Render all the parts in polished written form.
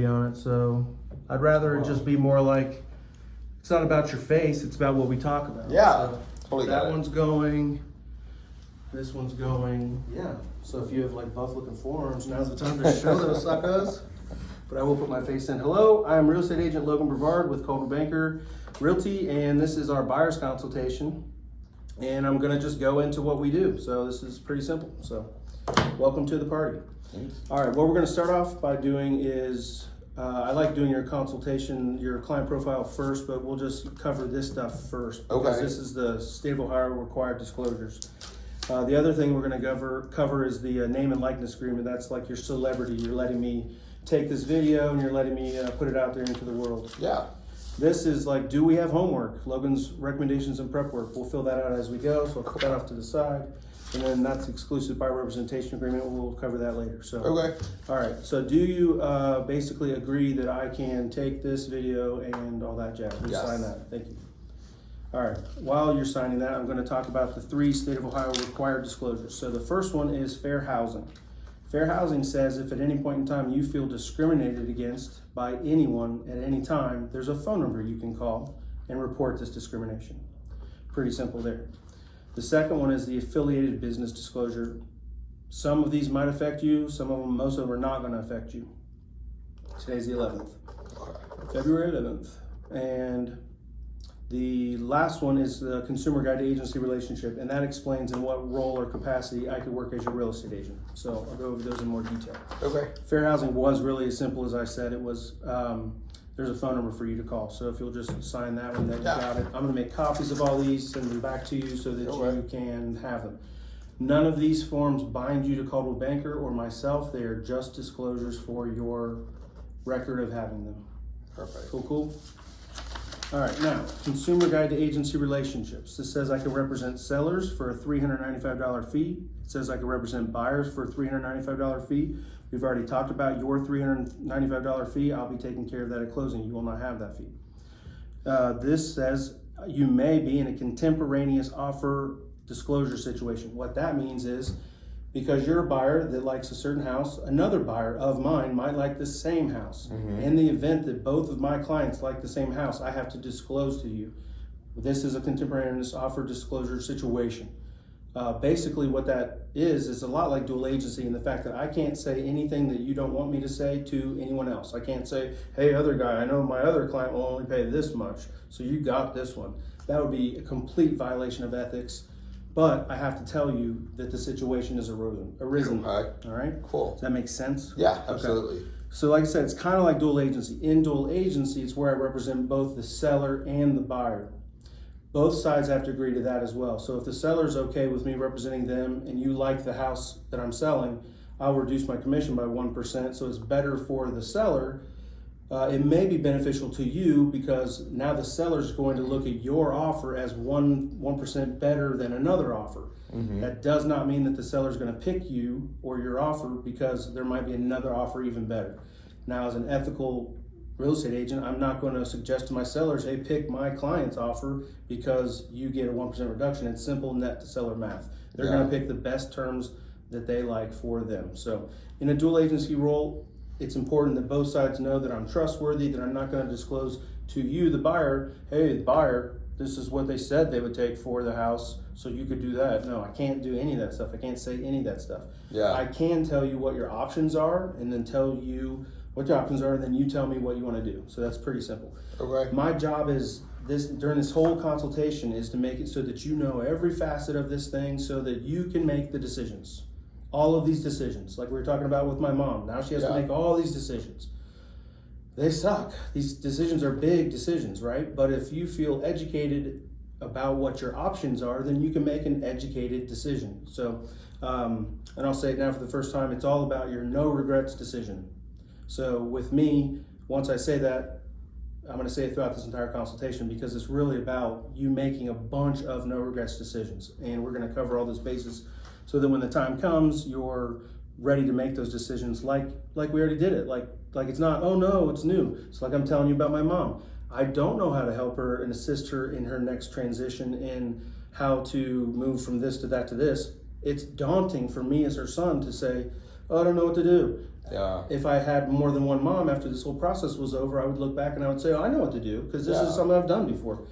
on it, so I'd rather it just be more like, it's not about your face, it's about what we talk about. Yeah, so totally that got it. one's going, this one's going, yeah. So if you have like buff looking forearms, now's the time to show those suckers. But I will put my face in. Hello, I'm real estate agent Logan Bravard with Coldwell Realty, and this is our buyer's consultation. And I'm gonna just go into what we do. So this is pretty simple. So welcome to the party. Thanks. All right, what we're gonna start off by doing is, I like doing your consultation, your client profile first, but we'll just cover this stuff first. Because Okay. this is the state of Ohio required disclosures. The other thing we're gonna cover is the name and likeness agreement. That's like your celebrity. You're letting me take this video and you're letting me put it out there into the world. Yeah. This is like, do we have homework? Logan's recommendations and prep work. We'll fill that out as we go, so I'll put that off to the side. And then that's exclusive buyer representation agreement. We'll cover that later. So, Okay. all right. So do you basically agree that I can take this video and all that jazz? We'll Yes. sign that. Thank you. All right. While you're signing that, I'm going to talk about the 3 state of Ohio required disclosures. So the first one is fair housing. Fair housing says if at any point in time you feel discriminated against by anyone at any time, there's a phone number you can call and report this discrimination. Pretty simple there. The second one is the affiliated business disclosure. Some of these might affect you, some of them, most of them are not going to affect you. Today's the 11th, February 11th. And the last one is the consumer guide to agency relationship, and that explains in what role or capacity I could work as your real estate agent. So I'll go over those in more detail. Okay. Fair housing was really as simple as I said. It was, there's a phone number for you to call. So if you'll just sign that one, then you got it. I'm gonna make copies of all these, send them back to you so that you can have them. None of these forms bind you to Coldwell Banker or myself. They are just disclosures for your record of having them. Perfect. Cool, cool. All right, now, consumer guide to agency relationships. This says I can represent sellers for a $395 fee. It says I can represent buyers for a $395 fee. We've already talked about your $395 fee. I'll be taking care of that at closing. You will not have that fee. This says you may be in a contemporaneous offer disclosure situation. What that means is, because you're a buyer that likes a certain house, another buyer of mine might like the same house. In the event that both of my clients like the same house, I have to disclose to you. This is a contemporaneous offer disclosure situation. Basically what that is a lot like dual agency in the fact that I can't say anything that you don't want me to say to anyone else. I can't say, hey, other guy, I know my other client will only pay this much, so you got this one. That would be a complete violation of ethics. But I have to tell you that the situation is arisen. Okay. All right? Cool. Does that make sense? Yeah, absolutely. Okay. So like I said, it's kind of like dual agency. In dual agency, it's where I represent both the seller and the buyer. Both sides have to agree to that as well. So if the seller's okay with me representing them and you like the house that I'm selling, I'll reduce my commission by 1%. So it's better for the seller. It may be beneficial to you because now the seller's going to look at your offer as 1% better than another offer. That does not mean that the seller's going to pick you or your offer because there might be another offer even better. Now, as an ethical real estate agent, I'm not going to suggest to my sellers, hey, pick my client's offer because you get a 1% reduction. It's simple net to seller math. They're going to pick the best terms that they like for them. So in a dual agency role, it's important that both sides know that I'm trustworthy, that I'm not going to disclose to you, the buyer, hey, the buyer, this is what they said they would take for the house, so you could do that. No, I can't do any of that stuff. I can't say any of that stuff. Yeah. I can tell you what your options are and then tell you what your options are, and then you tell me what you want to do. So that's pretty simple. Okay. My job is during this whole consultation is to make it so that you know every facet of this thing so that you can make the decisions. All of these decisions, like we were talking about with my mom. Now she has to make all these decisions. They suck. These decisions are big decisions, right? But if you feel educated about what your options are, then you can make an educated decision. So, and I'll say it now for the first time, it's all about your no regrets decision. So with me, once I say that, I'm going to say it throughout this entire consultation because it's really about you making a bunch of no regrets decisions. And we're going to cover all those bases so that when the time comes, you're ready to make those decisions like we already did it. Like it's not, oh no, it's new. It's like I'm telling you about my mom. I don't know how to help her and assist her in her next transition in how to move from this to that to this. It's daunting for me as her son to say, oh, I don't know what to do. Yeah. If I had more than one mom after this whole process was over, I would look back and I would say, oh, I know what to do because this is something I've done before.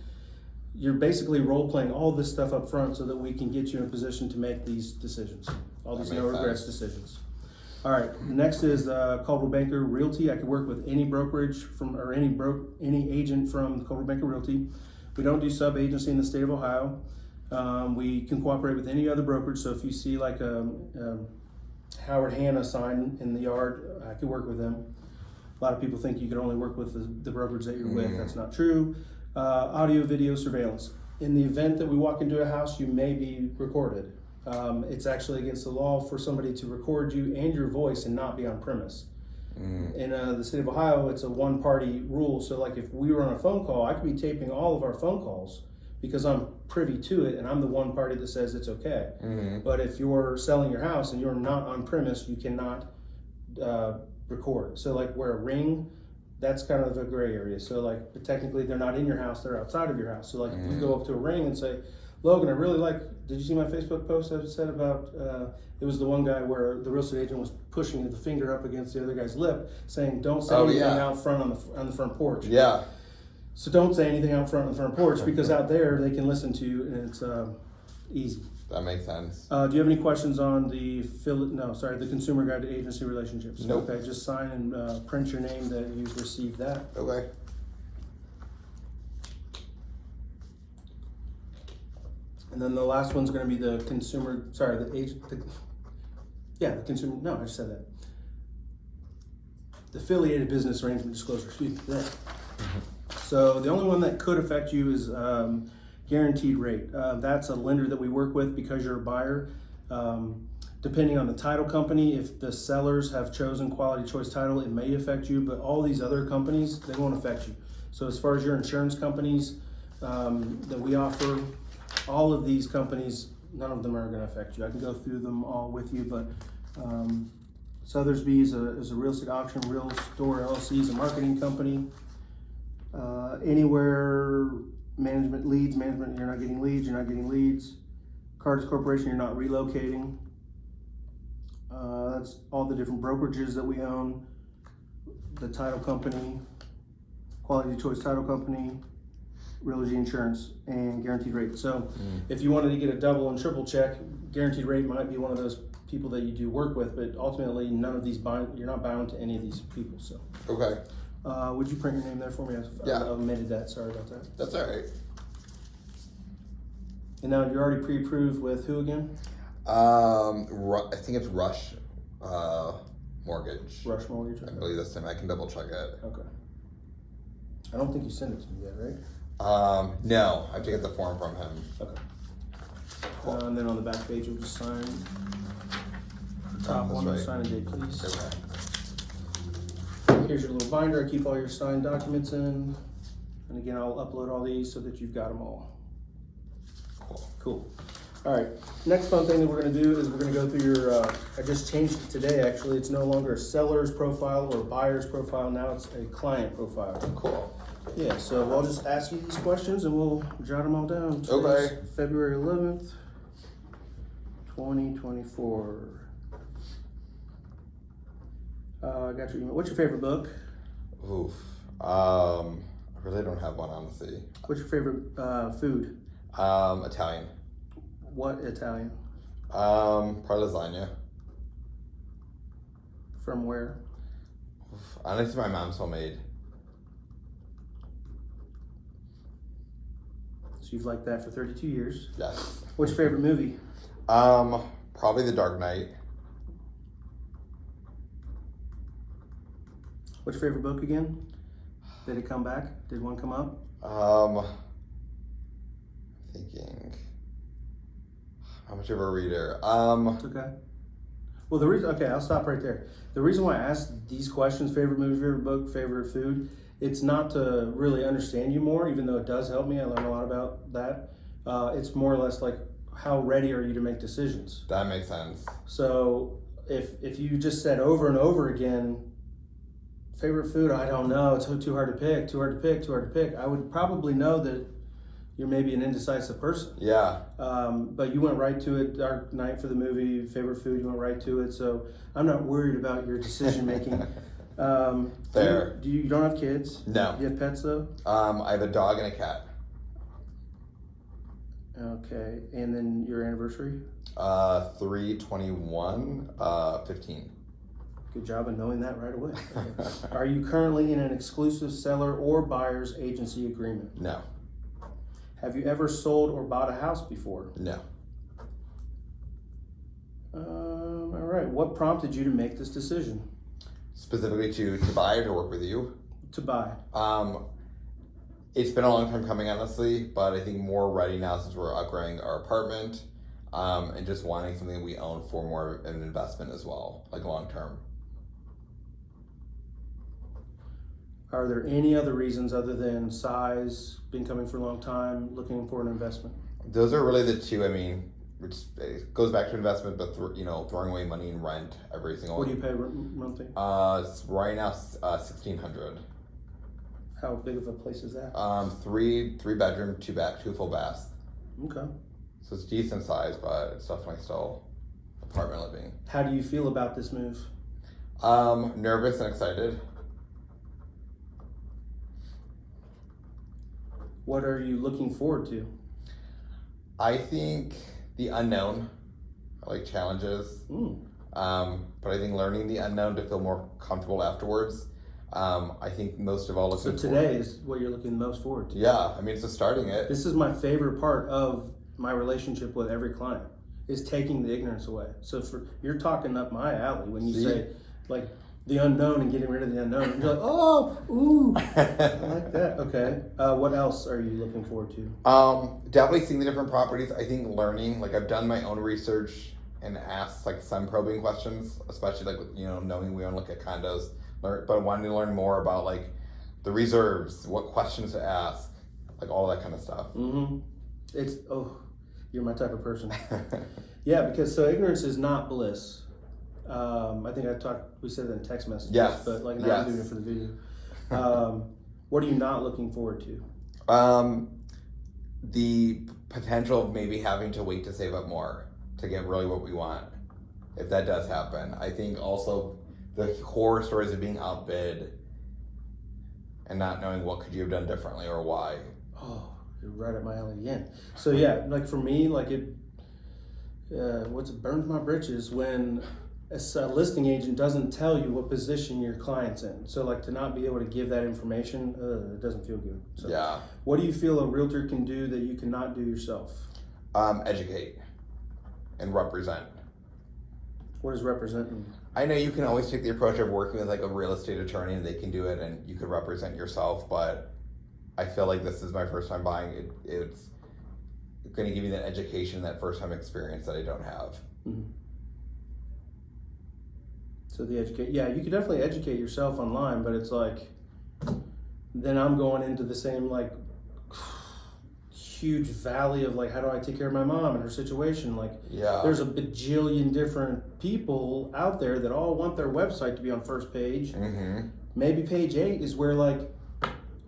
You're basically role playing all this stuff up front so that we can get you in a position to make these decisions, all these no regrets decisions. All right, next is Coldwell Banker Realty. I can work with any brokerage or any agent from Coldwell Banker Realty. We don't do sub agency in the state of Ohio. We can cooperate with any other brokerage. So if you see like a Howard Hanna sign in the yard, I could work with them. A lot of people think you can only work with the brokerage that you're with. That's not true. Audio, video, surveillance. In the event that we walk into a house, you may be recorded. It's actually against the law for somebody to record you and your voice and not be on premise. In the state of Ohio, it's a one-party rule. So like if we were on a phone call, I could be taping all of our phone calls because I'm privy to it and I'm the one party that says it's okay. But if you're selling your house and you're not on premise, you cannot record. So like where a Ring, that's kind of a gray area. So like, but technically they're not in your house, they're outside of your house. So like if you go up to a Ring and say, Logan, I really like, did you see my Facebook post I said about, it was the one guy where the real estate agent was pushing the finger up against the other guy's lip saying, don't say anything out front on the front porch. Yeah. So don't say anything out front on the front porch because out there they can listen to you and it's easy. That makes sense. Do you have any questions on the Consumer Guide to Agency Relationships? Nope. Okay, just sign and print your name that you've received that. Okay. And then the last one's going to be the consumer, the consumer, no, I just said that. The affiliated business arrangement disclosure, excuse me. So the only one that could affect you is guaranteed rate. That's a lender that we work with because you're a buyer. Depending on the title company, if the sellers have chosen quality choice title, it may affect you, but all these other companies, they won't affect you. So as far as your insurance companies that we offer, all of these companies, none of them are going to affect you. I can go through them all with you, but Sotheby's is a real estate auction, Real Store LLC is a marketing company. Anywhere management, you're not getting leads. Cards Corporation, you're not relocating. That's all the different brokerages that we own. The title company, Quality Choice Title Company, Realty Insurance, and guaranteed rate. So if you wanted to get a double and triple check, guaranteed rate might be one of those people that you do work with, but ultimately none of these you're not bound to any of these people. So okay. Would you print your name there for me? I omitted that. Sorry about that. That's all right. And now you're already pre-approved with who again? I think it's Rush Mortgage. Rush Mortgage. I believe that's him. I can double check it. Okay. I don't think you sent it to me yet, right? No, I have to get the form from him. Okay. And then on the back page, you'll just sign the top one. Right. Sign and date, please. Okay. Here's your little binder. I keep all your signed documents in. And again, I'll upload all these so that you've got them all. Cool. All right. Next fun thing that we're going to do is we're going to go through your, I just changed it today, actually. It's no longer a seller's profile or a buyer's profile. Now it's a client profile. Cool. Yeah, so I'll just ask you these questions and we'll jot them all down. Okay. February 11th, 2024. I got your email. What's your favorite book? Oof. I really don't have one, honestly. What's your favorite food? Italian. What Italian? Probably lasagna. From where? Oof. Honestly, my mom's homemade. So you've liked that for 32 years. Yes. What's your favorite movie? Probably The Dark Knight. What's your favorite book again? Did it come back? Did one come up? Thinking. I'm much of a reader. It's okay. Well, I'll stop right there. The reason why I asked these questions, favorite movie, favorite book, favorite food, it's not to really understand you more, even though it does help me. I learn a lot about that. It's more or less like, how ready are you to make decisions? That makes sense. So if you just said over and over again, favorite food, I don't know, it's too hard to pick, I would probably know that You're maybe an indecisive person. Yeah. But you went right to it. Dark night for the movie, favorite food, you went right to it. So I'm not worried about your decision making. Fair. You don't have kids? No. You have pets though? I have a dog and a cat. Okay. And then your anniversary? 3/21/15. Good job of knowing that right away. Okay. Are you currently in an exclusive seller or buyer's agency agreement? No. Have you ever sold or bought a house before? No. All right. What prompted you to make this decision? Specifically to buy or to work with you? To buy. It's been a long time coming, honestly, but I think more ready now since we're outgrowing our apartment, and just wanting something we own for more of an investment as well, like long term. Are there any other reasons other than size, been coming for a long time, looking for an investment? Those are really the two. I mean, which it goes back to investment, but throwing away money in rent every single. What do you pay monthly? It's right now $1,600. How big of a place is that? Three bedroom, two full baths. Okay. So it's decent size, but it's definitely still apartment living. How do you feel about this move? Nervous and excited. What are you looking forward to? I think the unknown. I like challenges. But I think learning the unknown to feel more comfortable afterwards. I think most of all looking So today is what you're looking most forward to? Yeah, I mean, it's just starting it. This is my favorite part of my relationship with every client, is taking the ignorance away. So you're talking up my alley when you say, like, the unknown and getting rid of the unknown. And you're like, oh, ooh, I like that. Okay. What else are you looking forward to? Definitely seeing the different properties. I think learning, like I've done my own research and asked like some probing questions, especially like, knowing we don't look at condos, but wanting to learn more about like the reserves, what questions to ask, like all that kind of stuff. Mm-hmm. You're my type of person. Yeah, because ignorance is not bliss. I think we said that in text messages, yes. But like now I'm doing it for the video. What are you not looking forward to? The potential of maybe having to wait to save up more to get really what we want, if that does happen. I think also the horror stories of being outbid and not knowing what could you have done differently or why. Oh, you're right at my alley again. So yeah, like for me, like it burns my britches when a listing agent doesn't tell you what position your client's in. So like to not be able to give that information, it doesn't feel good. So yeah. What do you feel a realtor can do that you cannot do yourself? Educate and represent. What does represent mean? I know you can always take the approach of working with like a real estate attorney and they can do it and you can represent yourself, but I feel like this is my first time buying it. It's going to give you that education, that first time experience that I don't have. Mm-hmm. So you could definitely educate yourself online, but it's like, then I'm going into the same like huge valley of like, how do I take care of my mom and her situation? Like, there's a bajillion different people out there that all want their website to be on first page. Mm-hmm. Maybe page 8 is where like,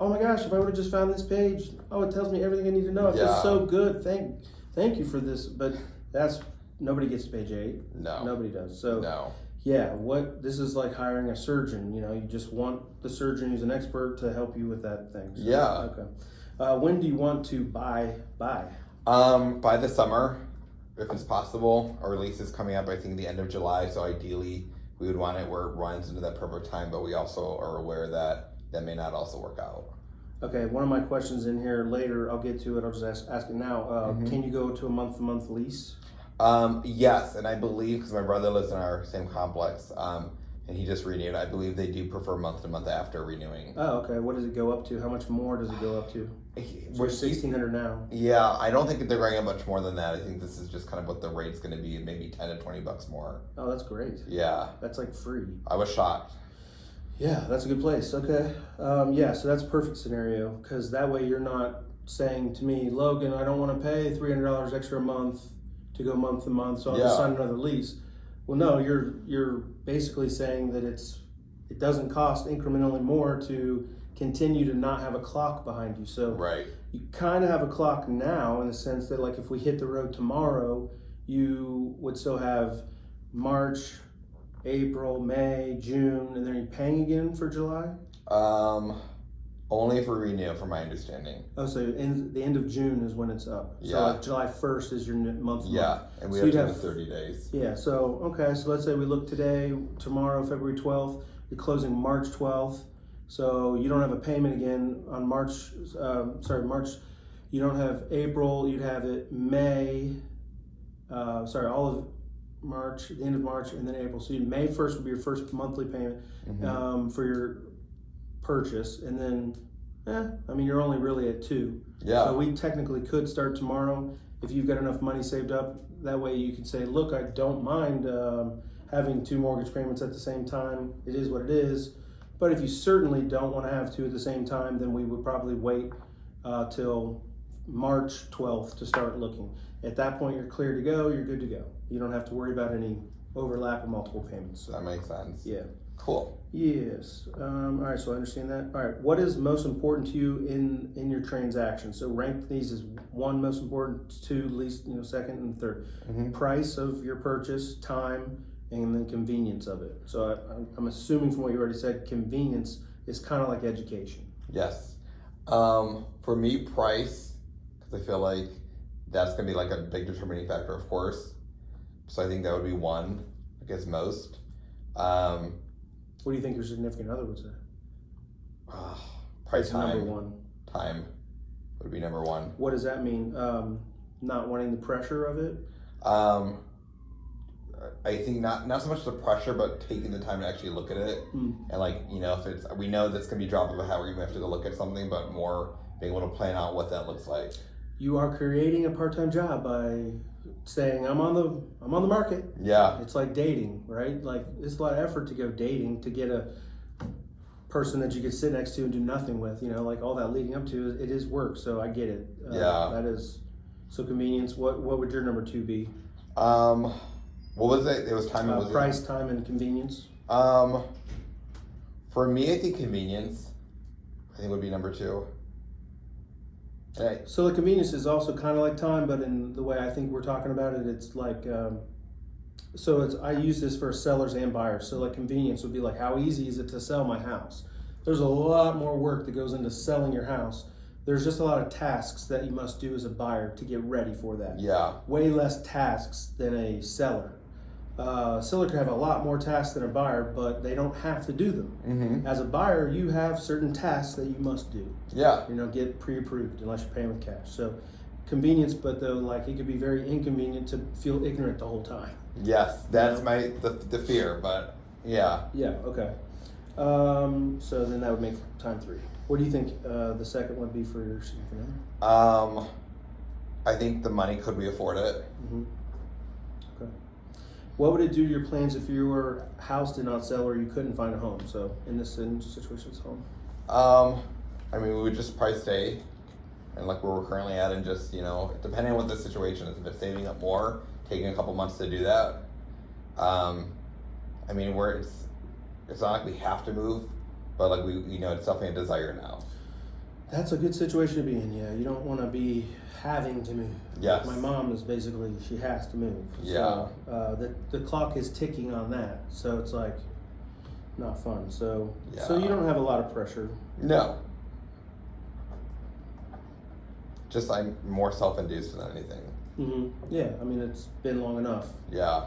oh my gosh, if I would have just found this page, it tells me everything I need to know. It feels so good. Thank you for this. But nobody gets to page 8. No. Nobody does. So no. Yeah, this is like hiring a surgeon. You just want the surgeon who's an expert to help you with that thing. So, yeah. Okay. When do you want to buy? By the summer, if it's possible. Our lease is coming up, I think, the end of July. So ideally, we would want it where it runs into that perfect time. But we also are aware that may not also work out. Okay. One of my questions in here later, I'll get to it. I'll just ask it now. Can you go to a month-to-month lease? Yes, and I believe, because my brother lives in our same complex, and he just renewed, I believe they do prefer month to month after renewing. Oh, okay. What does it go up to? How much more does it go up to? We're $1,600 now. Yeah, I don't think that they're going up much more than that. I think this is just kind of what the rate's going to be, maybe $10 to $20 more. Oh, that's great. Yeah. That's like free. I was shocked. Yeah, that's a good place. Okay. So that's a perfect scenario, because that way you're not saying to me, Logan, I don't want to pay $300 extra a month to go month to month, so I'll just sign another lease. Well, no, you're basically saying that it's it doesn't cost incrementally more to continue to not have a clock behind you. So Right. you kind of have a clock now in the sense that, like, if we hit the road tomorrow, you would still have March, April, May, June, and then are you paying again for July? Only for renew, from my understanding. Oh, so the end of June is when it's up. So Yeah. like July 1st is your month. Yeah, and we So have you'd to have- do 30 days. Yeah, so, okay, so let's say we look today, tomorrow, February 12th, you're closing March 12th. So you don't have a payment again on March, March, you don't have April, you'd have it May, all of March, the end of March, and then April. So May 1st would be your first monthly payment for your purchase, and then, you're only really at 2. Yeah. So we technically could start tomorrow if you've got enough money saved up. That way you could say, look, I don't mind having 2 mortgage payments at the same time. It is what it is. But if you certainly don't want to have 2 at the same time, then we would probably wait till March 12th to start looking. At that point, you're clear to go. You're good to go. You don't have to worry about any overlap or multiple payments. That makes sense. Yeah. Cool. Yes. All right. So I understand that. All right. What is most important to you in your transaction? So rank these as 1 most important, 2 least, second, and third. Price of your purchase, time, and then convenience of it. So I'm assuming from what you already said, convenience is kind of like education. Yes. For me, price, because I feel like that's gonna be like a big determining factor, of course. So I think that would be 1, I guess most. What do you think your significant other would say? Price, time. Number 1. Time would be number 1. What does that mean? Not wanting the pressure of it? I think not so much the pressure, but taking the time to actually look at it. And if we know that's gonna be a drop of a hat where you have to go look at something, but more being able to plan out what that looks like. You are creating a part-time job by saying, I'm on the market. Yeah. It's like dating, right? Like, it's a lot of effort to go dating to get a person that you could sit next to and do nothing with, like all that leading up to it is work. So I get it. That is, so convenience. What would your number 2 be? What was it? It was time. And price, time, and convenience. For me, I think convenience. I think would be number 2. So the convenience is also kind of like time, but in the way I think we're talking about it, it's like, I use this for sellers and buyers. So like convenience would be like, how easy is it to sell my house? There's a lot more work that goes into selling your house. There's just a lot of tasks that you must do as a buyer to get ready for that. Yeah. Way less tasks than a seller. Seller can have a lot more tasks than a buyer, but they don't have to do them. As a buyer, you have certain tasks that you must do. Yeah. Get pre-approved unless you're paying with cash. So convenience, but though, like, it could be very inconvenient to feel ignorant the whole time. Yes, that's the fear, but yeah. Yeah. Okay. So then that would make time 3. What do you think the second would be for your significant other? I think the money, could we afford it? Okay. What would it do to your plans if your house did not sell or you couldn't find a home? So in this situation, it's home. We would just probably stay and like where we're currently at, and just, depending on what the situation is, if it's saving up more, taking a couple months to do that. It's not like we have to move, but like it's definitely a desire now. That's a good situation to be in. Yeah, you don't want to be having to move. Yes. My mom is basically, she has to move. Yeah. So, the clock is ticking on that. So it's like not fun. So Yeah. So you don't have a lot of pressure. No. Just I'm more self-induced than anything. Yeah. It's been long enough. Yeah.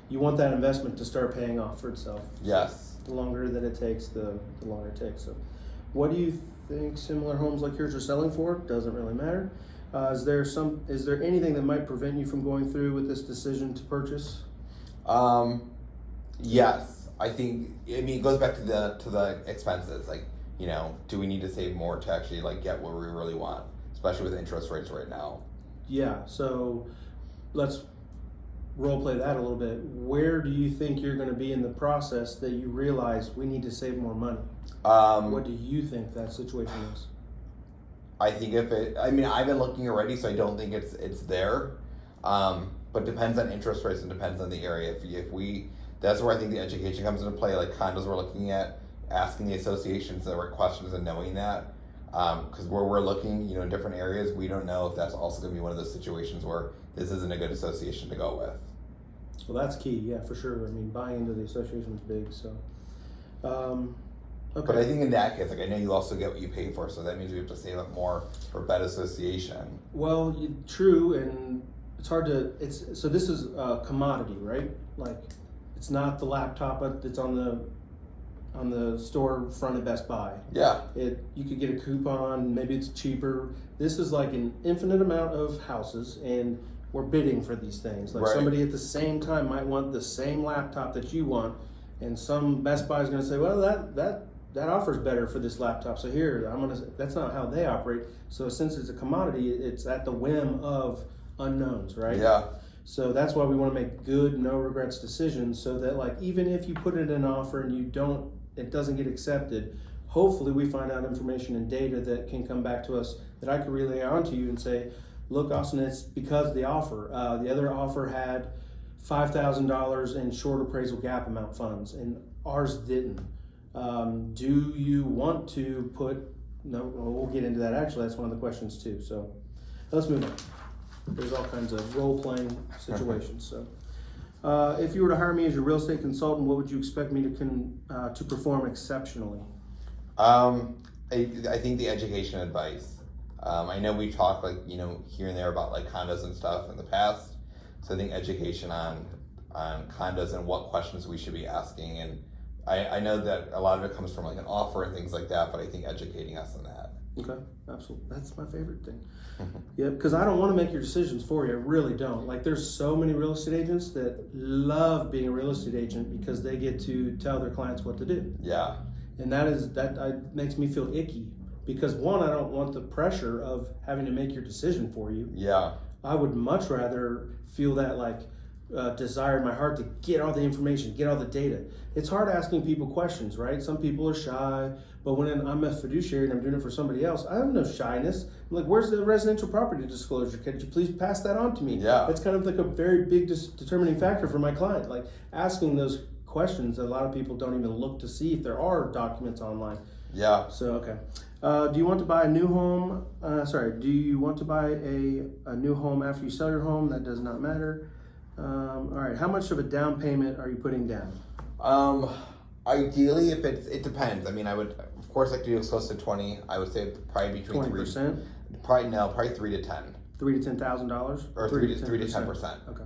You want that investment to start paying off for itself. Yes. The longer that it takes, the longer it takes. So, what do you think similar homes like yours are selling for? Doesn't really matter. Is there anything that might prevent you from going through with this decision to purchase? Yes. I think, it goes back to the expenses. Like, do we need to save more to actually like get what we really want, especially with interest rates right now? Yeah. So let's role play that a little bit. Where do you think you're going to be in the process that you realize we need to save more money? What do you think that situation is? I think I've been looking already, so I don't think it's there. But depends on interest rates and depends on the area. If that's where I think the education comes into play. Like condos we're looking at, asking the associations the right questions and knowing that. Because where we're looking, in different areas, we don't know if that's also going to be one of those situations where this isn't a good association to go with. Well, that's key, yeah, for sure. I mean, buying into the association is big, so. Okay. But I think in that case, I know you also get what you pay for, so that means we have to save up more for bed association. Well, true, and it's hard to, so this is a commodity, right? Like, it's not the laptop that's on the store front of Best Buy. Yeah. You could get a coupon, maybe it's cheaper. This is like an infinite amount of houses, and we're bidding for these things. Like Right. somebody at the same time might want the same laptop that you want, and some Best Buy is going to say, well, that offer's better for this laptop. So here, that's not how they operate. So since it's a commodity, it's at the whim of unknowns, right? Yeah. So that's why we want to make good, no regrets decisions, so that like even if you put in an offer and it doesn't get accepted, hopefully we find out information and data that can come back to us that I could relay on to you and say, look, Austin, it's because the offer. The other offer had $5,000 in short appraisal gap amount funds, and ours didn't. Do you want to no, we'll get into that. Actually, that's one of the questions too. So let's move on. There's all kinds of role-playing situations. So if you were to hire me as your real estate consultant, what would you expect me to perform exceptionally? I think the education advice. I know we talked here and there about like condos and stuff in the past. So I think education on condos and what questions we should be asking. And I know that a lot of it comes from like an offer and things like that, but I think educating us on that. Okay, absolutely. That's my favorite thing. Yeah, because I don't want to make your decisions for you. I really don't. Like, there's so many real estate agents that love being a real estate agent because they get to tell their clients what to do. Yeah. And that makes me feel icky because one, I don't want the pressure of having to make your decision for you. Yeah. I would much rather feel that desire in my heart to get all the information, get all the data. It's hard asking people questions, right? Some people are shy, but when I'm a fiduciary and I'm doing it for somebody else, I have no shyness. I'm like, where's the residential property disclosure? Could you please pass that on to me? Yeah. It's kind of like a very big determining factor for my client. Like asking those questions, a lot of people don't even look to see if there are documents online. Yeah. So, okay. Do you want to buy a new home? Do you want to buy a new home after you sell your home? That does not matter. All right. How much of a down payment are you putting down? Ideally, it depends. I mean, I would, of course, like to do as close to 20. I would say probably between 20%? Probably 3 to 10. $3,000 to $10,000? Or 3 to 10%. Okay.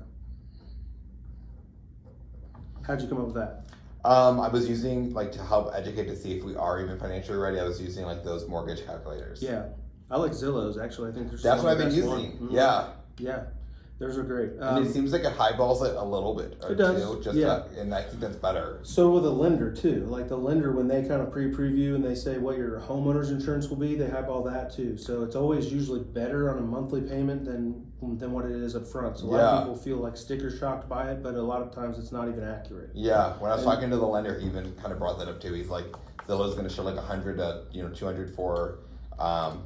How'd you come up with that? I was using to help educate to see if we are even financially ready. I was using those mortgage calculators. Yeah, I like Zillows actually. I think that's what I've been using. Mm-hmm. Yeah. Yeah, those are great. And it seems like it highballs it a little bit. It does. And I think that's better. So with a lender too, like the lender when they kind of pre-preview and they say what your homeowner's insurance will be, they highball that too. So it's always usually better on a monthly payment than what it is up front. So a lot of people feel like sticker shocked by it, but a lot of times it's not even accurate. Yeah, when I was talking to the lender, he even kind of brought that up too. He's like, Zillow's going to show 100 to 200 for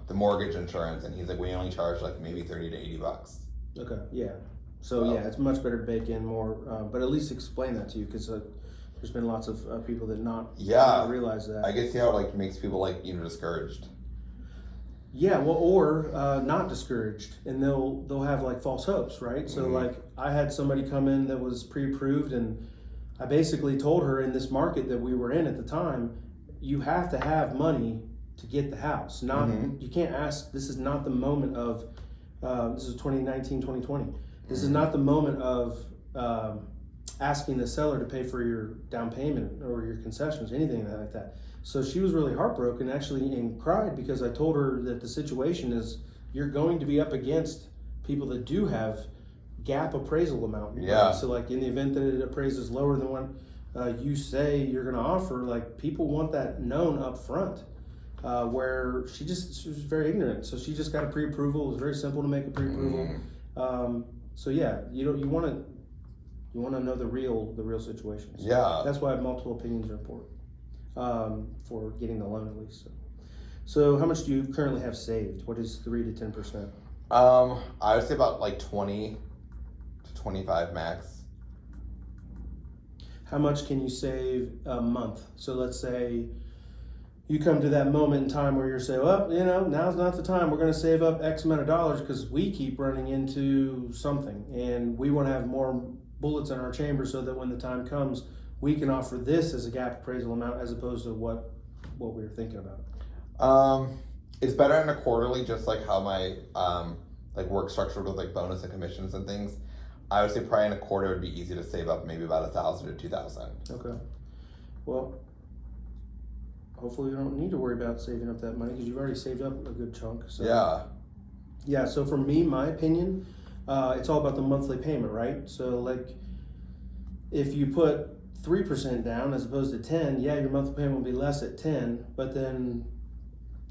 the mortgage insurance, and he's like, we only charge maybe 30 to 80 bucks. Okay, yeah. So yeah, it's much better to bake in more, but at least explain that to you because there's been lots of people that not realize that. I guess see how it makes people discouraged. Yeah, well, or not discouraged, and they'll have false hopes, right? So I had somebody come in that was pre-approved, and I basically told her in this market that we were in at the time, you have to have money to get the house. Not you can't ask. This is not the moment of. This is 2019, 2020. This is not the moment of asking the seller to pay for your down payment or your concessions, anything like that. So she was really heartbroken actually and cried because I told her that the situation is you're going to be up against people that do have gap appraisal amount. Yeah. So in the event that it appraises lower than what you say you're going to offer, people want that known up front. Where she was very ignorant, so she just got a pre-approval. It was very simple to make a pre-approval. So yeah, you want to know the real situations. Yeah, that's why multiple opinions are important for getting the loan at least. So how much do you currently have saved? What is 3 to 10%? I would say about 20 to 25 max. how much can you save a month? So let's say you come to that moment in time where you're saying, well, now's not the time. We're going to save up X amount of dollars because we keep running into something and we want to have more bullets in our chamber so that when the time comes, we can offer this as a gap appraisal amount as opposed to what we were thinking about. It's better in a quarterly, just like how my like work structured with like bonus and commissions and things. I would say probably in a quarter would be easy to save up maybe about $1,000 to $2,000. Okay. Well, hopefully you don't need to worry about saving up that money because you've already saved up a good chunk. So. Yeah. Yeah. So for me, my opinion, it's all about the monthly payment, right? So like, if you put 3% down as opposed to 10, yeah, your monthly payment will be less at 10. But then,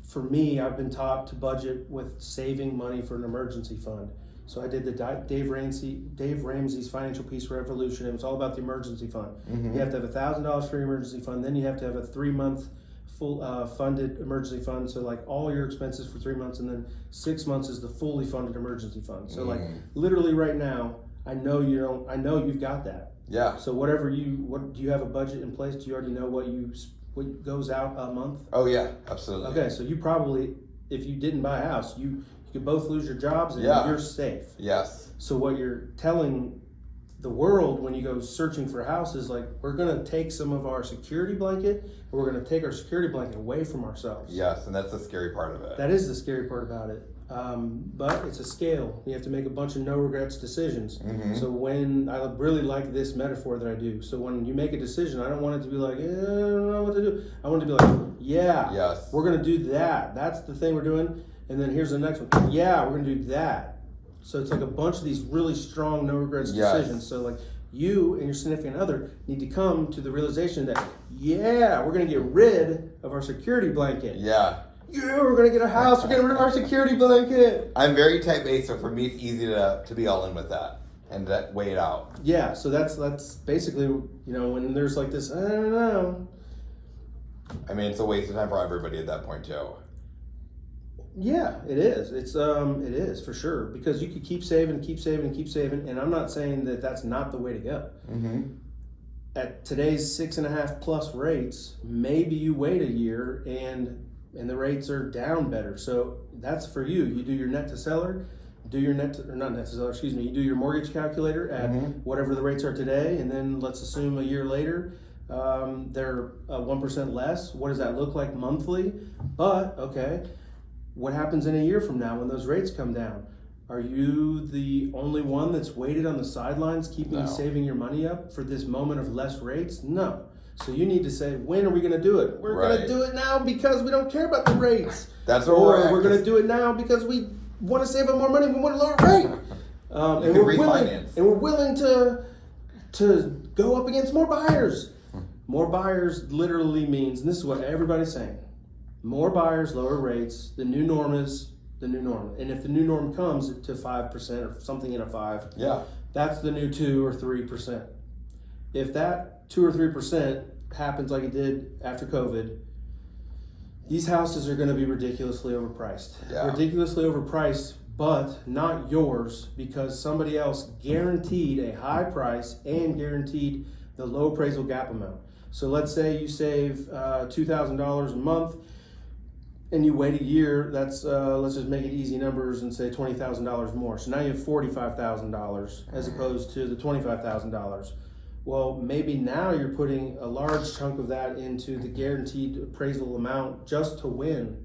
for me, I've been taught to budget with saving money for an emergency fund. So I did the Dave Ramsey's Financial Peace Revolution. It was all about the emergency fund. Mm-hmm. You have to have $1,000 for your emergency fund. Then you have to have a 3-month full funded emergency fund. So like all your expenses for 3 months, and then 6 months is the fully funded emergency fund. So like literally right now, I know you've got that. Yeah. So what do you have a budget in place? Do you already know what goes out a month? Oh yeah, absolutely. Okay, so you probably, if you didn't buy a house, you could both lose your jobs and you're safe. Yes. So what you're telling the world when you go searching for a house is like, we're gonna take some of our security blanket and we're gonna take our security blanket away from ourselves. Yes, and that's the scary part of it. That is the scary part about it. But it's a scale. You have to make a bunch of no regrets decisions. Mm-hmm. So when I really like this metaphor that I do. So when you make a decision, I don't want it to be like, I don't know what to do. I want it to be like, yes, we're going to do that. That's the thing we're doing. And then here's the next one. Yeah, we're going to do that. So it's like a bunch of these really strong no regrets decisions. So like you and your significant other need to come to the realization that, we're going to get rid of our security blanket. Yeah. Yeah, we're gonna get a house. We're getting rid of our security blanket. I'm very type A, so for me it's easy to be all in with that and that weigh it out. Yeah, so that's basically when there's like this. I don't know. I mean, it's a waste of time for everybody at that point too. Yeah, it is. It is for sure because you could keep saving, and I'm not saying that that's not the way to go. Mm-hmm. At today's 6.5+ rates, maybe you wait a year and the rates are down better. So that's for you. You do your net to seller, you do your mortgage calculator at whatever the rates are today, and then let's assume a year later they're 1% less. What does that look like monthly? But okay, what happens in a year from now when those rates come down? Are you the only one that's waited on the sidelines saving your money up for this moment of less rates? No. So you need to say, when are we going to do it? We're going to do it now because we don't care about the rates. That's or we're going to do it now because we want to save up more money. We want a lower rate. And we're willing to go up against more buyers. More buyers literally means, and this is what everybody's saying, more buyers, lower rates. The new norm is the new norm. And if the new norm comes to 5% or something in a 5, that's the new 2 or 3%. If that 2 or 3% happens like it did after COVID, these houses are going to be ridiculously overpriced. Yeah. Ridiculously overpriced, but not yours because somebody else guaranteed a high price and guaranteed the low appraisal gap amount. So let's say you save $2,000 a month and you wait a year. That's let's just make it easy numbers and say $20,000 more. So now you have $45,000 as opposed to the $25,000. Well, maybe now you're putting a large chunk of that into the guaranteed appraisal amount just to win,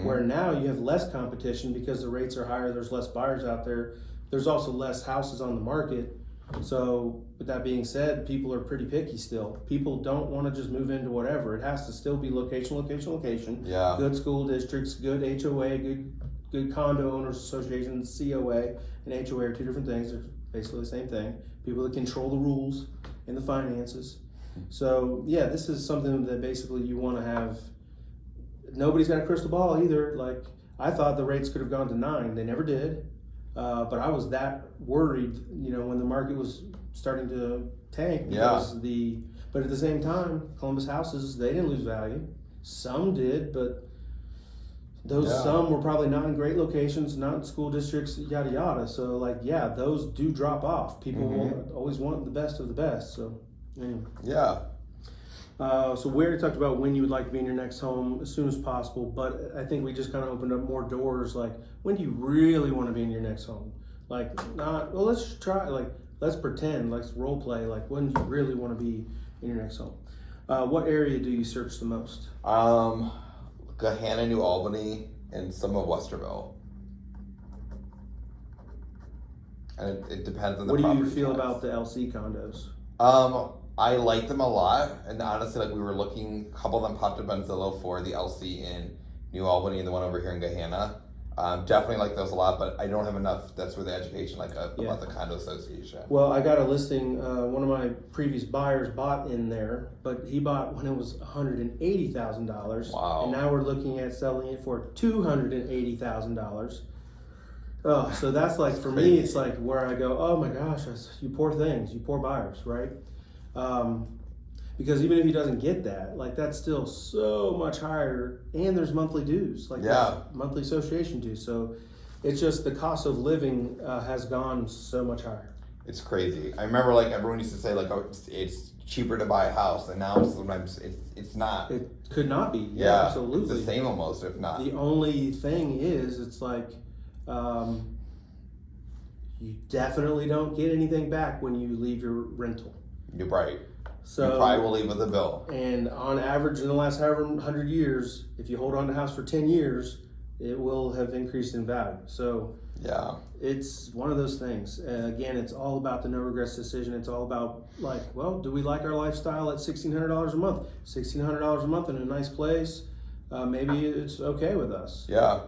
where now you have less competition because the rates are higher, there's less buyers out there, there's also less houses on the market. So with that being said, people are pretty picky still. People don't want to just move into whatever. It has to still be location. Yeah. Good school districts, good HOA, good condo owners associations. COA and HOA are two different things. They're basically the same thing. People that control the rules and the finances. So yeah, this is something that basically you want to have. Nobody's got a crystal ball either. Like I thought the rates could have gone to 9. They never did. But I was that worried, when the market was starting to tank because but at the same time, Columbus houses, they didn't lose value. Some did, but some were probably not in great locations, not in school districts, yada, yada. So those do drop off. People will always want the best of the best. So Anyway. Yeah. So we already talked about when you would like to be in your next home as soon as possible, but I think we just kind of opened up more doors. Like, when do you really want to be in your next home? Like, let's try, like, let's pretend, let's role play. Like, when do you really want to be in your next home? What area do you search the most? Gahanna, New Albany, and some of Westerville. And it depends on the What do you property feel types. about the LC condos? I like them a lot, and honestly, like, we were looking, a couple of them popped up on Zillow for the LC in New Albany and the one over here in Gahanna. Definitely like those a lot, but I don't have enough. That's where the education, about the condo association. Well, I got a listing. One of my previous buyers bought in there, but he bought when it was $180,000. Wow! And now we're looking at selling it for $280,000. Oh, so that's like, for me, it's like where I go, oh my gosh, you poor things, you poor buyers, right? Because even if he doesn't get that, like, that's still so much higher, and there's monthly dues, like monthly association dues. So it's just the cost of living has gone so much higher. It's crazy. I remember, like, everyone used to say, like, oh, it's cheaper to buy a house, and now sometimes it's not. It could not be. Yeah, absolutely. It's the same almost, if not. The only thing is, it's like you definitely don't get anything back when you leave your rental. You're right. So you probably will leave with a bill. And on average, in the last however 100 years, if you hold on to a house for 10 years, it will have increased in value. So yeah, it's one of those things. Again, it's all about the no regrets decision. It's all about, like, well, do we like our lifestyle at $1,600 a month? $1,600 a month in a nice place, maybe it's okay with us. Yeah.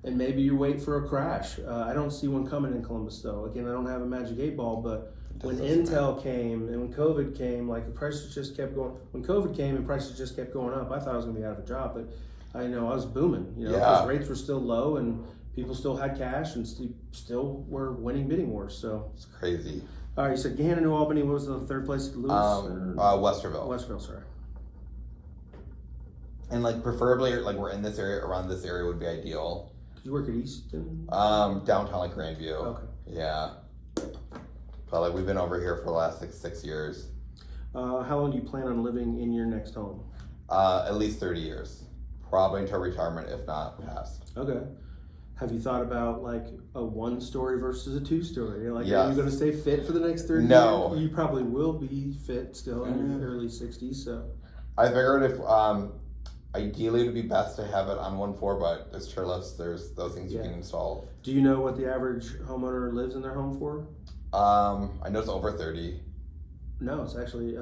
And maybe you wait for a crash. I don't see one coming in Columbus, though. Again, I don't have a magic 8 ball, but when Intel came and when COVID came, like, the prices just kept going. When COVID came and prices just kept going up, I thought I was going to be out of a job, but I know I was booming. Because rates were still low and people still had cash and still were winning bidding wars. So it's crazy. All right, you said Gahanna, New Albany. What was the third place to lose? Westerville. Westerville, sorry. And, like, preferably, like, we're in this area, around this area would be ideal. Did you work at Easton? Downtown, like, Grandview. Okay. Yeah. But, like, we've been over here for the last 6 years. How long do you plan on living in your next home? At least 30 years. Probably until retirement, if not past. Okay. Have you thought about, like, a 1-story versus a 2-story? Like, yes. Are you going to stay fit for the next 30 No. years? You probably will be fit still in your early 60s, so. I figured if, ideally it would be best to have it on 1 floor, but there's chairlifts, there's those things you can install. Do you know what the average homeowner lives in their home for? I know it's over 30. No, it's actually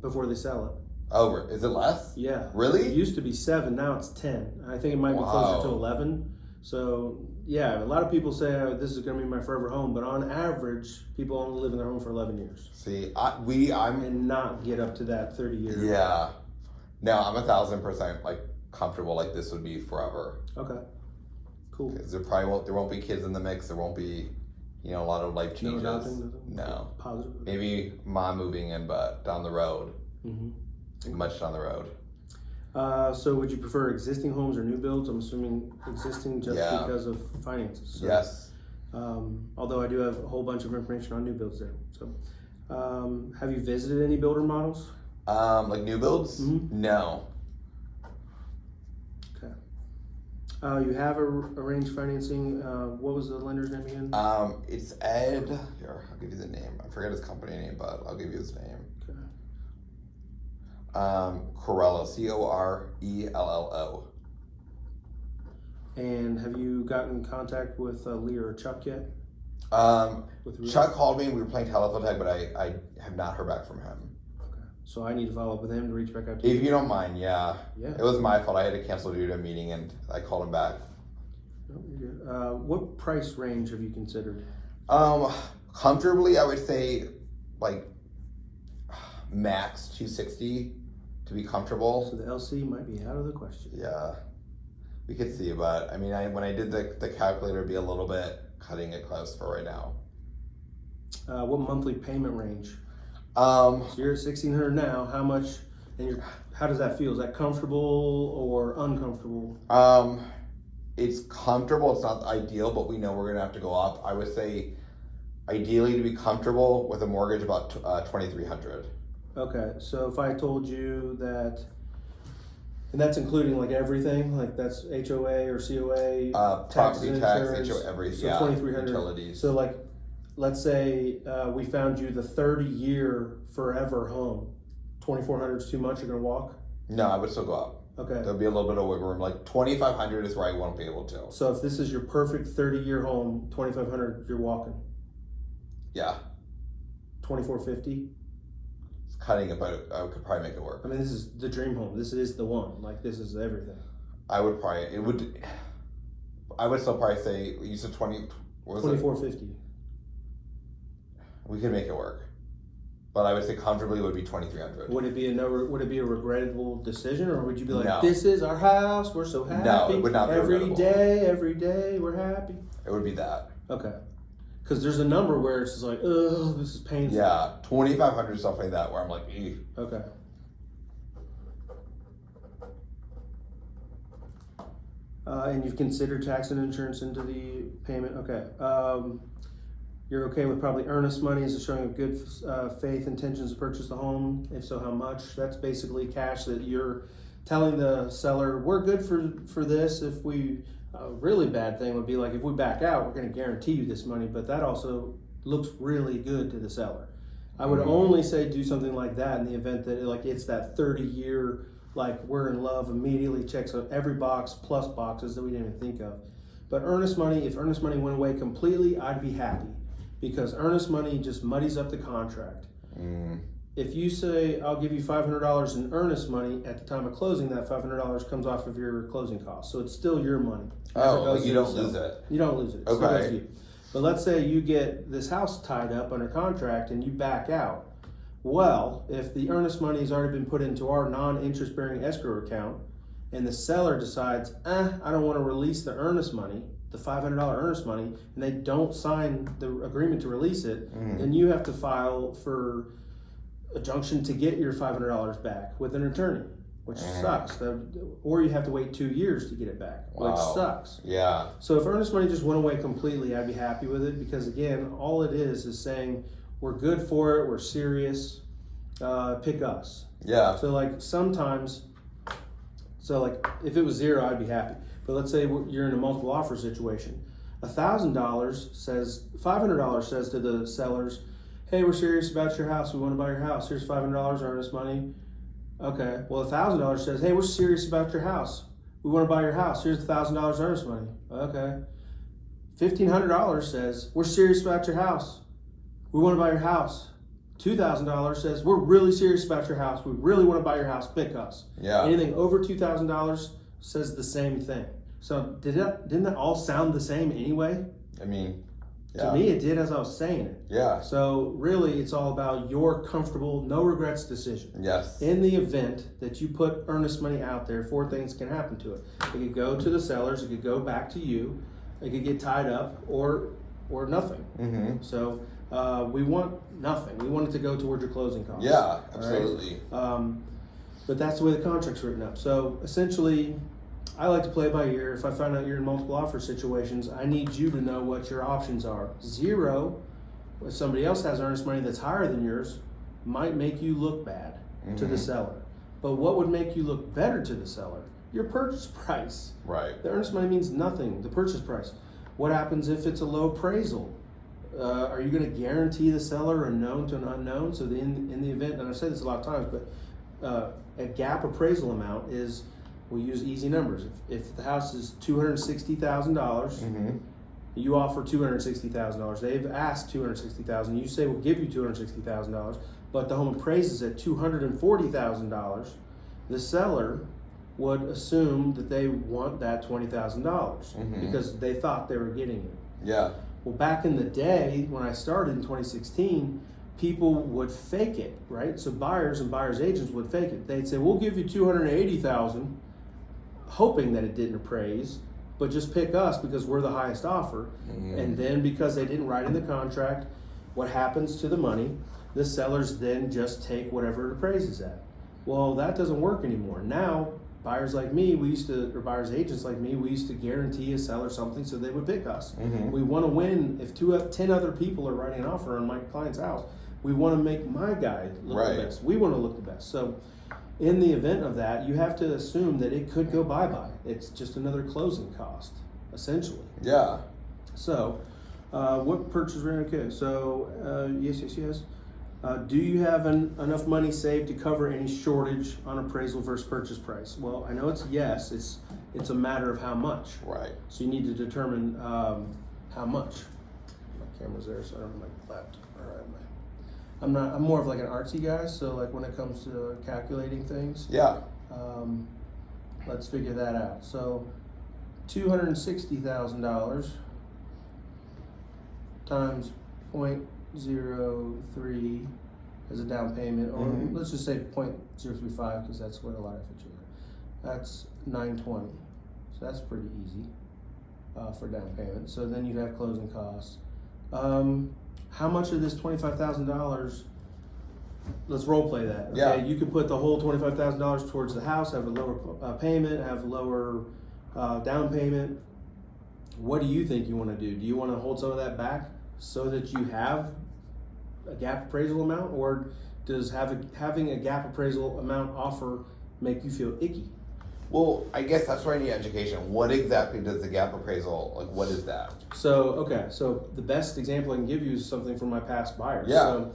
before they sell it. Oh, is it less? Yeah. Really? It used to be 7, now it's 10. I think it might be closer to 11. So, yeah, a lot of people say, oh, this is going to be my forever home, but on average, people only live in their home for 11 years. See, and not get up to that 30 years. Yeah. No, I'm 1,000% like comfortable. Like, this would be forever. Okay. Cool. Because there won't be kids in the mix. There won't be, a lot of life changes. No. Positive. Maybe mom moving in, but down the road. Mm-hmm. Much down the road. So would you prefer existing homes or new builds? I'm assuming existing just because of finances. So, yes. Although I do have a whole bunch of information on new builds there. So, have you visited any builder models? Like new builds? Mm-hmm. No. Okay. You have arranged financing. What was the lender's name again? It's Ed. Here, I'll give you the name. I forget his company name, but I'll give you his name. Okay. Corello, Corello. And have you gotten in contact with Lee or Chuck yet? Chuck called me and we were playing telephone tag, but I have not heard back from him. Okay. So I need to follow up with him to reach back out to you? If you don't mind, yeah. Yeah. It was my fault. I had to cancel due to a meeting and I called him back. No, you're good. What price range have you considered? Comfortably, I would say like max 260 to be comfortable. So the LC might be out of the question. Yeah, we could see, but I mean, when I did the calculator, it'd be a little bit cutting it close for right now. What monthly payment range? So you're at $1,600 now. How much? And how does that feel? Is that comfortable or uncomfortable? It's comfortable. It's not ideal, but we know we're gonna have to go up. I would say, ideally, to be comfortable with a mortgage, about $2,300. Okay, so if I told you that, and that's including like everything, like that's HOA or COA, Property tax, insurance, HOA, everything. so Yeah, 2,300. utilities. So like, let's say we found you the 30-year forever home. 2,400 is too much. You're gonna walk. No, I would still go up. Okay. There'll be a little bit of wiggle room. Like 2,500 is where I won't be able to. So if this is your perfect 30-year home, 2,500, you're walking. Yeah. 2,450. It's cutting it, but I could probably make it work. I mean, this is the dream home. This is the one. Like, this is everything. I would still probably say, you said 20, what was 2,450. it? We could make it work. But I would say comfortably it would be 2,300. Would it be a regrettable decision, or would you be like, No. this is our house, we're so happy. No, it would not be regrettable. Every day, we're happy. It would be that. Okay. Because there's a number where it's just like, oh, this is painful. Yeah, 2,500 stuff like that where I'm like, eeh. Okay. And you've considered tax and insurance into the payment. Okay. You're okay with probably earnest money as a showing of good faith intentions to purchase the home. If so, how much? That's basically cash that you're telling the seller, we're good for this. If we, a really bad thing would be like, if we back out, we're going to guarantee you this money, but that also looks really good to the seller. I would only say do something like that in the event that like it's that 30-year, like we're in love, immediately checks out every box plus boxes that we didn't even think of. But earnest money, if earnest money went away completely, I'd be happy, because earnest money just muddies up the contract. If you say, I'll give you $500 in earnest money, at the time of closing, that $500 comes off of your closing costs. So it's still your money. Oh, you don't lose it. You don't lose it. Okay. So it goes to you. But let's say you get this house tied up under contract and you back out. Well, if the earnest money has already been put into our non-interest bearing escrow account, and the seller decides, I don't want to release the earnest money, the $500 earnest money, and they don't sign the agreement to release it, then you have to file for a junction to get your $500 back with an attorney, which sucks. Or you have to wait 2 years to get it back, which sucks. Yeah. So if earnest money just went away completely, I'd be happy with it, because again, all it is saying we're good for it, we're serious, pick us. Yeah. So like sometimes, like if it was zero, I'd be happy. But let's say you're in a multiple offer situation. $1,000 says, $500 says to the sellers, hey, we're serious about your house. We want to buy your house. Here's $500 earnest money. Okay. Well, $1,000 says, hey, we're serious about your house. We want to buy your house. Here's $1,000 earnest money. Okay. $1,500 says, we're serious about your house. We want to buy your house. $2,000 says, we're really serious about your house. We really want to buy your house. Pick us. Yeah. Anything over $2,000 says the same thing. So didn't that all sound the same anyway? I mean, yeah. To me, it did as I was saying it. Yeah. So really, it's all about your comfortable, no regrets decision. Yes. In the event that you put earnest money out there, 4 things can happen to it. It could go to the sellers. It could go back to you. It could get tied up, or nothing. Mm-hmm. So we want nothing. We want it to go towards your closing costs. Yeah, absolutely. Right? But that's the way the contract's written up. So essentially, I like to play by ear. If I find out you're in multiple offer situations, I need you to know what your options are. 0, if somebody else has earnest money that's higher than yours, might make you look bad to the seller. But what would make you look better to the seller? Your purchase price. Right. The earnest money means nothing, the purchase price. What happens if it's a low appraisal? Are you going to guarantee the seller a known to an unknown? So in the event, and I've said this a lot of times, but a gap appraisal amount is, we use easy numbers. If the house is $260,000, you offer $260,000. They've asked $260,000. You say we'll give you $260,000, but the home appraises at $240,000. The seller would assume that they want that $20,000 because they thought they were getting it. Yeah. Well, back in the day when I started in 2016, people would fake it, right? So buyers and buyers agents would fake it. They'd say, we'll give you $280,000, hoping that it didn't appraise, but just pick us because we're the highest offer. And then because they didn't write in the contract what happens to the money, the sellers then just take whatever it appraises at. Well, that doesn't work anymore. Now, buyers like me, or buyers agents like me, we used to guarantee a seller something so they would pick us. We want to win. If 10 other people are writing an offer on my client's house, We want to make my guy look the best. We want to look the best. So in the event of that, you have to assume that it could go bye-bye. It's just another closing cost, essentially. Yeah. So, what purchase rate? Okay, so yes. Do you have enough money saved to cover any shortage on appraisal versus purchase price? Well, I know it's yes. It's a matter of how much. Right. So you need to determine how much. My camera's there, so I don't have my laptop. All right, I'm more of like an artsy guy. So like when it comes to calculating things. Yeah. Let's figure that out. So, $260,000 times 0.03 as a down payment, or let's just say 0.035 because that's what a lot of it is. That's $920. So that's pretty easy for down payment. So then you'd have closing costs. How much of this $25,000? Let's role play that. Okay? Yeah. You could put the whole $25,000 towards the house, have a lower payment, have a lower down payment. What do you think you want to do? Do you want to hold some of that back so that you have a gap appraisal amount, or does having a gap appraisal amount offer make you feel icky? Well, I guess that's where I need education. What exactly does the gap appraisal, like what is that? So the best example I can give you is something from my past buyers. Yeah. So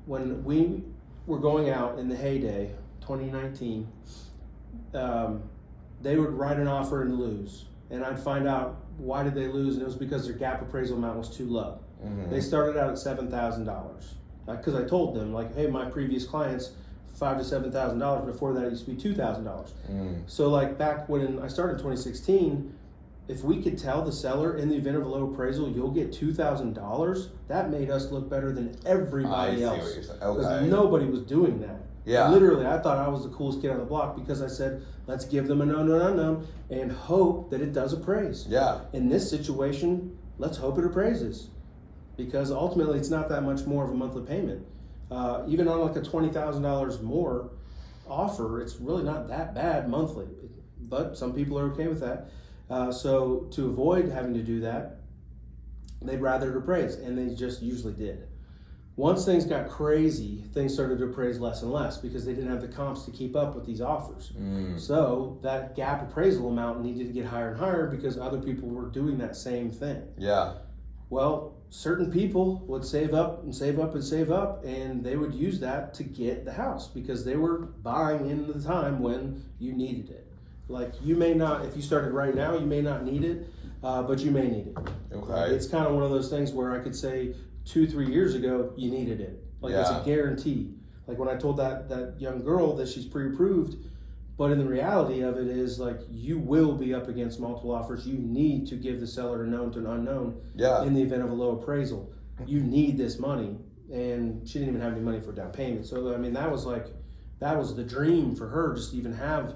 when we were going out in the heyday, 2019, they would write an offer and lose. And I'd find out why did they lose, and it was because their gap appraisal amount was too low. They started out at $7,000. Because I told them, like, hey, my previous clients, $5,000 to $7,000. Before that, it used to be $2,000. So like back when I started in 2016, if we could tell the seller in the event of a low appraisal, you'll get $2,000, that made us look better than everybody else. What you're saying. Because Okay. nobody was doing that. Yeah. Literally, I thought I was the coolest kid on the block because I said, let's give them a unknown and hope that it does appraise. Yeah. In this situation, let's hope it appraises. Because ultimately, it's not that much more of a monthly payment. Even on like a $20,000 more offer, it's really not that bad monthly. But some people are okay with that. So to avoid having to do that, they'd rather it appraise, and they just usually did. Once things got crazy, things started to appraise less and less because they didn't have the comps to keep up with these offers. So that gap appraisal amount needed to get higher and higher because other people were doing that same thing. Yeah. Well, certain people would save up and save up and save up, and they would use that to get the house because they were buying in the time when you needed it. Like you may not, if you started right now, you may not need it, but you may need it. Okay. It's kind of one of those things where I could say 2-3 years ago, you needed it. Like it's a guarantee. Like when I told that young girl that she's pre-approved, but in the reality of it is like you will be up against multiple offers. You need to give the seller a known to an unknown in the event of a low appraisal. You need this money, and she didn't even have any money for down payment. So I mean, that was the dream for her, just to even have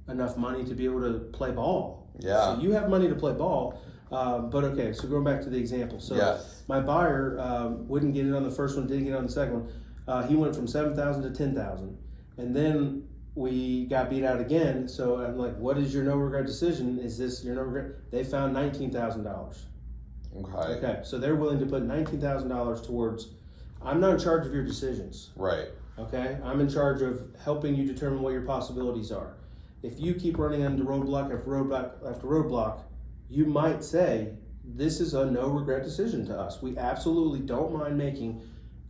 enough money to be able to play ball. Yeah. So you have money to play ball. But okay, so going back to the example. So my buyer wouldn't get it on the first one, didn't get it on the second one. He went from $7,000 to $10,000. And then we got beat out again. So I'm like, what is your no regret decision? Is this your no regret? They found $19,000. Okay, so they're willing to put $19,000 towards, I'm not in charge of your decisions. Right. Okay, I'm in charge of helping you determine what your possibilities are. If you keep running into roadblock after roadblock after roadblock, you might say, this is a no regret decision to us. We absolutely don't mind making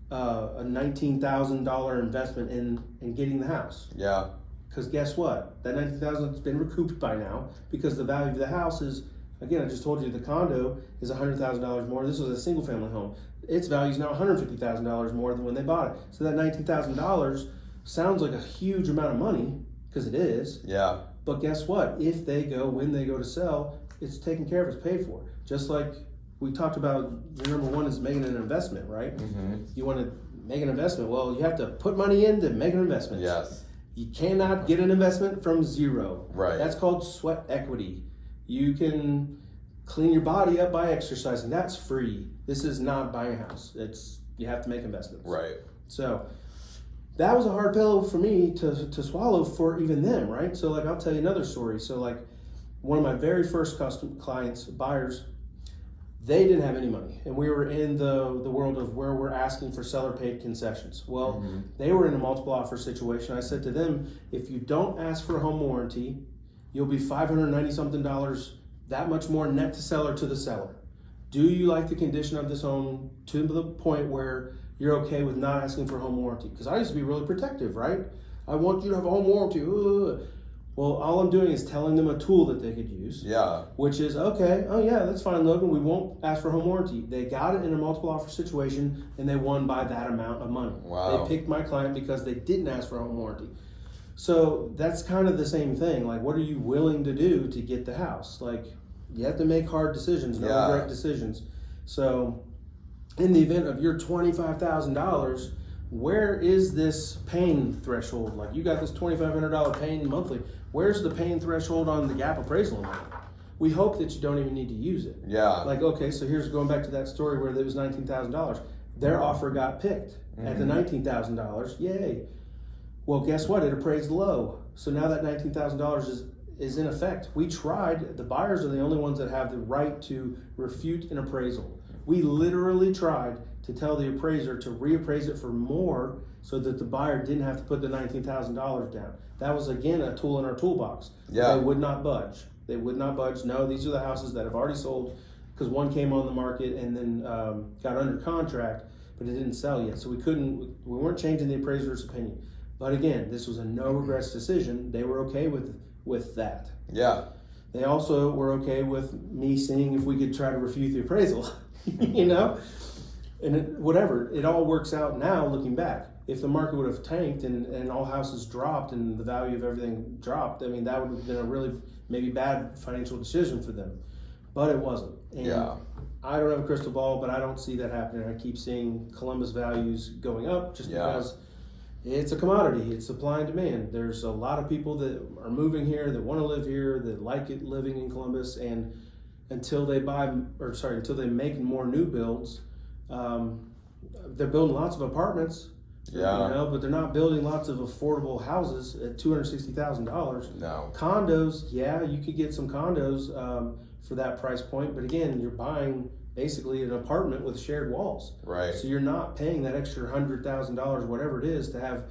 a $19,000 investment in getting the house. Yeah. Because guess what? That $19,000 has been recouped by now because the value of the house is, again, I just told you the condo is $100,000 more. This was a single family home. Its value is now $150,000 more than when they bought it. So that $19,000 sounds like a huge amount of money because it is. Yeah. But guess what? If they go, when they go to sell, it's taken care of, it's paid for. Just like we talked about, number one is making an investment, right? You want to make an investment. Well, you have to put money in to make an investment. Yes. You cannot get an investment from zero. Right. That's called sweat equity. You can clean your body up by exercising. That's free. This is not buying a house. You have to make investments. Right. So that was a hard pill for me to swallow for even them, right? So like, I'll tell you another story. So like one of my very first custom clients, buyers, They didn't have any money, and we were in the world of where we're asking for seller paid concessions. Well, they were in a multiple offer situation. I said to them, if you don't ask for a home warranty, you'll be $590 something that much more net to seller to the seller. Do you like the condition of this home to the point where you're okay with not asking for a home warranty? Because I used to be really protective, right? I want you to have a home warranty. Ugh. Well, all I'm doing is telling them a tool that they could use. Yeah. Which is, okay, oh yeah, that's fine, Logan. We won't ask for home warranty. They got it in a multiple offer situation, and they won by that amount of money. Wow. They picked my client because they didn't ask for a home warranty. So that's kind of the same thing. Like, what are you willing to do to get the house? Like, you have to make hard decisions, no regret decisions. So in the event of your $25,000, where is this pain threshold? Like, you got this $2,500 pain monthly. Where's the pain threshold on the gap appraisal amount? We hope that you don't even need to use it. Yeah. Like, okay, so here's going back to that story where it was $19,000. Their offer got picked at the $19,000. Yay. Well, guess what? It appraised low. So now that $19,000 is in effect. We tried. The buyers are the only ones that have the right to refute an appraisal. We literally tried to tell the appraiser to reappraise it for more so that the buyer didn't have to put the $19,000 down. That was, again, a tool in our toolbox. Yeah. They would not budge. They would not budge. No, these are the houses that have already sold, because one came on the market and then got under contract, but it didn't sell yet. So we weren't changing the appraiser's opinion. But again, this was a no regrets decision. They were okay with that. Yeah. They also were okay with me seeing if we could try to refute the appraisal, you know? And whatever, it all works out now looking back. If the market would have tanked and all houses dropped and the value of everything dropped, I mean, that would have been a really maybe bad financial decision for them. But it wasn't. And Yeah. I don't have a crystal ball, but I don't see that happening. I keep seeing Columbus values going up just because it's a commodity. It's supply and demand. There's a lot of people that are moving here, that want to live here, that like it living in Columbus, and until they make more new builds, they're building lots of apartments. Yeah. You know, but they're not building lots of affordable houses at $260,000. No. Condos, yeah, you could get some condos for that price point, but again, you're buying basically an apartment with shared walls. Right. So you're not paying that extra $100,000, whatever it is, to have,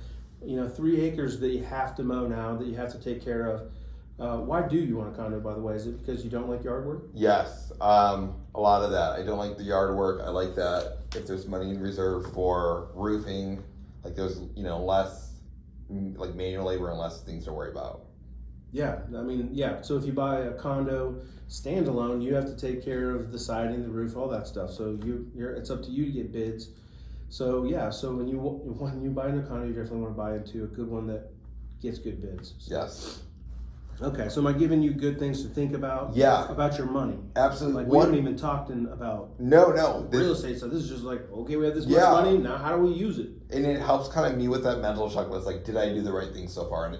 3 acres that you have to mow now, that you have to take care of. Why do you want a condo, by the way? Is it because you don't like yard work? Yes. A lot of that. I don't like the yard work. I like that if there's money in reserve for roofing, like there's, less like manual labor and less things to worry about. Yeah, I mean, yeah. So if you buy a condo standalone, you have to take care of the siding, the roof, all that stuff. So it's up to you to get bids. So yeah, so when you buy into a condo, you definitely want to buy into a good one that gets good bids. So. Yes. Okay, so am I giving you good things to think about? Yeah. About your money? Absolutely. Like we haven't even talked about No. real estate stuff. This is just like, okay, we have this much money, now how do we use it? And it helps kind of me with that mental checklist, like, did I do the right thing so far? And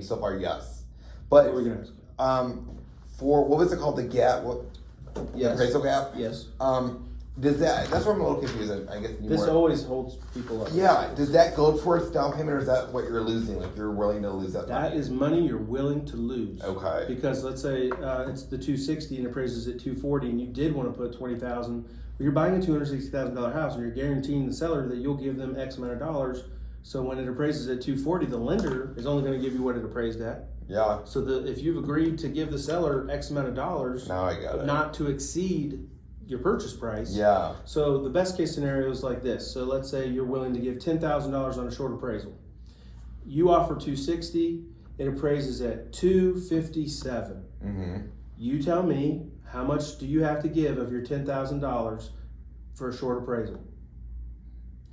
so far, yes. But What were we gonna ask? for what was it called? The gap? Yes. Appraisal gap? Yes. That's where I'm a little confused. I guess This always holds people up. Yeah. Does that go towards down payment, or is that what you're losing? Like you're willing to lose that? That is money you're willing to lose. Okay. Because let's say it's the $260 and it appraises at $240, and you did want to put $20,000. You're buying a $260,000 house, and you're guaranteeing the seller that you'll give them X amount of dollars. So when it appraises at $240, the lender is only going to give you what it appraised at. Yeah. So if you've agreed to give the seller X amount of dollars, now I got it. Not to exceed your purchase price. Yeah. So the best case scenario is like this. So let's say you're willing to give $10,000 on a short appraisal. You offer $260, it appraises at $257. Mm-hmm. You tell me, how much do you have to give of your $10,000 for a short appraisal?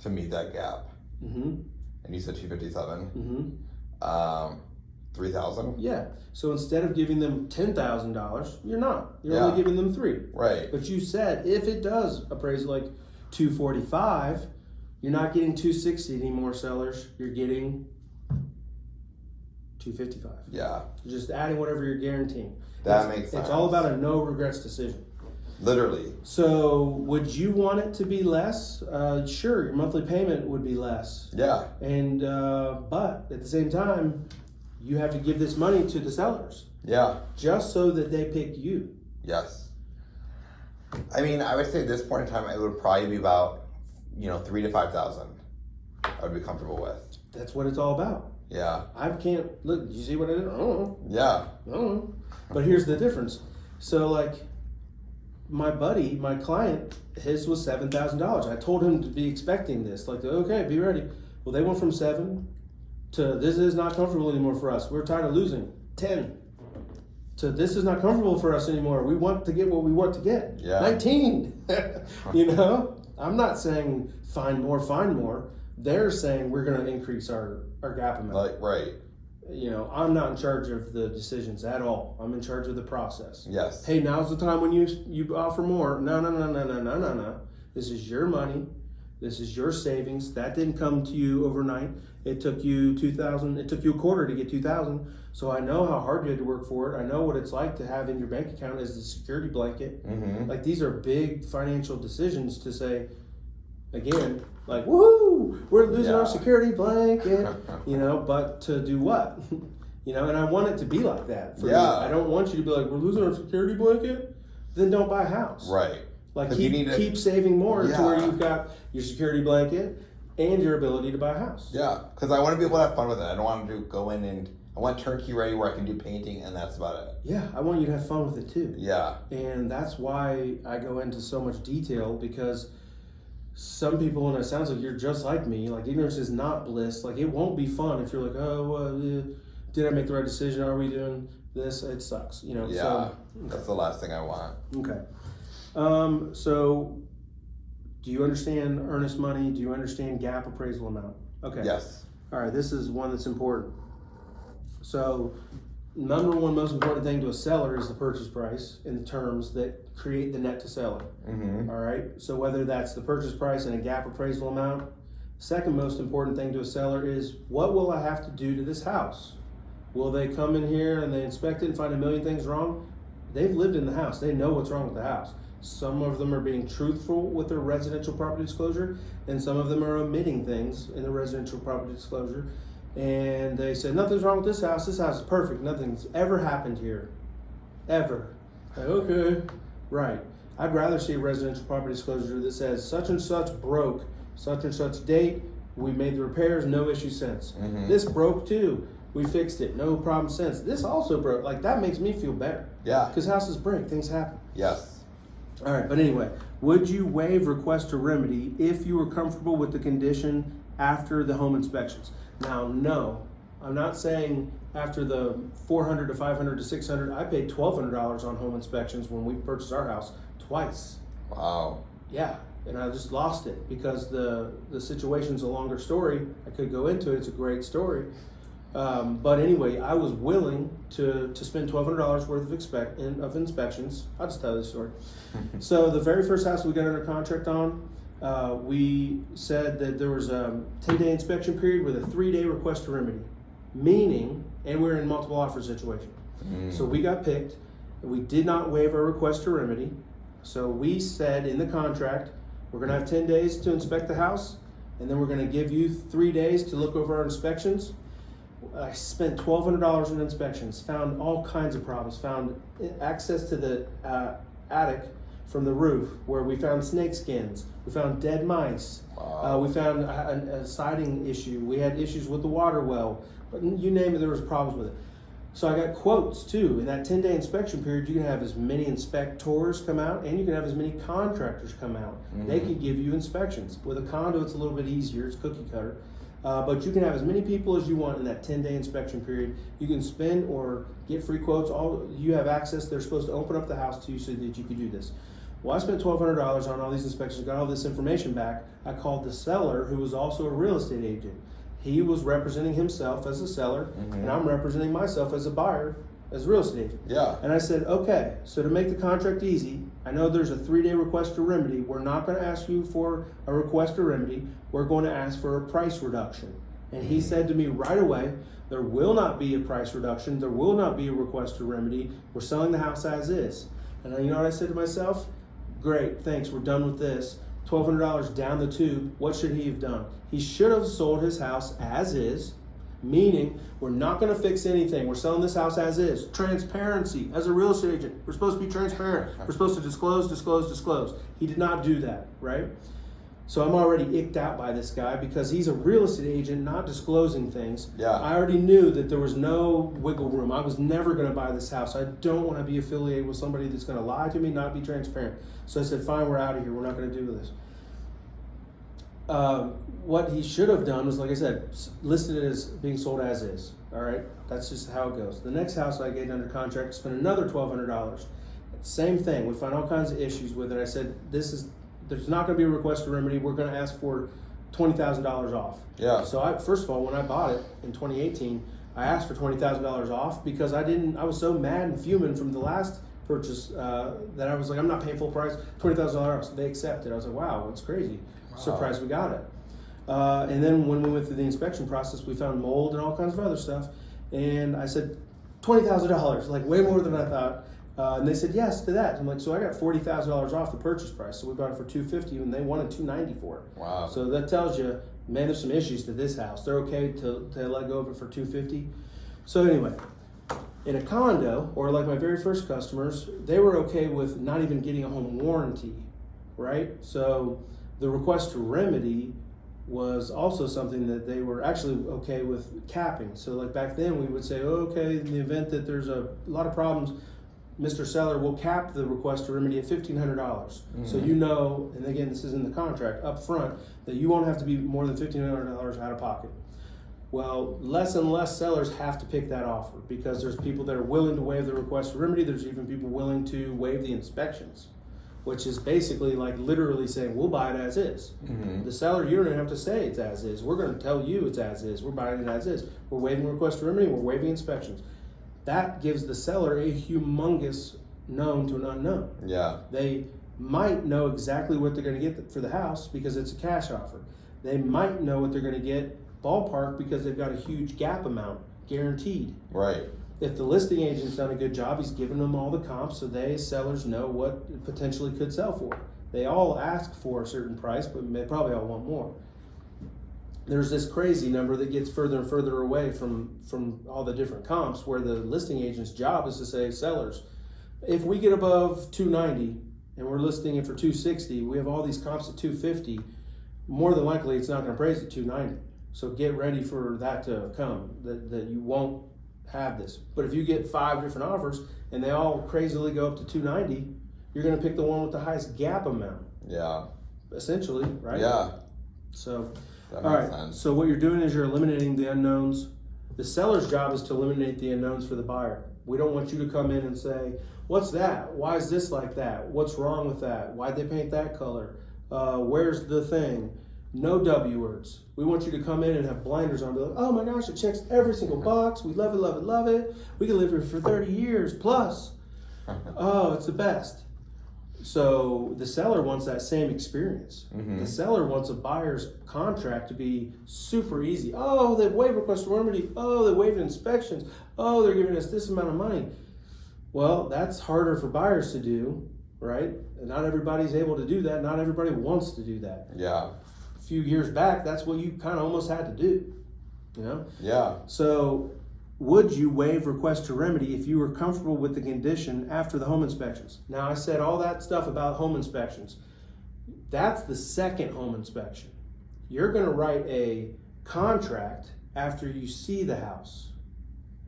To meet that gap. Mm-hmm. And you said 257. Mm-hmm. 3,000. Yeah. So instead of giving them $10,000, you're not. You're Yeah. only giving them $3,000. Right. But you said if it does appraise like $245, you're not getting $260 anymore, sellers. You're getting $255. Yeah. You're just adding whatever you're guaranteeing. That makes sense. It's all about a no regrets decision. Literally. So would you want it to be less? Sure, your monthly payment would be less. Yeah. And but at the same time, you have to give this money to the sellers. Yeah. Just so that they pick you. Yes. I mean, I would say at this point in time, it would probably be about, 3 to 5,000. I would be comfortable with. That's what it's all about. Yeah. I can't look. You see what I did? I don't know. Yeah. I don't know. But here's the difference. So like, my buddy, my client, his was $7,000. I told him to be expecting this. Like, okay, be ready. Well, they went from 7 to this is not comfortable anymore for us. We're tired of losing. 10 to this is not comfortable for us anymore. We want to get what we want to get. Yeah. 19. I'm not saying find more. They're saying we're going to increase our gap amount. Like, right. I'm not in charge of the decisions at all. I'm in charge of the process. Yes. Hey, now's the time when you offer more. No. This is your money. This is your savings. That didn't come to you overnight. It took you $2,000. It took you a quarter to get $2,000. So I know how hard you had to work for it. I know what it's like to have in your bank account as the security blanket. Mm-hmm. Like, these are big financial decisions to say, again, like, woohoo, we're losing our security blanket, but to do what? And I want it to be like that for you. I don't want you to be like, we're losing our security blanket, then don't buy a house. Right. Like, keep saving more to where you've got your security blanket and your ability to buy a house. Yeah, because I want to be able to have fun with it. I don't want to go in and I want turnkey ready where I can do painting and that's about it. Yeah, I want you to have fun with it too. Yeah. And that's why I go into so much detail, because some people, and it sounds like you're just like me, like, ignorance is not bliss. Like, it won't be fun if you're like, did I make the right decision? Are we doing this? It sucks, Yeah, so, that's the last thing I want. Okay. So do you understand earnest money? Do you understand gap appraisal amount? Okay. Yes. All right, this is one that's important. So, number one most important thing to a seller is the purchase price and the terms that create the net to seller. Mm-hmm. All right, so whether that's the purchase price and a gap appraisal amount, second most important thing to a seller is, what will I have to do to this house? Will they come in here and they inspect it and find a million things wrong? They've lived in the house. They know what's wrong with the house. Some of them are being truthful with their residential property disclosure, and some of them are omitting things in the residential property disclosure. And they said, nothing's wrong with this house. This house is perfect. Nothing's ever happened here. Ever. Like, okay, right. I'd rather see a residential property disclosure that says such and such broke, such and such date, we made the repairs, no issue since. Mm-hmm. This broke too. We fixed it, no problem since. This also broke. Like, that makes me feel better. Yeah. Because houses break, things happen. Yes. All right, but anyway, would you waive request to remedy if you were comfortable with the condition after the home inspections? Now, no, I'm not saying after the $400 to $500 to $600. I paid $1,200 on home inspections when we purchased our house twice. Wow. Yeah, and I just lost it because the situation's a longer story. I could go into it. It's a great story. But anyway, I was willing to spend $1,200 worth of inspections. I'll just tell you the story. So the very first house we got under contract on, we said that there was a 10-day inspection period with a 3-day request to remedy, meaning, and we're in multiple offer situation. So we got picked, and we did not waive our request to remedy. So we said in the contract, we're gonna have 10 days to inspect the house, and then we're gonna give you 3 days to look over our inspections. I spent $1,200 in inspections, found all kinds of problems, found access to the attic from the roof where we found snake skins, we found dead mice, we found a siding issue, we had issues with the water well, but you name it, there was problems with it. So I got quotes too. In that 10-day inspection period, you can have as many inspectors come out and you can have as many contractors come out. Mm-hmm. They can give you inspections. With a condo, it's a little bit easier, it's cookie cutter. But you can have as many people as you want in that 10-day inspection period. You can spend or get free quotes. All you have access. They're supposed to open up the house to you so that you can do this. Well, I spent $1,200 on all these inspections, got all this information back. I called the seller, who was also a real estate agent. He was representing himself as a seller, and I'm representing myself as a buyer, as a real estate agent. Yeah. And I said, okay, so to make the contract easy, I know there's a 3-day request to remedy. We're not going to ask you for a request to remedy. We're going to ask for a price reduction. And he said to me right away, there will not be a price reduction. There will not be a request to remedy. We're selling the house as is. And you know what I said to myself? Great, thanks, we're done with this. $1,200 down the tube. What should he have done? He should have sold his house as is, Meaning, we're not going to fix anything. We're selling this house as is. Transparency. As a real estate agent, we're supposed to be transparent. We're supposed to disclose. He did not do that, right? So I'm already icked out by this guy because he's a real estate agent not disclosing things. Yeah. I already knew that there was no wiggle room. I was never going to buy this house. I don't want to be affiliated with somebody that's going to lie to me, not be transparent. So I said, fine, we're out of here. We're not going to do this. What he should have done was, like I said, listed it as being sold as is. All right, that's just how it goes. The next house I get under contract, spent another $1,200. Same thing. We found all kinds of issues with it. I said, there's not going to be a request to remedy. We're going to ask for $20,000 off. Yeah. So first of all, when I bought it in 2018, I asked for $20,000 off because I was so mad and fuming from the last purchase that I was like, I'm not paying full price, $20,000. They accepted. I was like, wow, that's crazy. Wow. Surprised we got it. And then when we went through the inspection process, we found mold and all kinds of other stuff. And I said, $20,000, like way more than I thought. And they said yes to that. I'm like, so I got $40,000 off the purchase price. So we bought it for $250,000, and they wanted $290,000 for it. Wow. So that tells you, man, there's some issues to this house. They're okay to let go of it for $250,000. So anyway, in a condo, or like my very first customers, they were okay with not even getting a home warranty, right? So the request to remedy was also something that they were actually okay with capping. So like back then we would say, oh, okay, in the event that there's a lot of problems, Mr. Seller will cap the request to remedy at $1,500. Mm-hmm. So you know, and again, this is in the contract up front, that you won't have to be more than $1,500 out of pocket. Well, less and less sellers have to pick that offer because there's people that are willing to waive the request to remedy. There's even people willing to waive the inspections, which is basically like literally saying, we'll buy it as is. Mm-hmm. The seller, you don't even have to say it's as is. We're going to tell you it's as is. We're buying it as is. We're waiving request to remedy. We're waiving inspections. That gives the seller a humongous known to an unknown. Yeah. They might know exactly what they're going to get for the house because it's a cash offer. They might know what they're going to get ballpark because they've got a huge gap amount guaranteed. Right. If the listing agent's done a good job, he's given them all the comps so they, sellers, know what it potentially could sell for. They all ask for a certain price, but they probably all want more. There's this crazy number that gets further and further away from all the different comps where the listing agent's job is to say, sellers, if we get above 290 and we're listing it for 260, we have all these comps at 250, more than likely it's not going to appraise at 290. So get ready for that to come, that you won't have this. But if you get 5 different offers and they all crazily go up to 290, you're going to pick the one with the highest gap amount. Yeah. Essentially, right? Yeah. So, that all right. sense. So what you're doing is you're eliminating the unknowns. The seller's job is to eliminate the unknowns for the buyer. We don't want you to come in and say, what's that? Why is this like that? What's wrong with that? Why'd they paint that color? Where's the thing? No W words. We want you to come in and have blinders on and be like, oh my gosh, it checks every single box. We love it, love it, love it. We can live here for 30 years plus. Oh, it's the best. So the seller wants that same experience. Mm-hmm. The seller wants a buyer's contract to be super easy. Oh, they've waived request for remedy. Oh, they waived inspections. Oh, they're giving us this amount of money. Well, that's harder for buyers to do, right? And not everybody's able to do that. Not everybody wants to do that. Yeah. A few years back, that's what you kind of almost had to do, you know? Yeah. So would you waive request to remedy if you were comfortable with the condition after the home inspections? Now, I said all that stuff about home inspections. That's the second home inspection. You're going to write a contract after you see the house.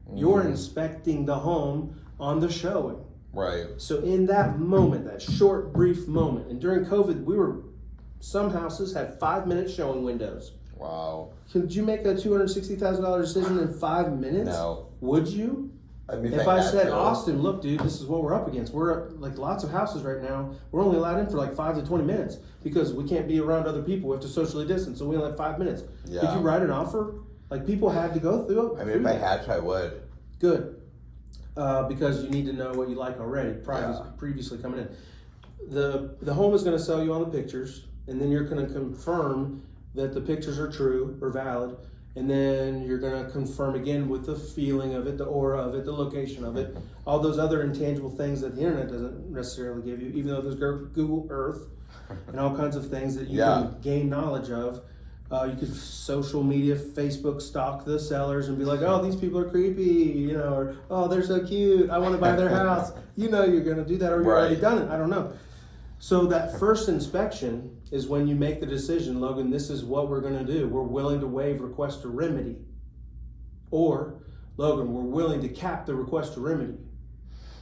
Mm-hmm. You're inspecting the home on the showing. Right. So in that moment, that short, brief moment, and during COVID, some houses had 5-minute showing windows. Wow. Could you make a $260,000 decision in 5 minutes? No. Would you? If I said, Austin, look, dude, this is what we're up against. We're like lots of houses right now. We're only allowed in for like 5 to 20 minutes because we can't be around other people. We have to socially distance, so we only have 5 minutes. Yeah. Could you write an offer? Like people had to go through it. I mean, if I had to, I would. Good. Because you need to know what you like already, previously coming in. The home is going to sell you on the pictures, and then you're going to confirm that the pictures are true or valid, and then you're going to confirm again with the feeling of it, the aura of it, the location of it, all those other intangible things that the internet doesn't necessarily give you, even though there's Google Earth and all kinds of things that you can gain knowledge of. You could social media, Facebook stalk the sellers and be like, oh, these people are creepy, or oh, they're so cute, I want to buy their house. You're going to do that, or you've already done it. I don't know. So that first inspection is when you make the decision, Logan, this is what we're going to do. We're willing to waive request to remedy. Or, Logan, we're willing to cap the request to remedy.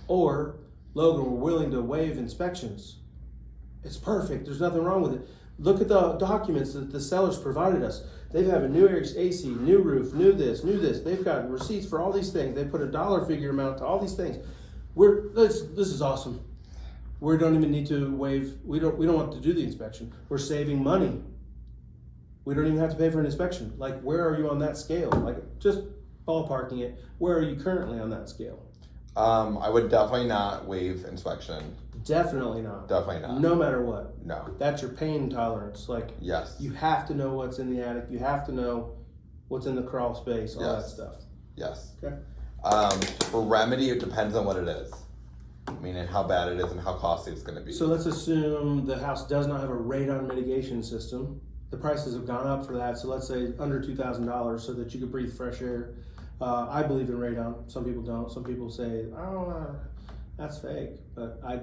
Or, Logan, we're willing to waive inspections. It's perfect. There's nothing wrong with it. Look at the documents that the sellers provided us. They have a new AC, new roof, new this. They've got receipts for all these things. They put a dollar figure amount to all these things. This is awesome. We don't even need to waive. We don't want to do the inspection. We're saving money. We don't even have to pay for an inspection. Like, where are you on that scale? Like, just ballparking it. Where are you currently on that scale? I would definitely not waive inspection. Definitely not. Definitely not. No matter what. No. That's your pain tolerance. Like, yes. You have to know what's in the attic. You have to know what's in the crawl space, all that stuff. Yes. Okay. For remedy, it depends on what it is. Meaning how bad it is and how costly it's going to be. So let's assume the house does not have a radon mitigation system. The prices have gone up for that. So let's say under $2,000 so that you could breathe fresh air. I believe in radon. Some people don't. Some people say, oh, that's fake. But I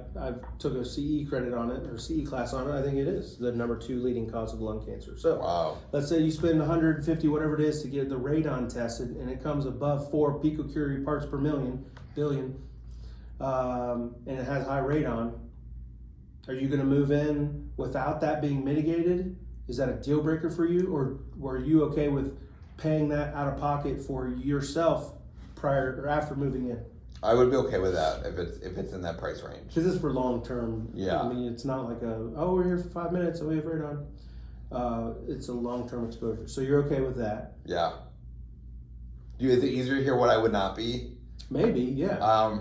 took a CE credit on it, or CE class on it. I think it is the number 2 leading cause of lung cancer. So let's say you spend 150, whatever it is, to get the radon tested, and it comes above 4 picocurie parts per billion. And it has high radon. Are you going to move in without that being mitigated? Is that a deal breaker for you, or were you okay with paying that out of pocket for yourself prior or after moving in? I would be okay with that if it's in that price range. Because it's for long term. Yeah. I mean, it's not like we're here for 5 minutes and we have radon. It's a long term exposure. So you're okay with that? Yeah. Is it easier to hear what I would not be? Maybe, yeah.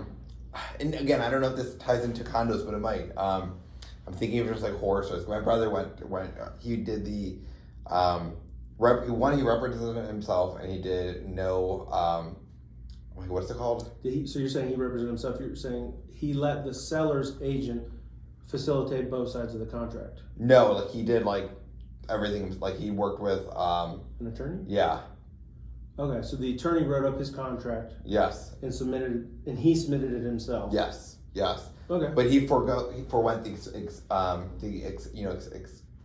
And again, I don't know if this ties into condos, but it might. I'm thinking of just like horror stories. My brother he did the, he represented himself, and he did no, what's it called? So you're saying he represented himself, you're saying he let the seller's agent facilitate both sides of the contract? No, like he did like everything, like he worked with, an attorney? Yeah. Okay, so the attorney wrote up his contract. Yes. And he submitted it himself. Yes. Okay. But he forwent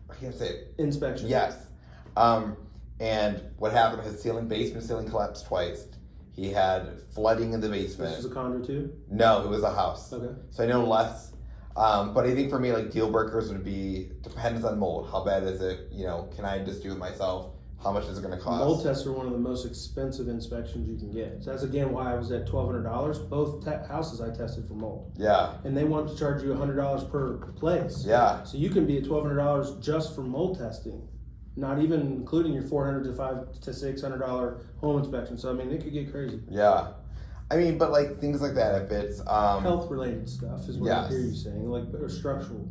I can't say it. Inspection. Yes. And what happened? His basement ceiling collapsed twice. He had flooding in the basement. This was a condo too? No, it was a house. Okay. So I know less. But I think for me, like deal breakers would be depends on mold. How bad is it? Can I just do it myself? How much is it going to cost? Mold tests are one of the most expensive inspections you can get. So that's again why I was at $1,200. Both houses I tested for mold. Yeah. And they want to charge you $100 per place. Yeah. So you can be at $1,200 just for mold testing, not even including your $400 to $500 to $600 home inspection. So I mean, it could get crazy. Yeah. I mean, but like things like that, if it's health related stuff is what I hear you saying, like or structural.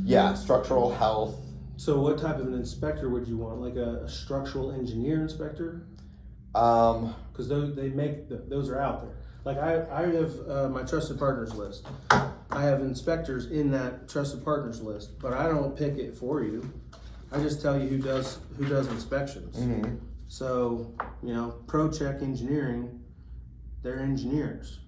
Yeah, structural health. So what type of an inspector would you want? Like a structural engineer inspector? Because those are out there. Like I have my trusted partners list. I have inspectors in that trusted partners list, but I don't pick it for you. I just tell you who does inspections. Mm-hmm. So ProCheck Engineering, they're engineers,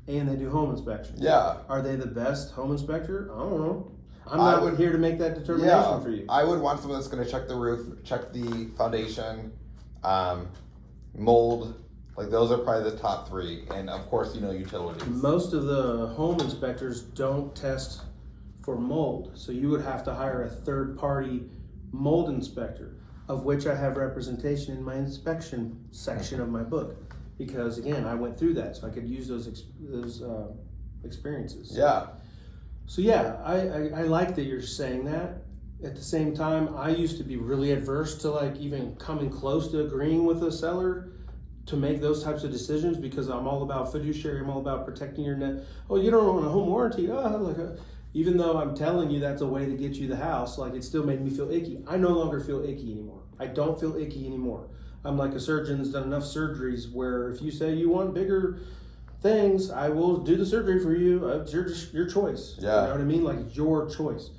and they do home inspections. Yeah. Are they the best home inspector? I don't know. I'm not here to make that determination for you. I would want someone that's going to check the roof, check the foundation, mold. Like those are probably the top 3, and of course, utilities. Most of the home inspectors don't test for mold, so you would have to hire a third-party mold inspector, of which I have representation in my inspection section of my book, because again, I went through that, so I could use those experiences. Yeah. So yeah, I like that you're saying that. At the same time, I used to be really adverse to like even coming close to agreeing with a seller to make those types of decisions, because I'm all about fiduciary, I'm all about protecting your net. Oh, you don't want a home warranty? Even though I'm telling you that's a way to get you the house, like it still made me feel icky. I no longer feel icky anymore. I don't feel icky anymore. I'm like a surgeon that's done enough surgeries where if you say you want bigger things, I will do the surgery for you. It's your choice. Yeah. You know what I mean? Like it's your choice.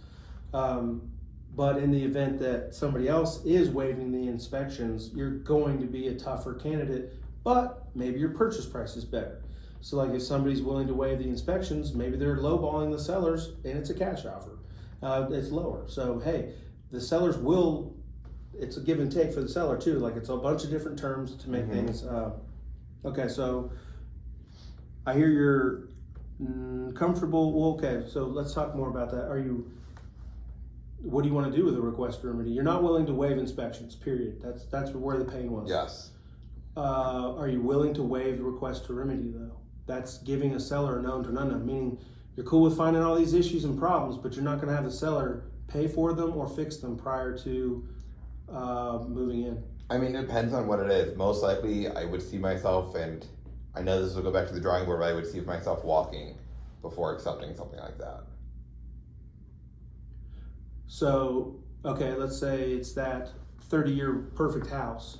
But in the event that somebody else is waiving the inspections, you're going to be a tougher candidate, but maybe your purchase price is better. So like if somebody's willing to waive the inspections, maybe they're lowballing the sellers and it's a cash offer. It's lower. So hey, the sellers will, it's a give and take for the seller too. Like it's a bunch of different terms to make things. Okay, so I hear you're comfortable. Well, okay, so let's talk more about that. What do you want to do with a request for remedy? You're not willing to waive inspections, period. That's where the pain was. Yes. Are you willing to waive the request to remedy though? That's giving a seller a known to an unknown, meaning you're cool with finding all these issues and problems, but you're not going to have the seller pay for them or fix them prior to moving in. I mean, it depends on what it is. Most likely, I would see myself, and I know this will go back to the drawing board, but I would see myself walking before accepting something like that. So, okay, let's say it's that 30-year perfect house.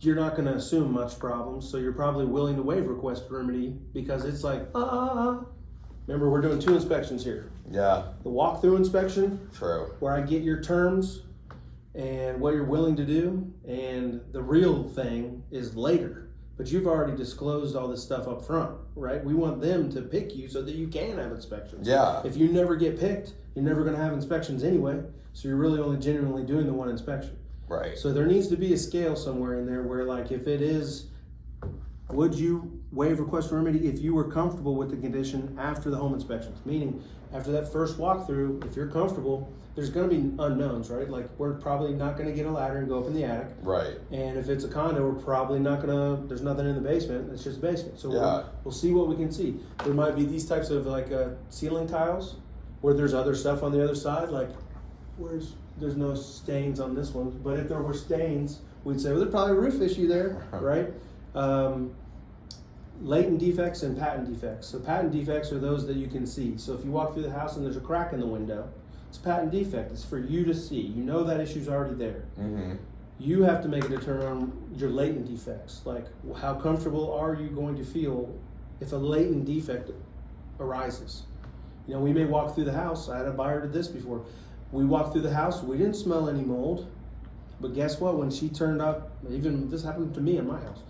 You're not going to assume much problems, so you're probably willing to waive request for remedy because it's like, Remember, we're doing 2 inspections here. Yeah. The walkthrough inspection, True. where I get your terms and what you're willing to do, and the real thing is later. But you've already disclosed all this stuff up front, right? We want them to pick you so that you can have inspections. Yeah. If you never get picked, you're never going to have inspections anyway, so you're really only genuinely doing the 1 inspection. Right. So there needs to be a scale somewhere in there where, like, if it is, would you waive request for remedy if you were comfortable with the condition after the home inspections? Meaning, after that first walkthrough, if you're comfortable, there's going to be unknowns, right? Like, we're probably not going to get a ladder and go up in the attic. Right. And if it's a condo, we're probably not going to, there's nothing in the basement, it's just a basement. So we'll see what we can see. There might be these types of, like, ceiling tiles where there's other stuff on the other side, like, there's no stains on this one, but if there were stains, we'd say, well, there's probably a roof issue there, right? Latent defects and patent defects. So patent defects are those that you can see. So if you walk through the house and there's a crack in the window, it's a patent defect. It's for you to see. You know that issue's already there. You have to make a determination on your latent defects. Like, how comfortable are you going to feel if a latent defect arises? You know, we may walk through the house. I had a buyer did this before. We walked through the house, we didn't smell any mold, but guess what? When she turned up, even this happened to me in my house,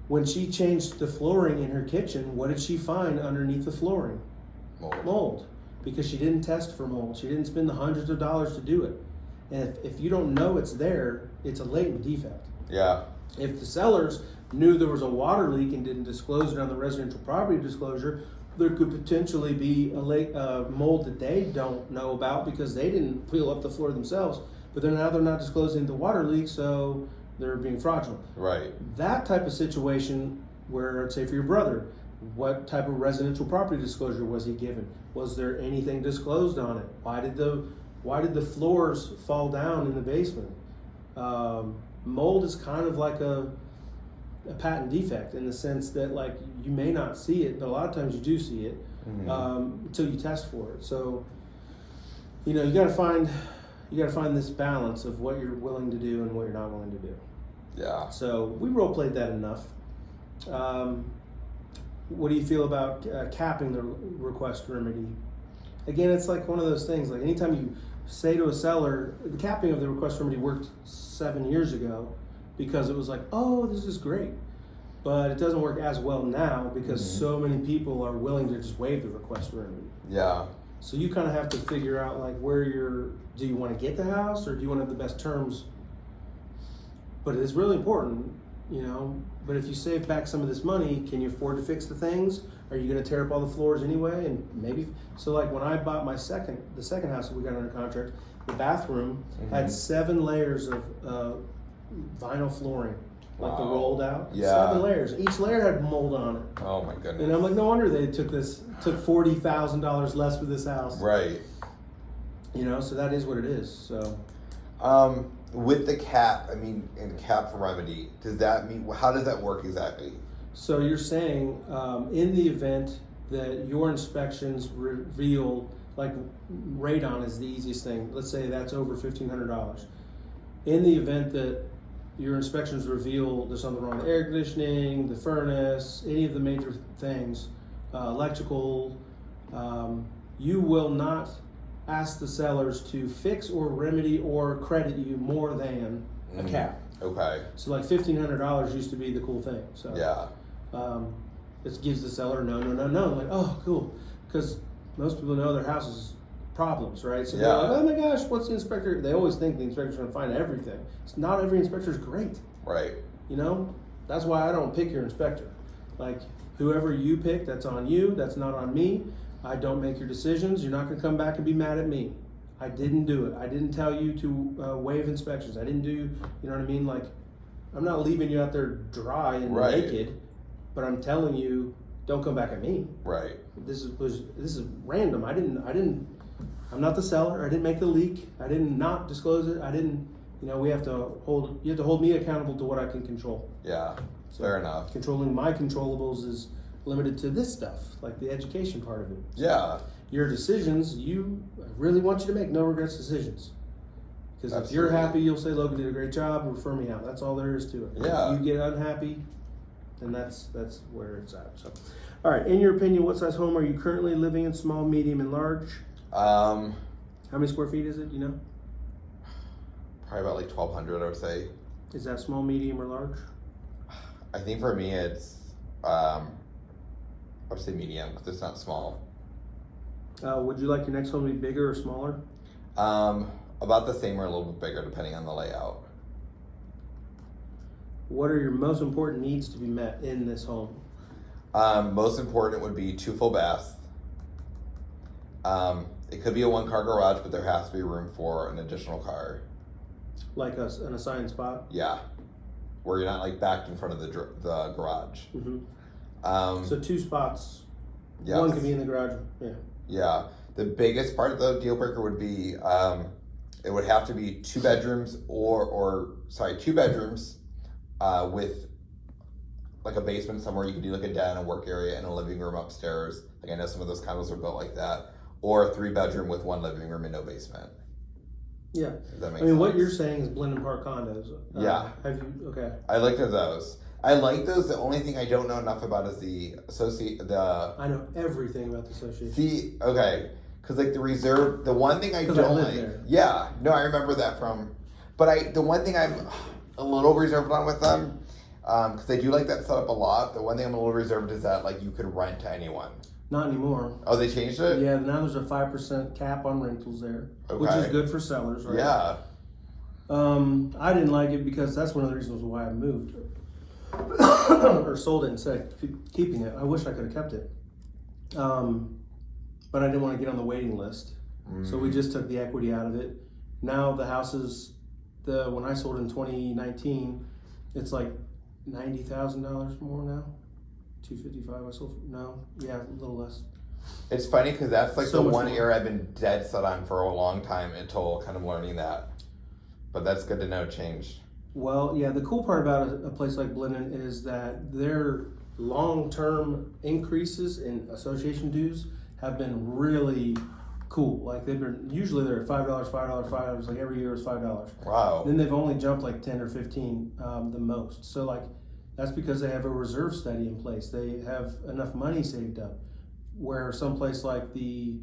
when she changed the flooring in her kitchen, what did she find underneath the flooring? Mold. Because she didn't test for mold. She didn't spend the hundreds of dollars to do it. And if you don't know it's there, it's a latent defect. Yeah. If the sellers knew there was a water leak and didn't disclose it on the residential property disclosure, there could potentially be a mold that they don't know about because they didn't peel up the floor themselves. But now they're not disclosing the water leak, so they're being fraudulent. Right. That type of situation where, say for your brother, what type of residential property disclosure was he given? Was there anything disclosed on it? Why did the floors fall down in the basement? Mold is kind of like a patent defect in the sense that, like, you may not see it, but a lot of times you do see it until you test for it. So, you know, you got to find this balance of what you're willing to do and what you're not willing to do. Yeah. So we role played that enough. What do you feel about capping the request remedy? Again, it's like one of those things. Like, anytime you say to a seller, the capping of the request remedy worked 7 years ago, because it was like, oh, this is great. But it doesn't work as well now because so many people are willing to just waive the request for remedy. Yeah. So you kind of have to figure out, like, do you want to get the house or do you want to have the best terms? But it's really important, you know. But if you save back some of this money, can you afford to fix the things? Are you going to tear up all the floors anyway? And maybe, so like when I bought the second house that we got under contract, the bathroom had 7 layers of vinyl flooring, like the rolled out. Yeah. 7 layers. Each layer had mold on it. Oh my goodness. And I'm like, no wonder they took $40,000 less for this house. Right. You know, so that is what it is. So. With the cap, I mean, and cap for remedy, does that mean, how does that work exactly? So you're saying, in the event that your inspections reveal, like, radon is the easiest thing. Let's say that's over $1,500. In the event that your inspections reveal there's something wrong with air conditioning, the furnace, any of the major things, electrical, you will not ask the sellers to fix or remedy or credit you more than a cap. Okay. So like $1,500 used to be the cool thing. So Yeah. This gives the seller no. Like, oh, cool, because most people know their house is problems, right? So they're like, oh my gosh, what's the inspector? They always think the inspector's going to find everything. It's not every inspector's great. Right. You know, that's why I don't pick your inspector. Like, whoever you pick, that's on you. That's not on me. I don't make your decisions. You're not going to come back and be mad at me. I didn't do it. I didn't tell you to waive inspections. I didn't do, you know what I mean? Like, I'm not leaving you out there dry and naked, but I'm telling you, don't come back at me. Right. This is random. I'm not the seller. I didn't make the leak. I didn't not disclose it. I didn't, you know, you have to hold me accountable to what I can control. Yeah. Fair enough. Controlling my controllables is limited to this stuff, like the education part of it. So Yeah. your decisions, I really want you to make no regrets decisions. Because if you're happy, you'll say Logan did a great job, refer me out. That's all there is to it. Yeah. If you get unhappy, then that's where it's at. So, all right. In your opinion, what size home are you currently living in? Small, medium, and large? How many square feet is it? Do you know? Probably about like 1,200, I would say. Is that small, medium, or large? I think for me, it's I would say medium because it's not small. Would you like your next home to be bigger or smaller? About the same or a little bit bigger, depending on the layout. What are your most important needs to be met in this home? Most important would be 2 full baths. It could be a 1-car garage, but there has to be room for an additional car. Like an assigned spot? Yeah, where you're not like backed in front of the garage. Mm-hmm. So 2 spots. Yes. One could be in the garage. Yeah. Yeah. The biggest part of the deal breaker would be it would have to be 2 bedrooms 2 bedrooms with like a basement somewhere. You could do like a den, a work area, and a living room upstairs. Like I know some of those condos are built like that. Or a 3-bedroom with 1 living room and no basement. Yeah. Does that make sense? What you're saying is blend and park condos. Yeah. Have you? Okay. I looked at those. I like those. The only thing I don't know enough about is the I know everything about the association. See, okay, because like the reserve, the one thing I don't like. There. Yeah, no, I remember that from. But the one thing I'm a little reserved on with them, because I do like that setup a lot. The one thing I'm a little reserved is that like you could rent to anyone. Not anymore. Oh, they changed it? Yeah, now there's a 5% cap on rentals there, okay. Which is good for sellers, right? Yeah. I didn't like it because that's one of the reasons why I moved or sold it instead of keeping it. I wish I could have kept it, but I didn't want to get on the waiting list, so we just took the equity out of it. Now the house is when I sold in 2019, it's like $90,000 more now. 255. I sold a little less. It's funny because that's like So the one more. area I've been dead set on for a long time until kind of learning that. But that's good to know changed. Well, yeah, the cool part about a place like Blendon is that their long-term increases in association dues have been really cool. Like usually they're at $5, like every year is $5. Wow. Then they've only jumped like 10 or 15 the most. So like that's because they have a reserve study in place. They have enough money saved up. Where someplace like the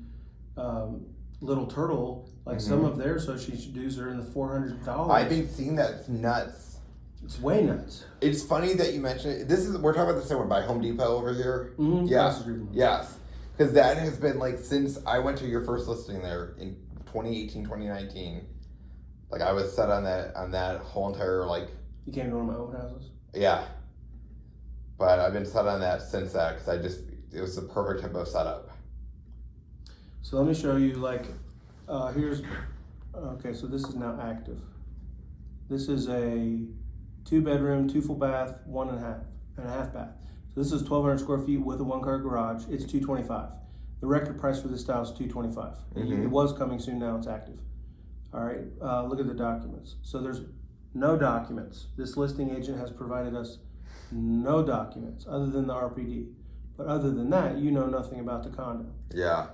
Little Turtle, like some of their association dues are in the $400. I've been seeing that. It's nuts. It's way nuts. It's funny that you mentioned it. We're talking about the same one by Home Depot over here. Mm-hmm. Yeah. Yes. Because that has been like since I went to your first listing there in 2018, 2019. Like I was set on that whole entire like. You came to one of my open houses? Yeah. But I've been set on that since that because it was the perfect type of setup. So let me show you so this is now active. This is a 2-bedroom, 2 full bath, 1.5 bath. So this is 1,200 square feet with a 1-car garage. It's $225. The record price for this style is $225. Mm-hmm. It was coming soon, now it's active. All right, look at the documents. So there's no documents. This listing agent has provided us no documents other than the RPD. But other than that, you know nothing about the condo. Yeah.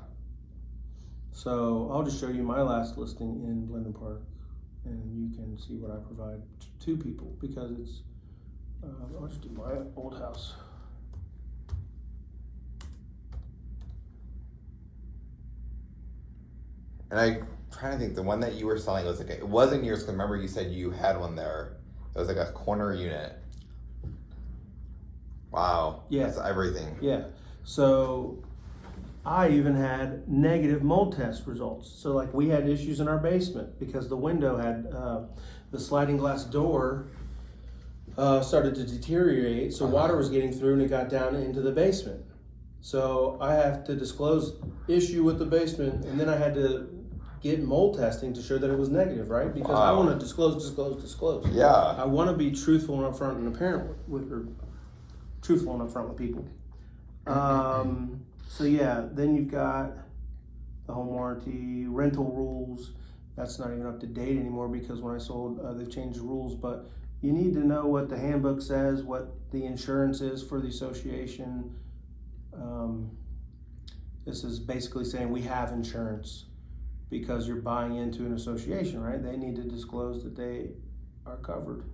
So I'll just show you my last listing in Blendon Park, and you can see what I provide to people because it's. I'll just do my old house. And I'm trying to think, the one that you were selling was like, it wasn't yours, because remember you said you had one there. It was like a corner unit. Wow. Yeah. That's everything. Yeah. So I even had negative mold test results. So like we had issues in our basement because the window had the sliding glass door started to deteriorate. So water was getting through and it got down into the basement. So I have to disclose issue with the basement, and then I had to get mold testing to show that it was negative, right? Because I want to disclose. Yeah. I want to be truthful and upfront and apparent truthful and upfront with people. So yeah, then you've got the home warranty, rental rules. That's not even up to date anymore because when I sold, they've changed the rules. But you need to know what the handbook says, what the insurance is for the association. This is basically saying we have insurance because you're buying into an association, right? They need to disclose that they are covered.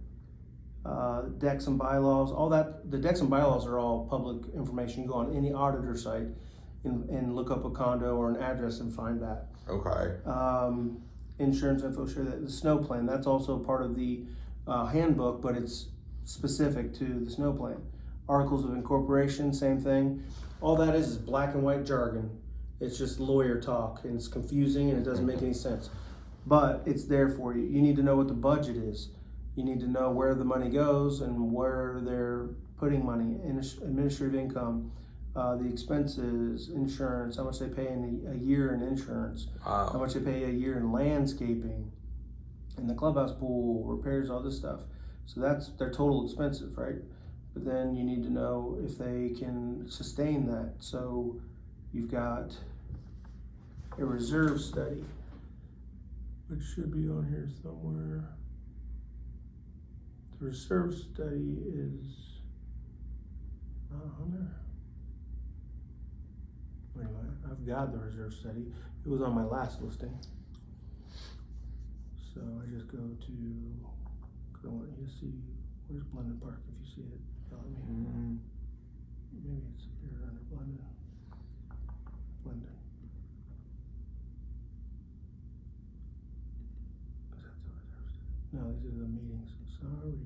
Decks and bylaws, all that. The decks and bylaws are all public information. You go on any auditor site and look up a condo or an address and find that. Okay. Insurance info, share that. The snow plan, that's also part of the handbook, but it's specific to the snow plan. Articles of incorporation, same thing. All that is black and white jargon. It's just lawyer talk, and it's confusing and it doesn't make any sense. But it's there for you. You need to know what the budget is. You need to know where the money goes and where they're putting money, administrative income, the expenses, insurance, how much they pay in a year in insurance, how much they pay a year in landscaping, and the clubhouse pool, repairs, all this stuff. So that's their total expenses, right? But then you need to know if they can sustain that. So you've got a reserve study, which should be on here somewhere. The reserve study is not on there. Wait a minute, I've got the reserve study. It was on my last listing. So I just go to, because I want you to see, where's Blended Park if you see it. Tell me. Maybe it's here under Blended. Blended. Is that the reserve study? No, these are the meetings. Sorry.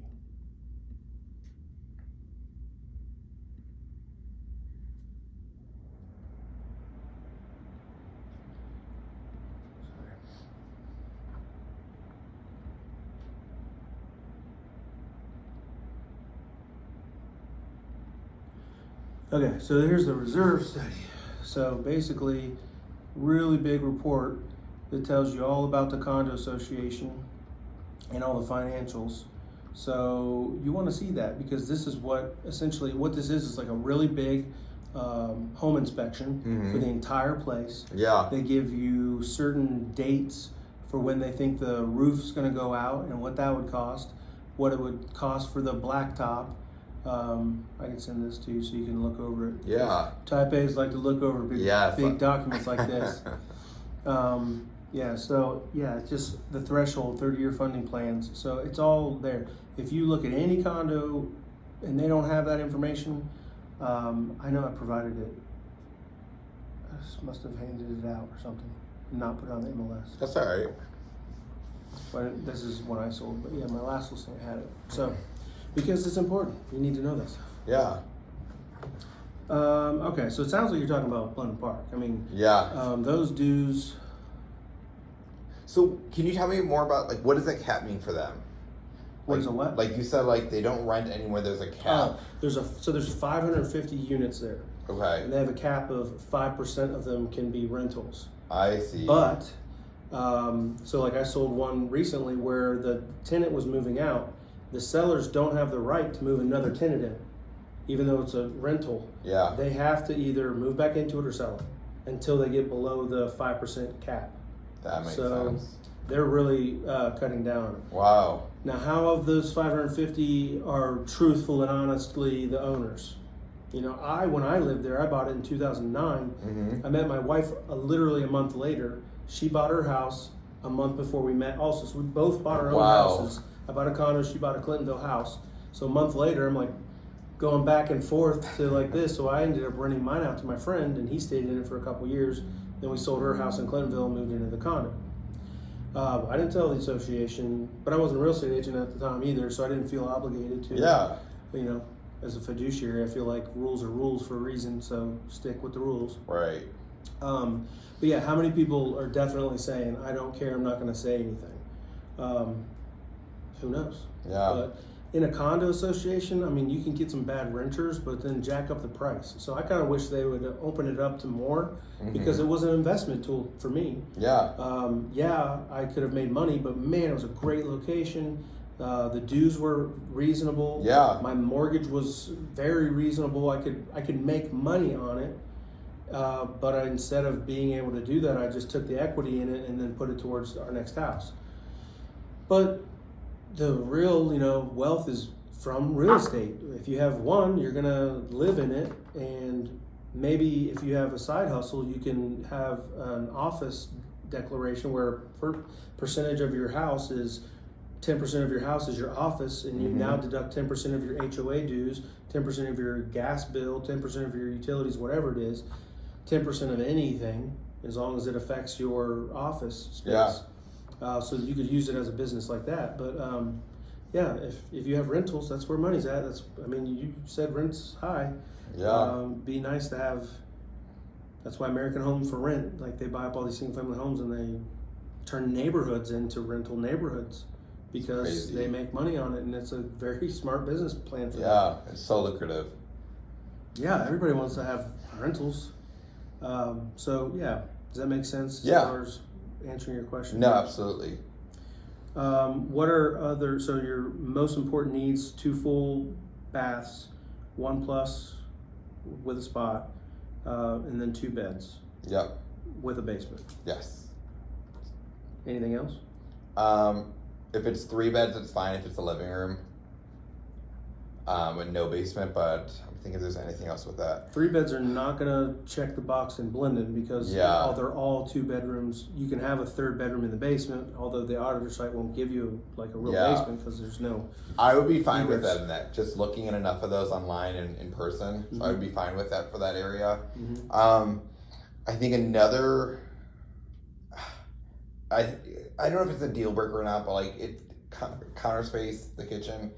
Okay, so here's the reserve study. So basically, really big report that tells you all about the condo association and all the financials. So you want to see that because this is what essentially what this is like a really big home inspection for the entire place. Yeah. They give you certain dates for when they think the roof's going to go out and what that would cost, what it would cost for the blacktop. I can send this to you so you can look over it. Yeah. Type A's like to look over big documents like this. It's just the threshold, 30-year funding plans. So it's all there. If you look at any condo and they don't have that information, I know I provided it. I just must have handed it out or something and not put it on the MLS. That's all right. But this is when I sold. But yeah, my last listing I had it. So. Because it's important. You need to know that stuff. Yeah. Okay, so it sounds like you're talking about Blended Park. I mean, yeah. Those dues. So can you tell me more about what does that cap mean for them? What is a what? Like you said, they don't rent anywhere. There's a cap. There's 550 units there. Okay. And they have a cap of 5% of them can be rentals. I see. But so I sold one recently where the tenant was moving out. The sellers don't have the right to move another tenant in, even though it's a rental. Yeah. They have to either move back into it or sell it until they get below the 5% cap. That makes sense. They're really cutting down. Wow. Now, how of those 550 are truthful and honestly the owners? You know, when I lived there, I bought it in 2009. I met my wife literally a month later. She bought her house a month before we met also. So we both bought our own houses. I bought a condo, she bought a Clintonville house. So a month later, I'm going back and forth to this. So I ended up renting mine out to my friend, and he stayed in it for a couple years. Then we sold her house in Clintonville and moved into the condo. I didn't tell the association, but I wasn't a real estate agent at the time either, so I didn't feel obligated to. Yeah. You know, as a fiduciary, I feel like rules are rules for a reason, so stick with the rules. Right. But yeah, how many people are definitely saying, I don't care, I'm not going to say anything? Who knows? Yeah. But in a condo association, I mean, you can get some bad renters, but then jack up the price. So I kind of wish they would open it up to more because it was an investment tool for me. Yeah. Yeah, I could have made money, but man, it was a great location. The dues were reasonable. Yeah. My mortgage was very reasonable. I could make money on it. But instead of being able to do that, I just took the equity in it and then put it towards our next house. But the real, wealth is from real estate. If you have one, you're gonna live in it, and maybe if you have a side hustle, you can have an office declaration where percentage of your house is 10% of your house is your office, and you now deduct 10% of your HOA dues, 10% of your gas bill, 10% of your utilities, whatever it is, 10% of anything, as long as it affects your office space. Yeah. So you could use it as a business like that. But yeah, if you have rentals, that's where money's at. You said rent's high. Yeah. Be nice to have. That's why American Home for Rent, like they buy up all these single family homes and they turn neighborhoods into rental neighborhoods because Crazy. they make money on it, and it's a very smart business plan for them. Yeah, it's so lucrative. Yeah, everybody wants to have rentals. So yeah, does that make sense as Yeah. far as answering your question? No, absolutely. What are so your most important needs? 2 full baths, 1+ with a spot, and then 2 beds Yep. with a basement. Yes. Anything else? If it's 3 beds, it's fine if it's a living room. With no basement, but I'm thinking if there's anything else with that. 3 beds are not gonna check the box in Blendon because Yeah. they're all 2 bedrooms. You can have a 3rd bedroom in the basement, although the auditor site won't give you like a real Yeah. basement because there's no. I would be fine with Egress. that in that. Just looking at enough of those online and in person, so I would be fine with that for that area. I think another. I don't know if it's a deal breaker or not, but like counter space, the kitchen.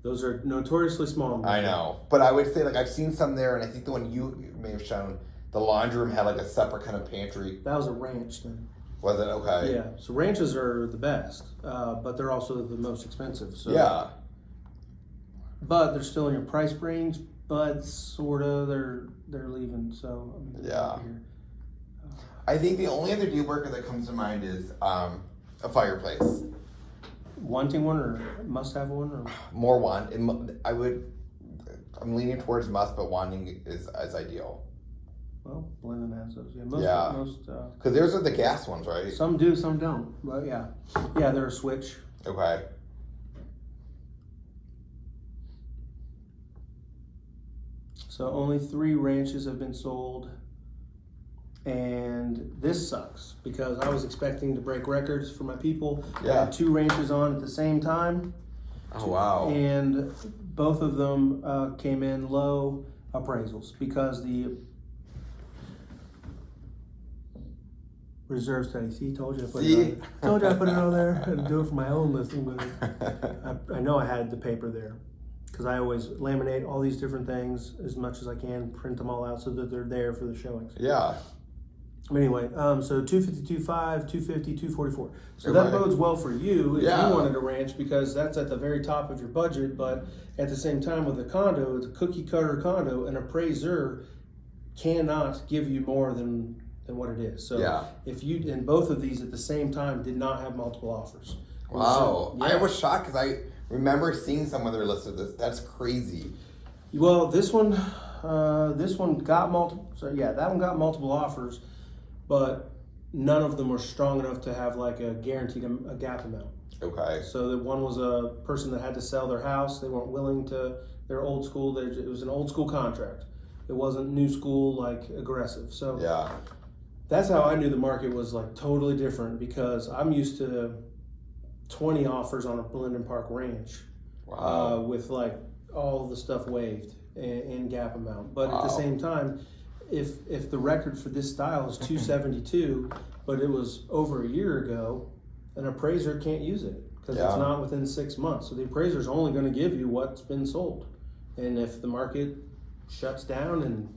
Those are notoriously small. I know, but I would say like I've seen some there, and I think the one you may have shown, the laundry room had like a separate kind of pantry. That was a ranch then. Was it okay? Yeah, so ranches are the best, but they're also the most expensive. So Yeah. but they're still in your price range. But sorta, they're leaving. So Yeah. here. I think the only other deal breaker that comes to mind is a fireplace. Wanting one or must have one or More want. I'm leaning towards must, but wanting is as ideal. well, Blendon has those. Yeah, most Because theirs are the gas ones, right? some do, some don't. But yeah, they're a switch. Okay. So only 3 ranches have been sold. And this sucks because I was expecting to break records for my people. I Yeah. had 2 ranches on at the same time. Oh wow. And both of them came in low appraisals because the reserve study. See, told you I put it on. Told you I put it on there. I had to do it for my own listing, but I know I had the paper there because I always laminate all these different things as much as I can, print them all out so that they're there for the showings. Yeah. Anyway, so 252.5, 250, 244. So that bodes well for you if you wanted a ranch because that's at the very top of your budget. But at the same time, with a condo, it's a cookie cutter condo. An appraiser cannot give you more than what it is. So if you and both of these at the same time did not have multiple offers. Wow. So, I was shocked because I remember seeing some other listed this. That's crazy. Well, this one got multiple. So yeah, that one got multiple offers. But none of them were strong enough to have like a guaranteed a gap amount. Okay. So that one was a person that had to sell their house. They weren't willing to. They're old school. It was an old school contract. It wasn't new school like aggressive. So that's how I knew the market was like totally different because I'm used to 20 offers on a Blendon Park ranch. Wow. With like all the stuff waived and gap amount. But at the same time, if the record for this style is 272, but it was over a year ago, an appraiser can't use it because it's not within 6 months. So the appraiser's only going to give you what's been sold, and if the market shuts down and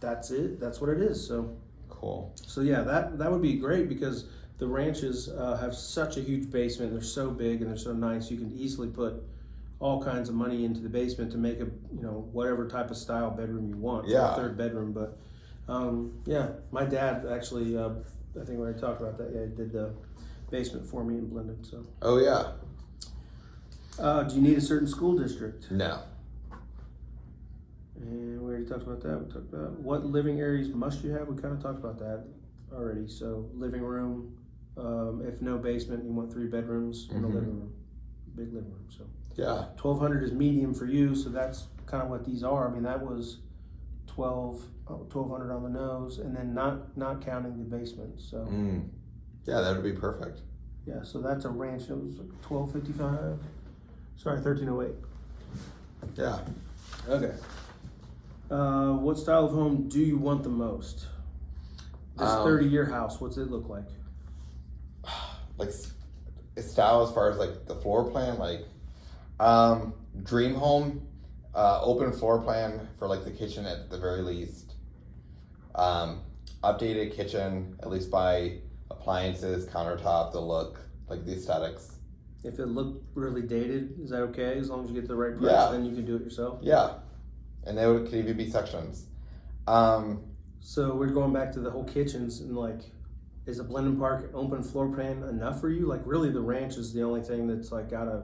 that's it, that's what it is. So cool. So yeah, that would be great because the ranches have such a huge basement. They're so big and they're so nice. You can easily put all kinds of money into the basement to make a whatever type of style bedroom you want. Yeah. A third bedroom, but yeah, my dad actually I think we already talked about that. Yeah, he did the basement for me in Blendon. So. Oh yeah. Do you need a certain school district? No. And we already talked about that. We talked about what living areas must you have. We kind of talked about that already. So living room, if no basement, you want 3 bedrooms and a living room, big living room. So yeah, 1,200 is medium for you. So that's kind of what these are. I mean, that was 1,200 on the nose, and then not counting the basement. So yeah, that would be perfect. Yeah, so that's a ranch. It was like 1,255. Sorry, 1,308. Yeah. Okay. What style of home do you want the most? This 30-year house, what's it look like? Like style as far as like the floor plan, like dream home, open floor plan for like the kitchen at the very least. Updated kitchen, at least by appliances, countertop, the look, like the aesthetics. If it looked really dated, is that okay? As long as you get the right price, then you can do it yourself? Yeah. And they could even be sections. So we're going back to the whole kitchens and like, is a Blendon Park open floor plan enough for you? Like really the ranch is the only thing that's like got a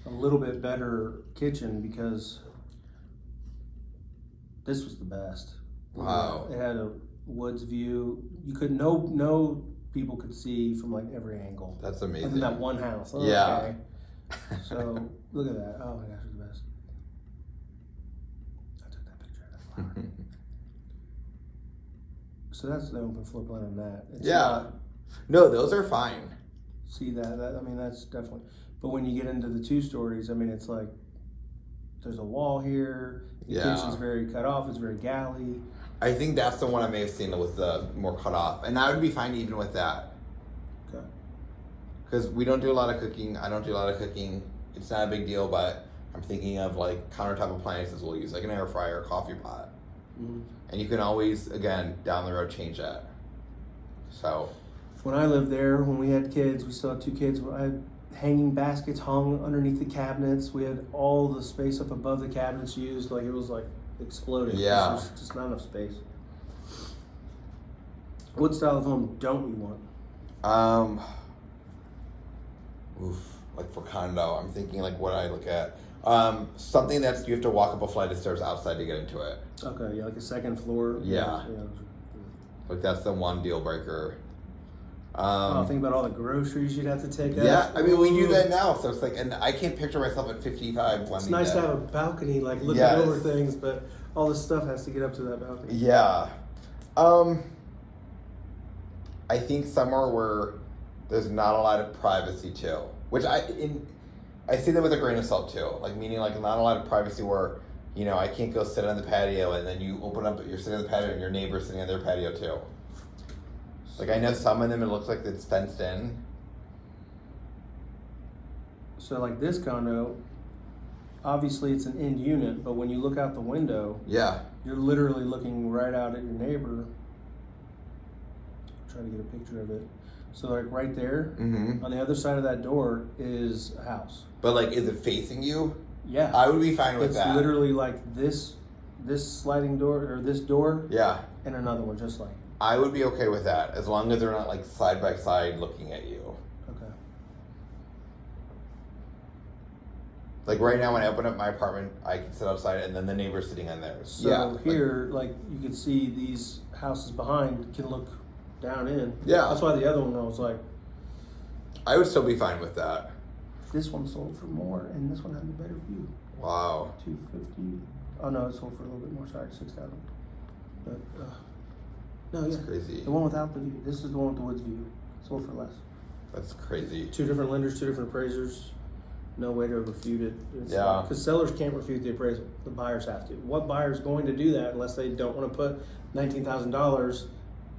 little bit better kitchen because this was the best. Wow. It had a woods view. You could, no people could see from like every angle. That's amazing. Other than that one house. Oh, yeah. Okay. So look at that. Oh my gosh, it's the best. I took that picture of that flower. So that's the open floor plan on that. It's not, no, those are fine. see that I mean that's definitely. But when you get into the 2 stories, I mean it's like there's a wall here. The kitchen's very cut off. It's very galley. I think that's the one I may have seen that was the more cut off, and I would be fine even with that. Okay. Because we don't do a lot of cooking. I don't do a lot of cooking. It's not a big deal, but I'm thinking of like countertop appliances we'll use, like an air fryer, coffee pot. Mm-hmm. And you can always, again, down the road, change that. So. When I lived there, when we had kids, we still had 2 kids. I had hanging baskets hung underneath the cabinets. We had all the space up above the cabinets used. Like it was like exploded. Yeah. There was just not enough space. What style of home don't you want? Like for condo, I'm thinking like what I look at. Something that's you have to walk up a flight of stairs outside to get into it. Okay, yeah, like a 2nd floor. Yeah. Like that's the one deal breaker. Think about all the groceries you'd have to take out. Yeah, I mean we do that now, so it's like, and I can't picture myself at 55. It's nice to have a balcony, like looking over things, but all this stuff has to get up to that balcony. Yeah. I think somewhere where there's not a lot of privacy too, which I see that with a grain of salt too, like meaning like not a lot of privacy where, I can't go sit on the patio and then you open up, you're sitting on the patio and your neighbor's sitting on their patio too. Like I know some of them it looks like it's fenced in. So like this condo, obviously it's an end unit, but when you look out the window, you're literally looking right out at your neighbor. I'll try to get a picture of it. So like right there, on the other side of that door is a house. But like, is it facing you? Yeah. I would be fine with that. It's literally like this sliding door, or this door. Yeah. And another one just like. I would be okay with that, as long as they're not like side by side looking at you. Okay. Like right now when I open up my apartment, I can sit outside and then the neighbor's sitting on theirs. So here, like you can see these houses behind can look down in. Yeah. That's why the other one I was like. I would still be fine with that. This one sold for more, and this one had a better view. Wow. 250. Oh no, it sold for a little bit more. Sorry, 6,000. But no, That's crazy. The one without the view. This is the one with the woods view. Sold for less. That's crazy. 2 different lenders, 2 different appraisers. No way to refute it. Because sellers can't refute the appraisal. The buyers have to. What buyer's going to do that unless they don't want to put $19,000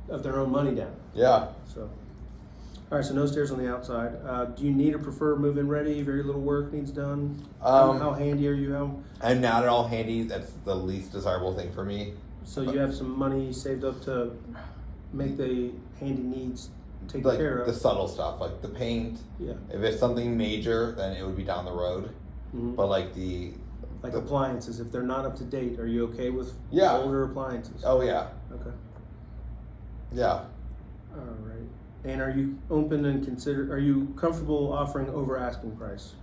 of their own money down. Yeah. So, all right. So no stairs on the outside. Do you need or prefer move-in ready? Very little work needs done. How handy are you? I'm not at all handy. That's the least desirable thing for me. So you have some money saved up to make the handy needs taken Like care of. the subtle stuff, like the paint. Yeah. If it's something major, then it would be down the road. Mm-hmm. But like appliances, if they're not up to date, are you okay with older appliances? Oh yeah. Okay. Yeah. All right. And are you open and are you comfortable offering over asking price?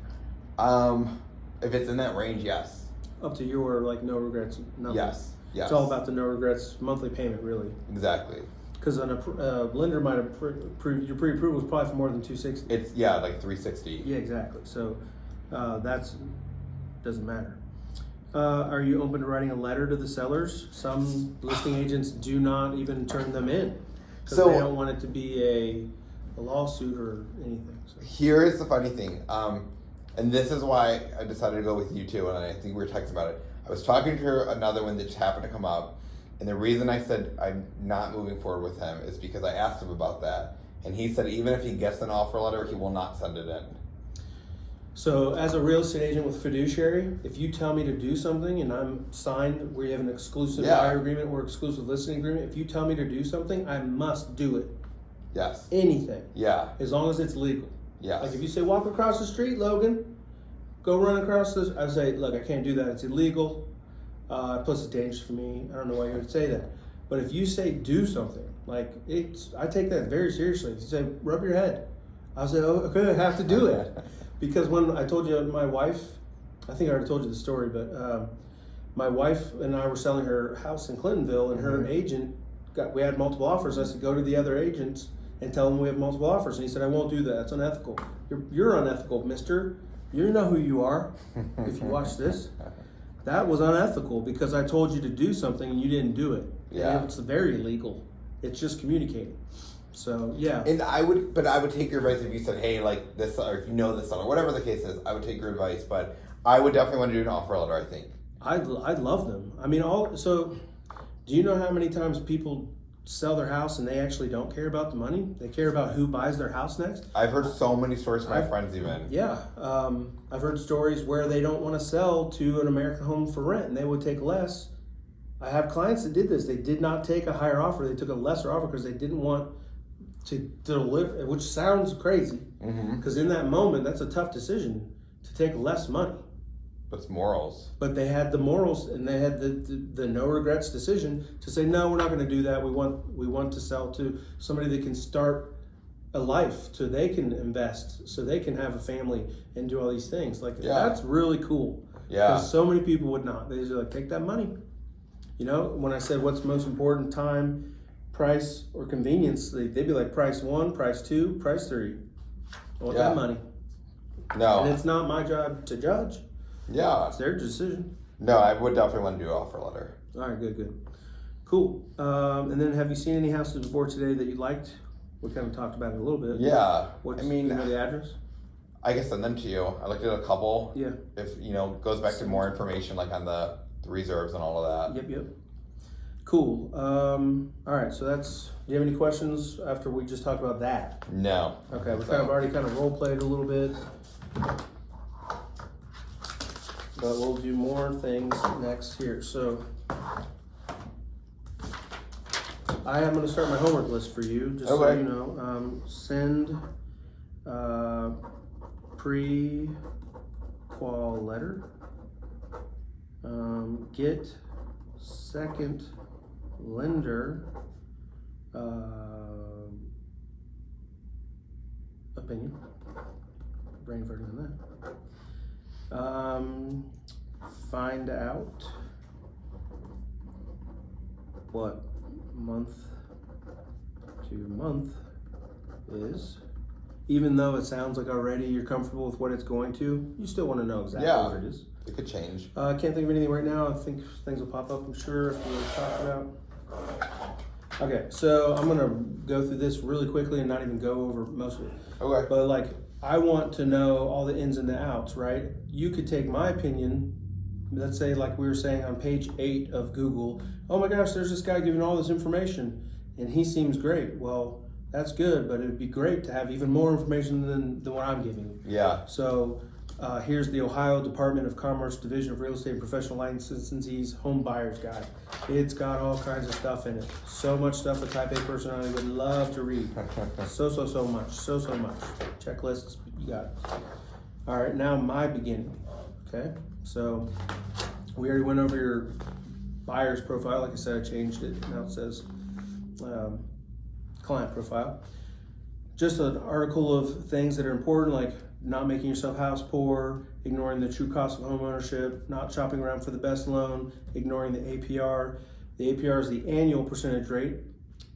If it's in that range, yes. Up to your no regrets number. Yes. Yes. It's all about the no regrets monthly payment, really. Exactly. Because lender might have your pre-approval was probably for more than $260. It's like $360. Yeah, exactly. So that's doesn't matter. Are you open to writing a letter to the sellers? Some listing agents do not even turn them in because they don't want it to be a lawsuit or anything. So. Here is the funny thing, and this is why I decided to go with you too. And I think we were texting about it. I was talking to another one that just happened to come up, and the reason I said I'm not moving forward with him is because I asked him about that, and he said even if he gets an offer letter, he will not send it in. So as a real estate agent with fiduciary, if you tell me to do something and I'm signed, we have an exclusive buyer agreement or exclusive listing agreement, if you tell me to do something, I must do it. Yes. Anything. Yeah. As long as it's legal. Yes. Like if you say walk across the street, Logan, go run across this, I say, look, I can't do that. It's illegal. Plus it's dangerous for me. I don't know why you would say that. But if you say do something, I take that very seriously. If you say rub your head, I'll say, oh, okay, I have to do it. Because when I told you my wife, I think I already told you the story, but my wife and I were selling her house in Clintonville, and her agent we had multiple offers. I said, go to the other agents and tell them we have multiple offers. And he said, I won't do that. That's unethical. You're unethical, mister. You know who you are if you watch this. That was unethical because I told you to do something and you didn't do it. Yeah. And it's very illegal. It's just communicating. So yeah. And I would take your advice if you said, hey, like this, or if you know this seller, whatever the case is, I would take your advice. But I would definitely want to do an offer letter, I think. I'd love them. I mean, so do you know how many times people sell their house and they actually don't care about the money? They care about who buys their house next. I've heard so many stories from my friends even. Yeah. I've heard stories where they don't want to sell to an American Home for rent and they would take less. I have clients that did this. They did not take a higher offer. They took a lesser offer because they didn't want to deliver, which sounds crazy. Because in that moment, that's a tough decision to take less money. But it's morals. But they had the morals and they had the no regrets decision to say, no, we're not going to do that. We want to sell to somebody that can start a life so they can invest, so they can have a family and do all these things. That's really cool. Yeah. Because so many people would not. They just take that money. You know, when I said what's most important, time, price, or convenience, they'd be like price 1, price 2, price 3. I want that money. No. And it's not my job to judge. Yeah. It's their decision. No, I would definitely want to do an offer letter. All right, good. Cool. And then have you seen any houses before today that you liked? We kind of talked about it a little bit. Yeah. Do you know the address? I can send them to you. I looked at a couple. Yeah. If, goes back to more information like on the reserves and all of that. Yep. Cool. All right, so do you have any questions after we just talked about that? No. Okay, we've already role played a little bit. But we'll do more things next here. So I am going to start my homework list for you, just so you know. Send pre-qual letter. Get second lender opinion. Brain farting on that. Find out what month to month is. Even though it sounds like already you're comfortable with what it's going to, you still want to know exactly what it is. It could change. I can't think of anything right now. I think things will pop up, I'm sure, if we talk about. Okay, so I'm going to go through this really quickly and not even go over most of it. Okay. But I want to know all the ins and the outs, right? You could take my opinion let's say like we were saying on page 8 of Google, oh my gosh, there's this guy giving all this information and he seems great. Well, that's good, but it'd be great to have even more information than what I'm giving you. Yeah. So here's the Ohio Department of Commerce Division of Real Estate and Professional Licensees Home Buyers Guide. It's got all kinds of stuff in it. So much stuff a type A personality would love to read. So much. So much. Checklists, you got it. All right, now my beginning. Okay, so we already went over your buyer's profile. Like I said, I changed it. Now it says client profile. Just an article of things that are important, like not making yourself house poor, ignoring the true cost of home ownership, not shopping around for the best loan, ignoring the APR. The APR is the annual percentage rate.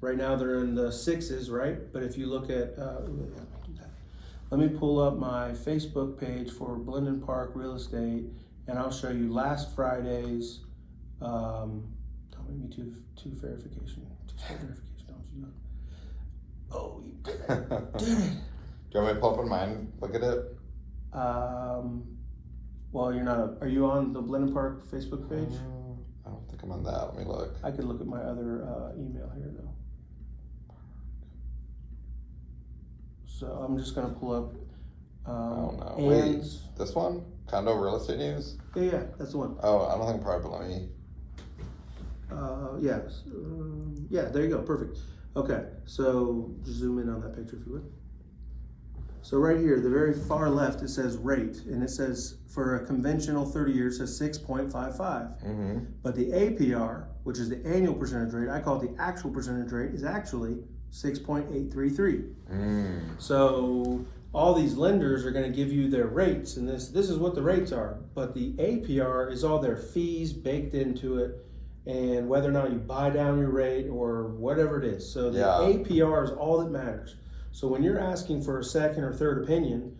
Right now they're in the 6s, right? But if you look at, let me pull up my Facebook page for Blendon Park Real Estate, and I'll show you last Friday's, don't make me two verification, two-step verification, don't you do it. Oh, you did it. Did it. Do you want me to pull up on mine? Look at it. Well, you're not. Are you on the Blendon Park Facebook page? I don't think I'm on that. Let me look. I could look at my other email here though. So I'm just gonna pull up. Oh no! Wait, this one? Condo real estate news? Yeah, that's the one. Oh, I don't think private. Let me. Yes. Yeah, there you go. Perfect. Okay, so just zoom in on that picture if you would. So right here, the very far left, it says rate, and it says for a conventional 30 years, it says 6.55. Mm-hmm. But the APR, which is the annual percentage rate, I call it the actual percentage rate, is actually 6.833. So all these lenders are going to give you their rates, and this is what the rates are. But the APR is all their fees baked into it, and whether or not you buy down your rate or whatever it is. So the APR is all that matters. So when you're asking for a second or third opinion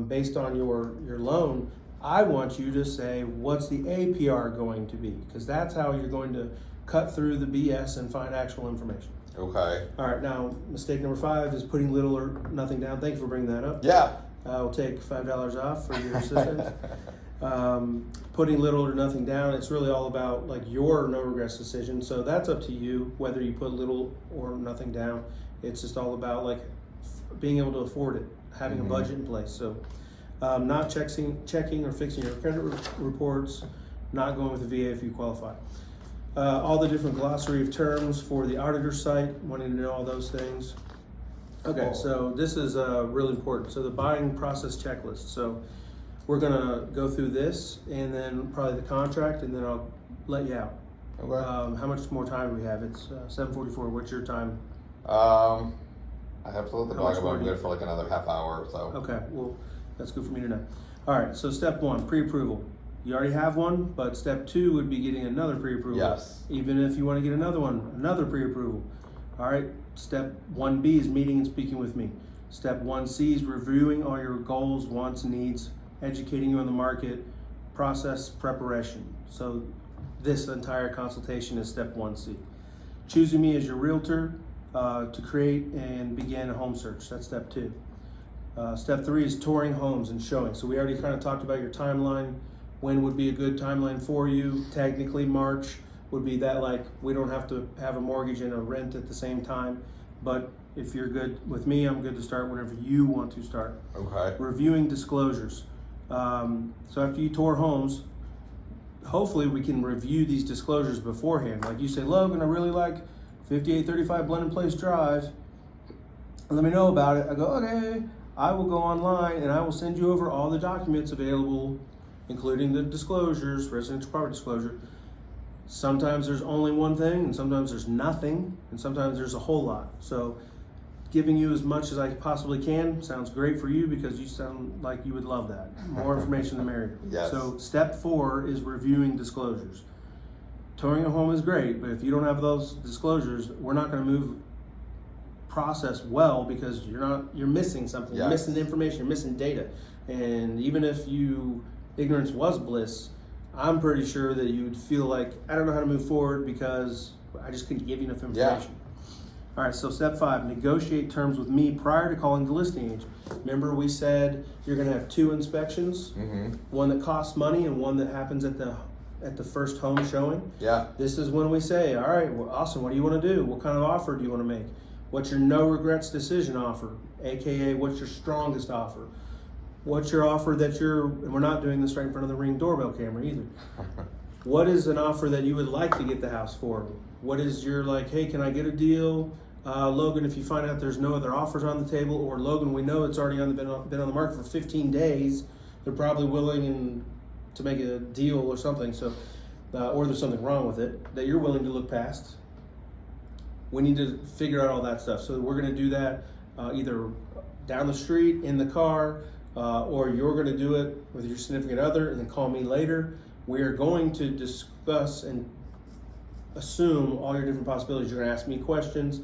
based on your loan, I want you to say, what's the APR going to be? Because that's how you're going to cut through the BS and find actual information. Okay. All right, now mistake number 5 is putting little or nothing down. Thank you for bringing that up. Yeah. We'll take $5 off for your assistance. Putting little or nothing down, it's really all about like your no regrets decision. So that's up to you whether you put little or nothing down. It's just all about like being able to afford it, having a budget in place. So not checking or fixing your credit reports, not going with the VA if you qualify. All the different glossary of terms for the auditor site, wanting to know all those things. Okay, so this is really important. So the buying process checklist. So we're gonna go through this and then probably the contract, and then I'll let you out. Okay. How much more time do we have? It's 7:44. What's your time? I have to let the How much dog more go do you- good for like another half hour or so. Okay, well, that's good for me to know. All right, so step 1, pre-approval. You already have one, but step 2 would be getting another pre-approval. Yes. Even if you want to get another one, another pre-approval. All right, step 1B is meeting and speaking with me. Step 1C is reviewing all your goals, wants, needs, educating you on the market, process preparation. So this entire consultation is step 1C. Choosing me as your realtor to create and begin a home search. That's step 2. Step 3 is touring homes and showing. So we already kind of talked about your timeline. When would be a good timeline for you? Technically, March would be that, like, we don't have to have a mortgage and a rent at the same time. But if you're good with me, I'm good to start whenever you want to start. Okay. Reviewing disclosures. So after you tour homes, hopefully we can review these disclosures beforehand. Like you say, Logan, I really like 5835 Blendon Place Drive. Let me know about it. I go, okay. I will go online and I will send you over all the documents available, including the disclosures, residential property disclosure. Sometimes there's only one thing, and sometimes there's nothing, and sometimes there's a whole lot. So giving you as much as I possibly can sounds great for you because you sound like you would love that. More information the merrier. Yes. So step 4 is reviewing disclosures. Touring a home is great, but if you don't have those disclosures, we're not going to move process well because you're missing something. Yes. You're missing information, you're missing data. And even if ignorance was bliss, I'm pretty sure that you would feel like, I don't know how to move forward because I just couldn't give you enough information. All right, so step 5, negotiate terms with me prior to calling the listing agent. Remember we said you're gonna have 2 inspections, one that costs money and one that happens at the first home showing. Yeah. This is when we say, all right, well, awesome, what do you wanna do? What kind of offer do you wanna make? What's your no regrets decision offer? AKA, what's your strongest offer? What's your offer and we're not doing this right in front of the Ring doorbell camera either. What is an offer that you would like to get the house for? What is your hey, can I get a deal? Logan, if you find out there's no other offers on the table, or Logan, we know it's already been on the market for 15 days, they're probably willing to make a deal or something. So, or there's something wrong with it that you're willing to look past. We need to figure out all that stuff. So we're going to do that either down the street, in the car, or you're going to do it with your significant other and then call me later. We are going to discuss and assume all your different possibilities. You're going to ask me questions,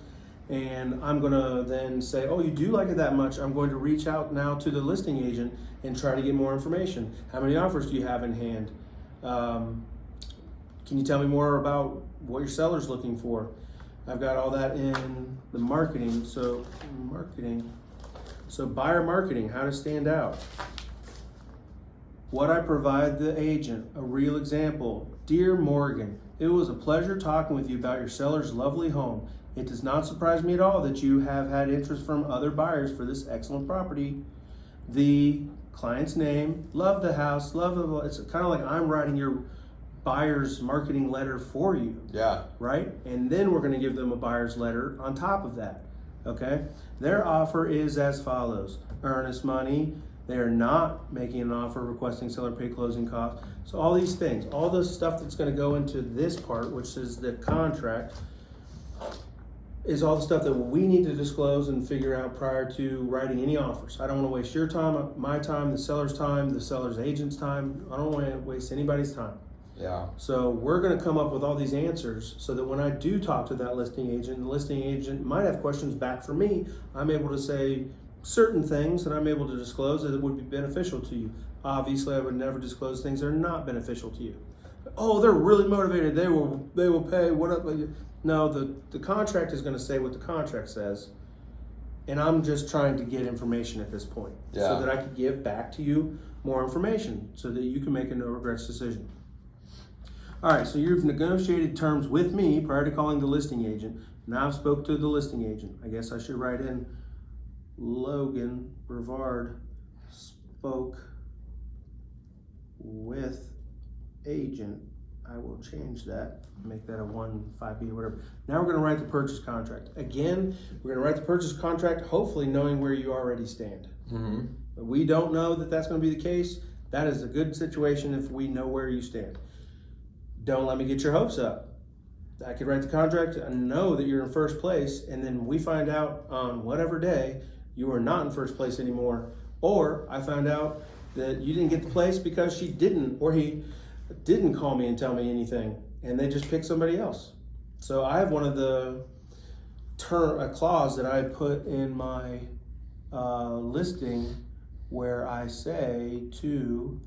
and I'm going to then say, oh, you do like it that much. I'm going to reach out now to the listing agent and try to get more information. How many offers do you have in hand? Can you tell me more about what your seller's looking for? I've got all that in the marketing. So buyer marketing, how to stand out. What I provide the agent, a real example. Dear Morgan, it was a pleasure talking with you about your seller's lovely home. It does not surprise me at all that you have had interest from other buyers for this excellent property. The client's name, love the house, it's kind of like I'm writing your buyer's marketing letter for you. Yeah. Right? And then we're going to give them a buyer's letter on top of that. Okay? Their offer is as follows. Earnest money. They are not making an offer requesting seller pay closing costs. So all these things, all the stuff that's going to go into this part, which is the contract, is all the stuff that we need to disclose and figure out prior to writing any offers. I don't want to waste your time, my time, the seller's agent's time. I don't want to waste anybody's time. Yeah. So we're going to come up with all these answers so that when I do talk to that listing agent, the listing agent might have questions back for me. I'm able to say certain things that I'm able to disclose that would be beneficial to you. Obviously, I would never disclose things that are not beneficial to you. Oh, they're really motivated. They will pay. What up? No, the contract is going to say what the contract says, and I'm just trying to get information at this point so that I can give back to you more information so that you can make a no regrets decision. All right, so you've negotiated terms with me prior to calling the listing agent. Now I've spoke to the listing agent. I guess I should write in Logan Bravard spoke with agent. I will change that, make that a 1-5B or whatever. Now we're going to write the purchase contract. Again, we're going to write the purchase contract, hopefully knowing where you already stand. We don't know that that's going to be the case. That is a good situation if we know where you stand. Don't let me get your hopes up. I could write the contract and know that you're in first place, and then we find out on whatever day you are not in first place anymore, or I found out that you didn't get the place because she didn't, or he didn't call me and tell me anything, and they just picked somebody else. So I have one of the a clause that I put in my listing where I say to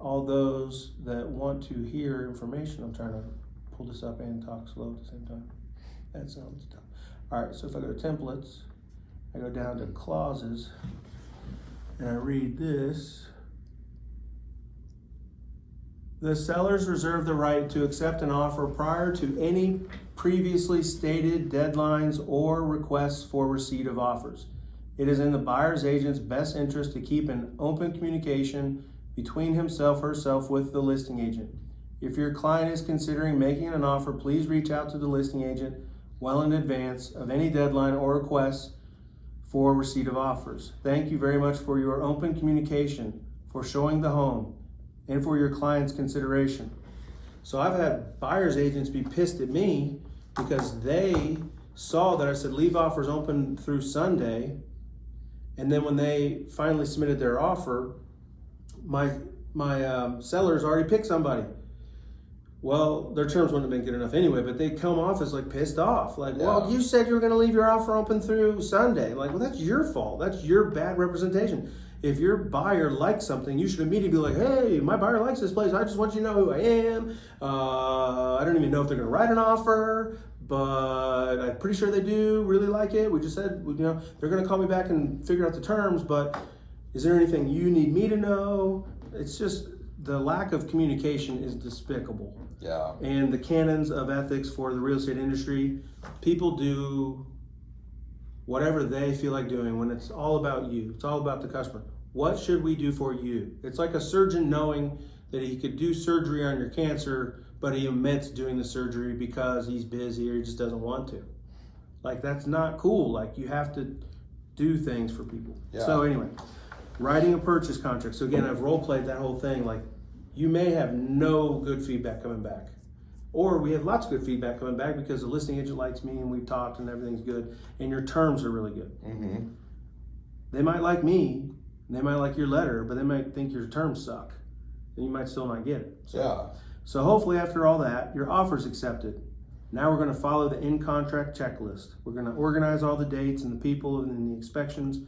all those that want to hear information. I'm trying to pull this up and talk slow at the same time. That sounds tough. All right, so if I go to templates, I go down to clauses, and I read this. The sellers reserve the right to accept an offer prior to any previously stated deadlines or requests for receipt of offers. It is in the buyer's agent's best interest to keep an open communication between himself or herself with the listing agent. If your client is considering making an offer, please reach out to the listing agent well in advance of any deadline or requests for receipt of offers. Thank you very much for your open communication, for showing the home, and for your client's consideration. So I've had buyer's agents be pissed at me because they saw that I said leave offers open through Sunday, and then when they finally submitted their offer, my sellers already picked somebody. Well, their terms wouldn't have been good enough anyway, but they come off as like pissed off. Like, well, you said you were going to leave your offer open through Sunday. Like, well, that's your fault. That's your bad representation. If your buyer likes something, you should immediately be like, hey, my buyer likes this place. I just want you to know who I am. I don't even know if they're going to write an offer, but I'm pretty sure they do really like it. We just said, you know, they're going to call me back and figure out the terms, but is there anything you need me to know? It's just the lack of communication is despicable. Yeah. And the canons of ethics for the real estate industry, people do whatever they feel like doing when it's all about you. It's all about the customer. What should we do for you? It's like a surgeon knowing that he could do surgery on your cancer, but he omits doing the surgery because he's busy or he just doesn't want to. Like, that's not cool. Like, you have to do things for people. Yeah. So anyway, writing a purchase contract. So again, I've role played that whole thing. Like, you may have no good feedback coming back. Or we have lots of good feedback coming back because the listing agent likes me and we've talked and everything's good and your terms are really good. Mm-hmm. They might like me, and they might like your letter, but they might think your terms suck and you might still not get it. So hopefully after all that, your offer's accepted. Now we're going to follow the in-contract checklist. We're going to organize all the dates and the people and the inspections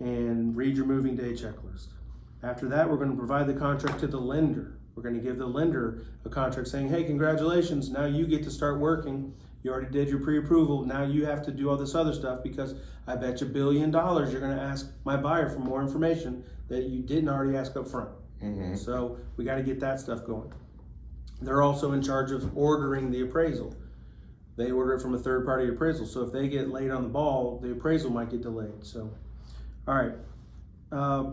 and read your moving day checklist. After that, we're going to provide the contract to the lender. We're going to give the lender a contract saying, hey, congratulations, now you get to start working. You already did your pre-approval. Now you have to do all this other stuff because I bet you $1 billion you're going to ask my buyer for more information that you didn't already ask up front. Mm-hmm. So we got to get that stuff going. They're also in charge of ordering the appraisal. They order it from a third-party appraisal. So if they get late on the ball, the appraisal might get delayed. So, all right,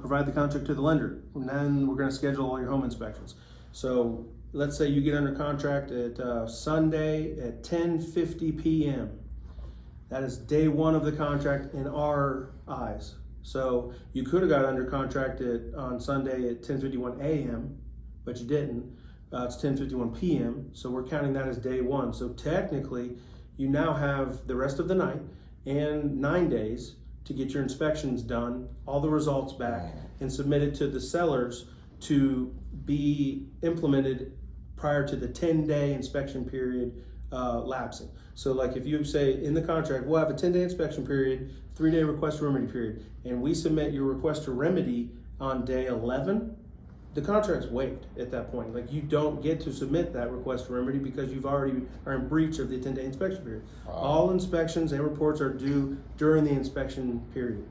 provide the contract to the lender. And then we're going to schedule all your home inspections. So let's say you get under contract at Sunday at 10:50 p.m. That is day one of the contract in our eyes. So you could have got under contract on Sunday at 10:51 a.m., but you didn't. It's 10:51 p.m., so we're counting that as day one. So technically, you now have the rest of the night and 9 days to get your inspections done, all the results back, and submitted to the sellers to be implemented prior to the 10-day inspection period lapsing. So like if you say in the contract, we'll have a 10-day inspection period, 3-day request to remedy period, and we submit your request to remedy on day 11, the contract's waived at that point. Like, you don't get to submit that request to remedy because you've already are in breach of the 10-day inspection period. Wow. All inspections and reports are due during the inspection period.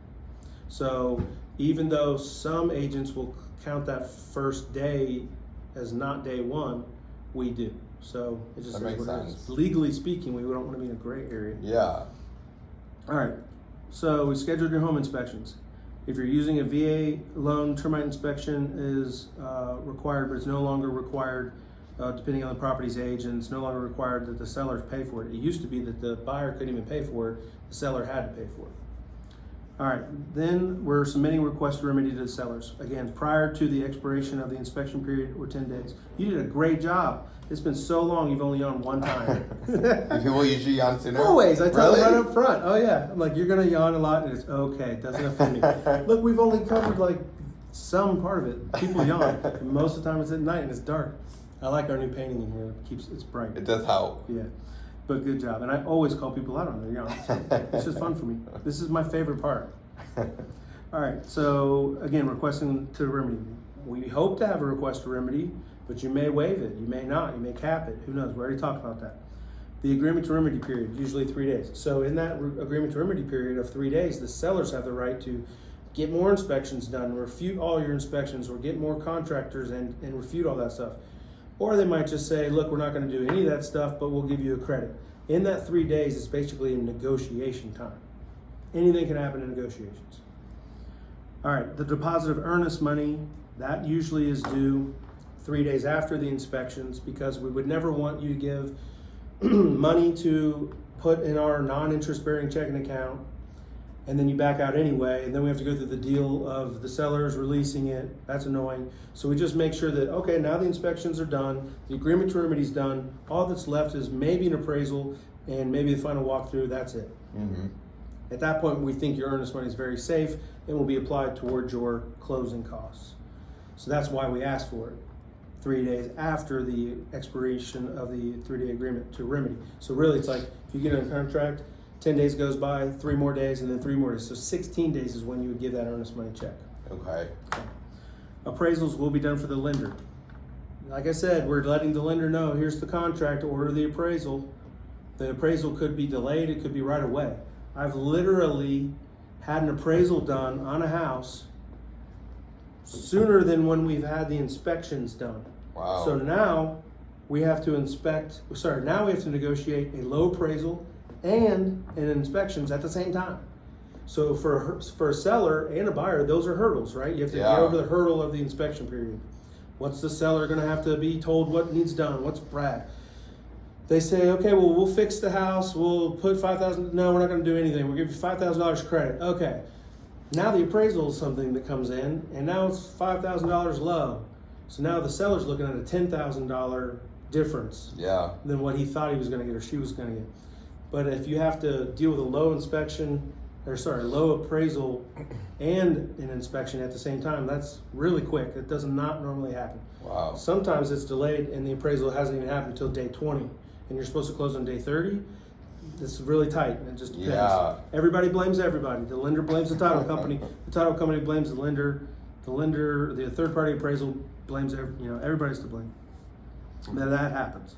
So even though some agents will count that first day as not day one, we do. So it just That makes what it is. sense. Legally speaking, we don't want to be in a gray area. Yeah. All right, so we scheduled your home inspections. If you're using a VA loan, termite inspection is required, but it's no longer required depending on the property's age, and it's no longer required that the sellers pay for it. It used to be that the buyer couldn't even pay for it, the seller had to pay for it. All right, then we're submitting request to remedy to the sellers. Again, prior to the expiration of the inspection period or 10 days. You did a great job. It's been so long, you've only yawned one time. People usually yawn sooner? Always, I tell Really? them right up front. Oh yeah, I'm like, you're gonna yawn a lot, and it's okay. It doesn't offend me. Look, we've only covered like some part of it. People yawn. And most of the time, it's at night and it's dark. I like our new painting in here. It's bright. It does help. Yeah, but good job. And I always call people out on their yawns. So it's just fun for me. This is my favorite part. All right. So again, requesting to remedy. We hope to have a request to remedy, but you may waive it. You may not. You may cap it. Who knows? We already talked about that. The agreement to remedy period, usually 3 days. So in that agreement to remedy period of 3 days, the sellers have the right to get more inspections done, refute all your inspections, or get more contractors and refute all that stuff. Or they might just say, look, we're not going to do any of that stuff, but we'll give you a credit. In that 3 days, it's basically a negotiation time. Anything can happen in negotiations. All right, the deposit of earnest money, that usually is due 3 days after the inspections, because we would never want you to give money to put in our non-interest bearing checking account and then you back out anyway, and then we have to go through the deal of the sellers releasing it. That's annoying. So we just make sure that, okay, now the inspections are done, the agreement to remedy is done, all that's left is maybe an appraisal and maybe the final walkthrough. That's it. Mm-hmm. At that point, we think your earnest money is very safe and will be applied towards your closing costs. So that's why we ask for it 3 days after the expiration of the 3-day agreement to remedy. So really, it's like if you get a contract, 10 days goes by, 3 more days, and then 3 more days. So 16 days is when you would give that earnest money check. Okay. Appraisals will be done for the lender. Like I said, we're letting the lender know, here's the contract, order the appraisal. The appraisal could be delayed, it could be right away. I've literally had an appraisal done on a house sooner than when we've had the inspections done. Wow. So now we have to now we have to negotiate a low appraisal and an inspections at the same time. So for a seller and a buyer, those are hurdles, right? You have to get over the hurdle of the inspection period. What's the seller gonna have to be told what needs done? What's Brad? They say, okay, well, we'll fix the house. We'll put $5,000. No, we're not going to do anything. We'll give you $5,000 credit. Okay. Now the appraisal is something that comes in, and now it's $5,000 low. So now the seller's looking at a $10,000 difference than what he thought he was going to get or she was going to get. But if you have to deal with a low appraisal and an inspection at the same time, that's really quick. It does not normally happen. Wow. Sometimes it's delayed and the appraisal hasn't even happened until day 20. And you're supposed to close on day 30, it's really tight, and it just depends. Yeah. Everybody blames everybody. The lender blames the title company. The title company blames the lender. The third-party appraisal blames everybody's to blame. Now that happens.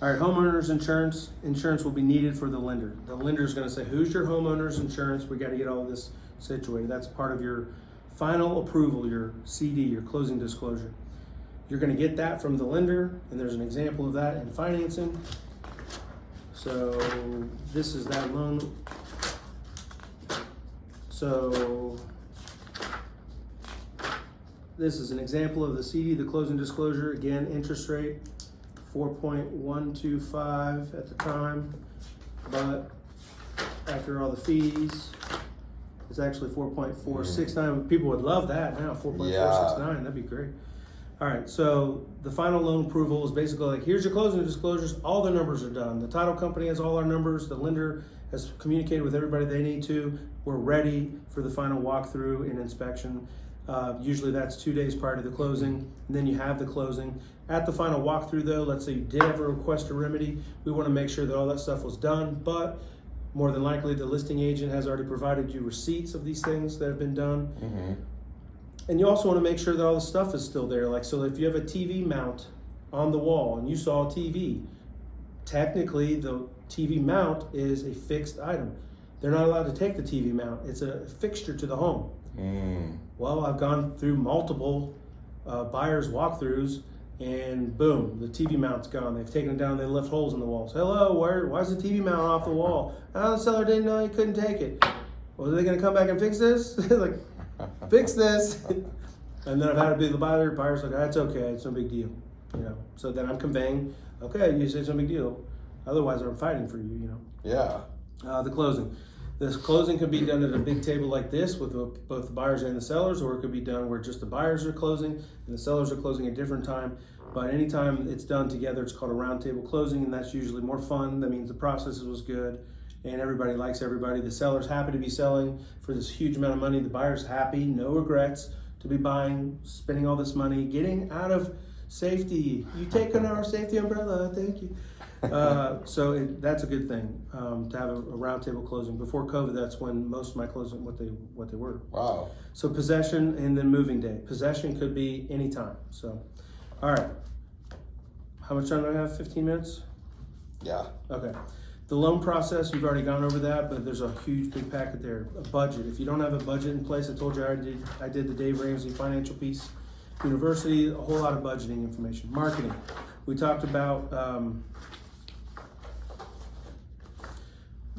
All right, homeowners insurance. Insurance will be needed for the lender. The lender is going to say, "Who's your homeowner's insurance?" We got to get all this situated. That's part of your final approval, your CD, your closing disclosure. You're going to get that from the lender, and there's an example of that in financing. So this is that loan. So this is an example of the CD, the closing disclosure. Again, interest rate 4.125 at the time, but after all the fees, it's actually 4.469. People would love that now, 4.469. That'd be great. All right, so the final loan approval is basically like, here's your closing disclosures, all the numbers are done. The title company has all our numbers, the lender has communicated with everybody they need to. We're ready for the final walkthrough and inspection. Usually that's 2 days prior to the closing, and then you have the closing. At the final walkthrough though, let's say you did ever request a remedy, we wanna make sure that all that stuff was done, but more than likely the listing agent has already provided you receipts of these things that have been done. Mm-hmm. And you also want to make sure that all the stuff is still there. Like, so if you have a TV mount on the wall and you saw a TV, technically the TV mount is a fixed item. They're not allowed to take the TV mount. It's a fixture to the home. Well, I've gone through multiple buyers walkthroughs, and boom, the TV mount's gone. They've taken it down, they left holes in the walls. Hello, why's the TV mount off the wall? Oh, the seller didn't know he couldn't take it. Well, are they gonna come back and fix this? Like, fix this. And then I've had to be the buyer's like, that's okay, it's no big deal. So then I'm conveying, okay, you say it's no big deal. Otherwise I'm fighting for you, Yeah. The closing. This closing could be done at a big table like this with both the buyers and the sellers, or it could be done where just the buyers are closing and the sellers are closing at different time. But anytime it's done together, it's called a round table closing, and that's usually more fun. That means the process was good and everybody likes everybody. The seller's happy to be selling for this huge amount of money. The buyer's happy, no regrets to be buying, spending all this money, getting out of safety. You take on our safety umbrella, thank you. So that's a good thing, to have a round table closing. Before COVID, that's when most of my closing, what they were. Wow. So possession and then moving day. Possession could be any time. So, all right. How much time do I have? 15 minutes? Yeah. Okay. The loan process, you've already gone over that, but there's a huge big packet there. A budget. If you don't have a budget in place, I told you I did the Dave Ramsey Financial Piece University, a whole lot of budgeting information. Marketing. We talked about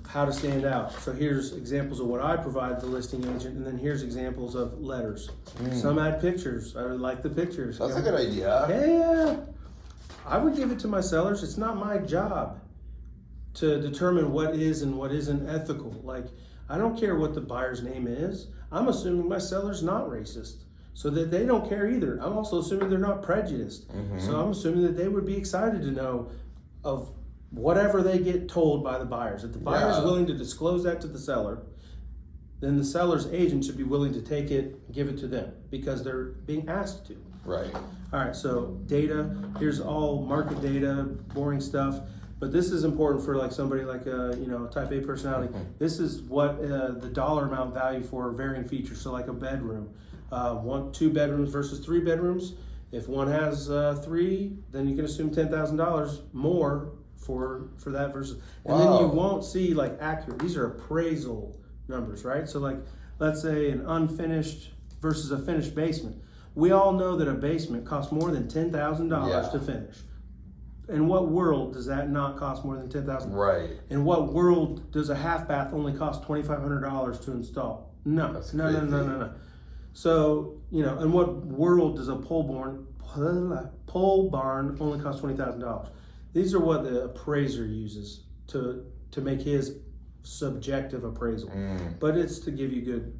how to stand out. So here's examples of what I provide the listing agent, and then here's examples of letters. Some add pictures. I would like the pictures. That's a good idea. Yeah. I would give it to my sellers. It's not my job to determine what is and what isn't ethical. Like, I don't care what the buyer's name is. I'm assuming my seller's not racist, so that they don't care either. I'm also assuming they're not prejudiced. So I'm assuming that they would be excited to know of whatever they get told by the buyers. If the buyer is willing to disclose that to the seller, then the seller's agent should be willing to take it and give it to them because they're being asked to. Right. All right, so data, here's all market data, boring stuff. But this is important for like somebody like a type A personality. This is what the dollar amount value for varying features. So like a bedroom, 2 bedrooms versus 3 bedrooms. If one has 3, then you can assume $10,000 more for that versus, and then you Wow. won't see like accurate. These are appraisal numbers, right? So like, let's say an unfinished versus a finished basement. We all know that a basement costs more than $10,000 to finish. In what world does that not cost more than $10,000? Right. In what world does a half bath only cost $2,500 to install? No, That's no. crazy. So, you know, in what world does a pole barn only cost $20,000? These are what the appraiser uses to make his subjective appraisal. But it's to give you good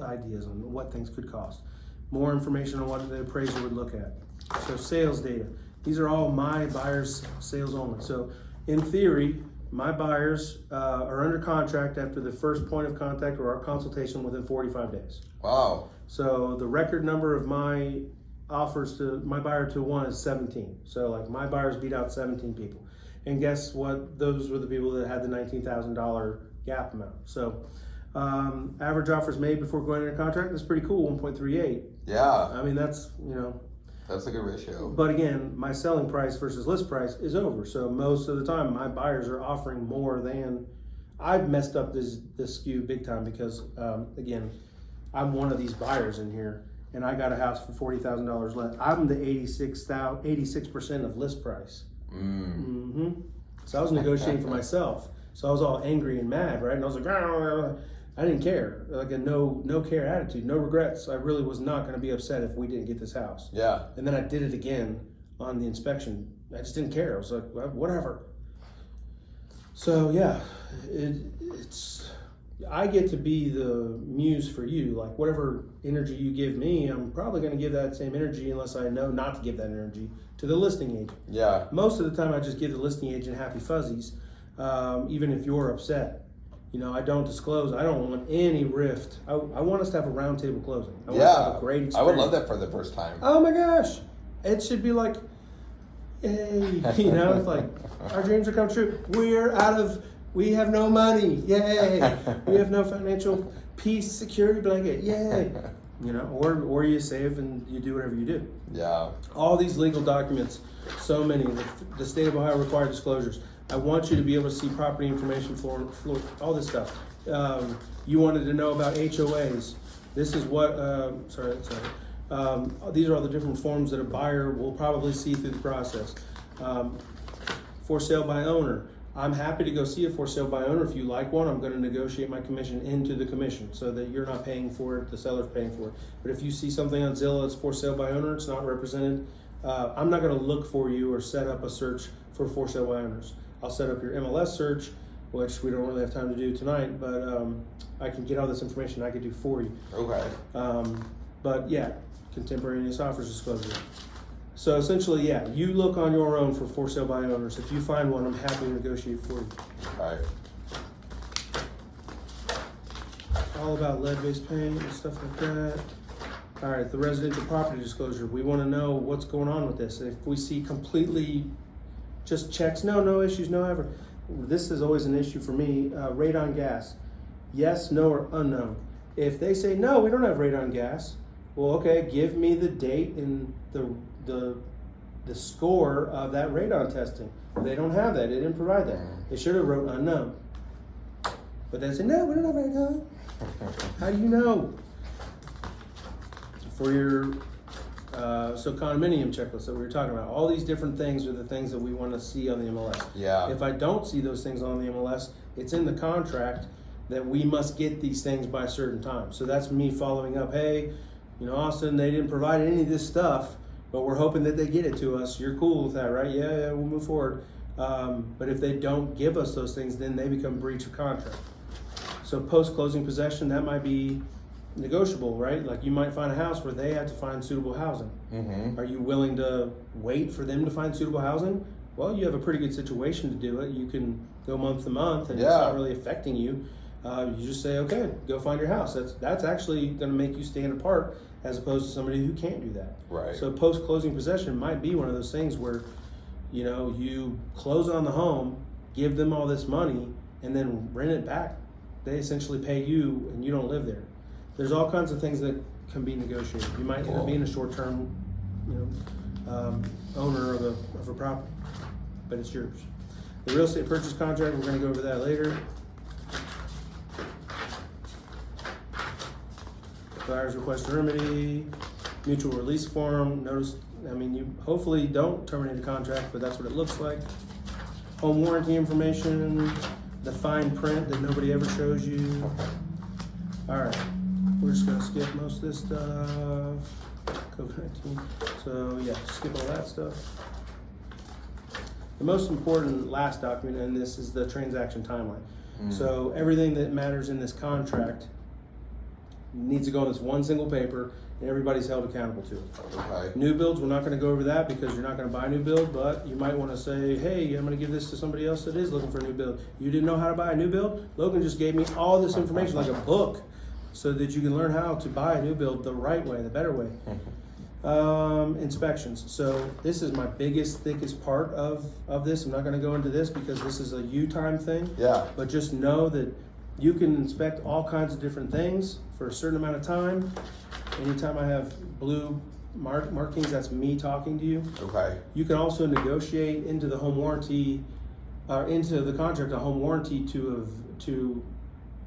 ideas on what things could cost. More information on what the appraiser would look at. So sales data. These are all my buyers' sales only. So in theory, my buyers are under contract after the first point of contact or our consultation within 45 days. Wow. So the record number of my offers to my buyer to one is 17. So like my buyers beat out 17 people. And guess what? Those were the people that had the $19,000 gap amount. So average offers made before going into contract, that's pretty cool, 1.38. Yeah. I mean, that's, you know. That's a good ratio. But again, my selling price versus list price is over. So most of the time, my buyers are offering more than. I've messed up this skew big time because, again, I'm one of these buyers in here, and I got a house for $40,000 less. I'm the 86% of list price. So I was negotiating for myself. So I was all angry and mad, right? And I was like, I didn't care, like a no care attitude, no regrets. I really was not going to be upset if we didn't get this house. Yeah. And then I did it again on the inspection. I just didn't care. I was like, well, whatever. So yeah, it's I get to be the muse for you. Like whatever energy you give me, I'm probably going to give that same energy unless I know not to give that energy to the listing agent. Yeah. Most of the time, I just give the listing agent happy fuzzies, even if you're upset. You know, I don't disclose. I don't want any rift. I want us to have a round table closing. I want us to have a great experience. I would love that for the first time. Oh my gosh. It should be like, hey, you know, it's like, our dreams are come true. We have no money. Yay. We have no financial peace security blanket. Yay. You know, or you save and you do whatever you do. Yeah. All these legal documents, so many, the state of Ohio required disclosures. I want you to be able to see property information for all this stuff. You wanted to know about HOAs. This is what, these are all the different forms that a buyer will probably see through the process. For sale by owner. I'm happy to go see a for sale by owner. If you like one, I'm going to negotiate my commission into the commission so that you're not paying for it, the seller's paying for it. But if you see something on Zillow that's for sale by owner, it's not represented, I'm not going to look for you or set up a search for sale by owners. I'll set up your MLS search, which we don't really have time to do tonight, but I can get all this information I could do for you. Okay. But yeah, contemporaneous offers disclosure. So essentially, yeah, you look on your own for sale by owners. If you find one, I'm happy to negotiate for you. All right. All about lead-based paint and stuff like that. All right, the residential property disclosure. We want to know what's going on with this. If we see completely just checks, no issues, no ever. This is always an issue for me. Radon gas, yes, no, or unknown. If they say, no, we don't have radon gas, well, okay, give me the date and the score of that radon testing. They don't have that. They didn't provide that. They should have wrote unknown. But they say, no, we don't have radon. How do you know? For your so condominium checklist that we were talking about, all these different things are the things that we want to see on the MLS. Yeah. If I don't see those things on the MLS, it's in the contract that we must get these things by a certain time. So that's me following up. Hey, you know, Austin, they didn't provide any of this stuff, but we're hoping that they get it to us. You're cool with that, right? Yeah, we'll move forward. But if they don't give us those things, then they become breach of contract. So post-closing possession, that might be negotiable, right? Like you might find a house where they have to find suitable housing. Mm-hmm. Are you willing to wait for them to find suitable housing? Well, you have a pretty good situation to do it. You can go month to month and it's not really affecting you. You just say, okay, go find your house. That's actually going to make you stand apart as opposed to somebody who can't do that. Right. So post-closing possession might be one of those things where, you know, you close on the home, give them all this money, and then rent it back. They essentially pay you and you don't live there. There's all kinds of things that can be negotiated. You might end up being a short-term, owner of a property. but it's yours. The real estate purchase contract, we're gonna go over that later. Buyer's request to remedy, mutual release form. Notice, I mean, you hopefully don't terminate the contract, but that's what it looks like. Home warranty information, the fine print that nobody ever shows you. All right, we're just gonna skip most of this stuff. COVID-19. So yeah, skip all that stuff. The most important last document in this is the transaction timeline. So everything that matters in this contract needs to go on this one single paper, and everybody's held accountable to it. Okay. New builds, we're not going to go over that because you're not going to buy a new build, but you might want to say, hey, I'm going to give this to somebody else that is looking for a new build. You didn't know how to buy a new build? Logan just gave me all this information like a book so that you can learn how to buy a new build the right way, the better way. Inspections. So this is my biggest, thickest part of this. I'm not going to go into this because this is a U-time thing. Yeah. But just know that you can inspect all kinds of different things for a certain amount of time. Anytime I have blue markings, that's me talking to you. Okay. You can also negotiate into the home warranty, or into the contract, a home warranty to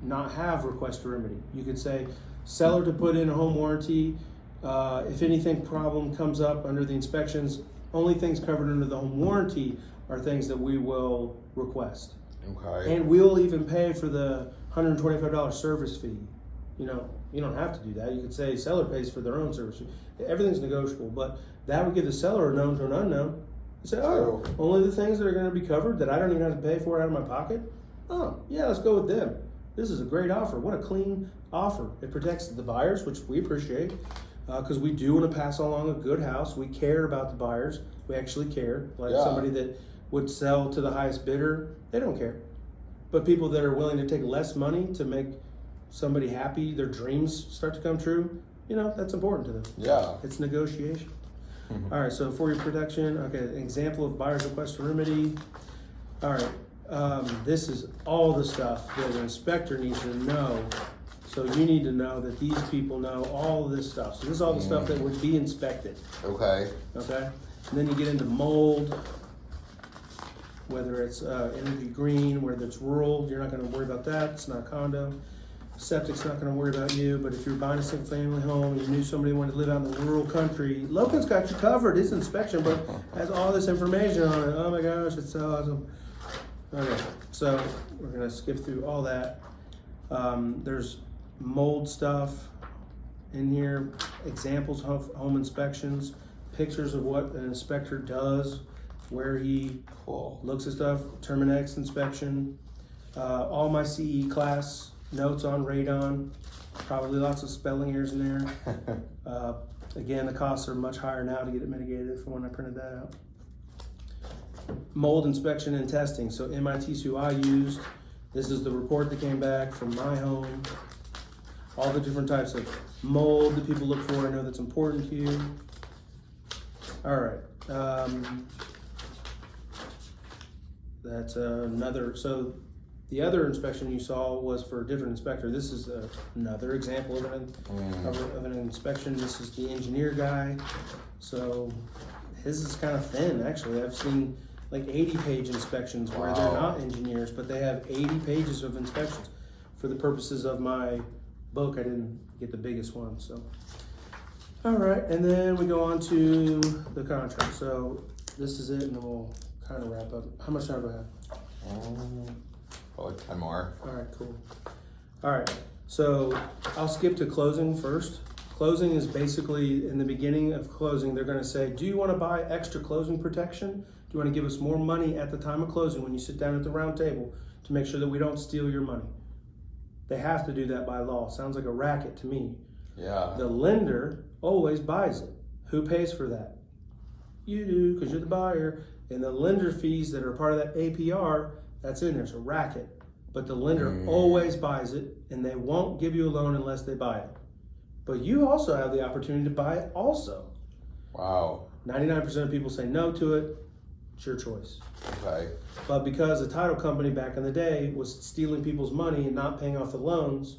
not have request to remedy. You could say, seller to put in a home warranty. If anything problem comes up under the inspections, only things covered under the home warranty are things that we will request. Okay. And we'll even pay for the $125 service fee. You know, you don't have to do that. You could say seller pays for their own service fee. Everything's negotiable, but that would give the seller a known to an unknown. You say, oh, only the things that are going to be covered that I don't even have to pay for out of my pocket? Oh, yeah, let's go with them. This is a great offer. What a clean offer. It protects the buyers, which we appreciate, because we do want to pass along a good house. We care about the buyers. We actually care. Like somebody that would sell to the highest bidder, they don't care. But people that are willing to take less money to make somebody happy, their dreams start to come true, you know, that's important to them. Yeah. It's negotiation. All right, so for your protection, okay, an example of buyer's request to remedy. All right, this is all the stuff that an inspector needs to know. So you need to know that these people know all of this stuff. So this is all the stuff that would be inspected. Okay. Okay, and then you get into mold, whether it's energy green, whether it's rural, you're not gonna worry about that, it's not a condo. Septic's not gonna worry about you, but if you're buying a single family home and you knew somebody wanted to live out in the rural country, Logan's got you covered. His inspection book has all this information on it. Oh my gosh, it's so awesome. Okay, so we're gonna skip through all that. There's mold stuff in here, examples of home inspections, pictures of what an inspector does, where he looks at stuff, Terminex inspection, all my CE class notes on radon, probably lots of spelling errors in there. Again, the costs are much higher now to get it mitigated from when I printed that out. Mold inspection and testing. So MIT's who I used. This is the report that came back from my home. All the different types of mold that people look for. I know that's important to you. All right. That's another. So the other inspection you saw was for a different inspector. This is another example of an inspection. This is the engineer guy. So his is kind of thin, actually. I've seen like 80-page inspections where they're not engineers, but they have 80 pages of inspections. For the purposes of my book, I didn't get the biggest one. So, all right, and then we go on to the contract. So this is it, and then we'll kind of wrap up. How much time do I have? Probably 10 more. All right, cool. All right, so I'll skip to closing first. Closing is basically, in the beginning of closing, they're gonna say, do you wanna buy extra closing protection? Do you wanna give us more money at the time of closing when you sit down at the round table to make sure that we don't steal your money? They have to do that by law. Sounds like a racket to me. Yeah. The lender always buys it. Who pays for that? You do, because you're the buyer. And the lender fees that are part of that APR, that's in there, it's a racket. But the lender always buys it, and they won't give you a loan unless they buy it. But you also have the opportunity to buy it also. Wow. 99% of people say no to it. It's your choice. Okay. But because the title company back in the day was stealing people's money and not paying off the loans,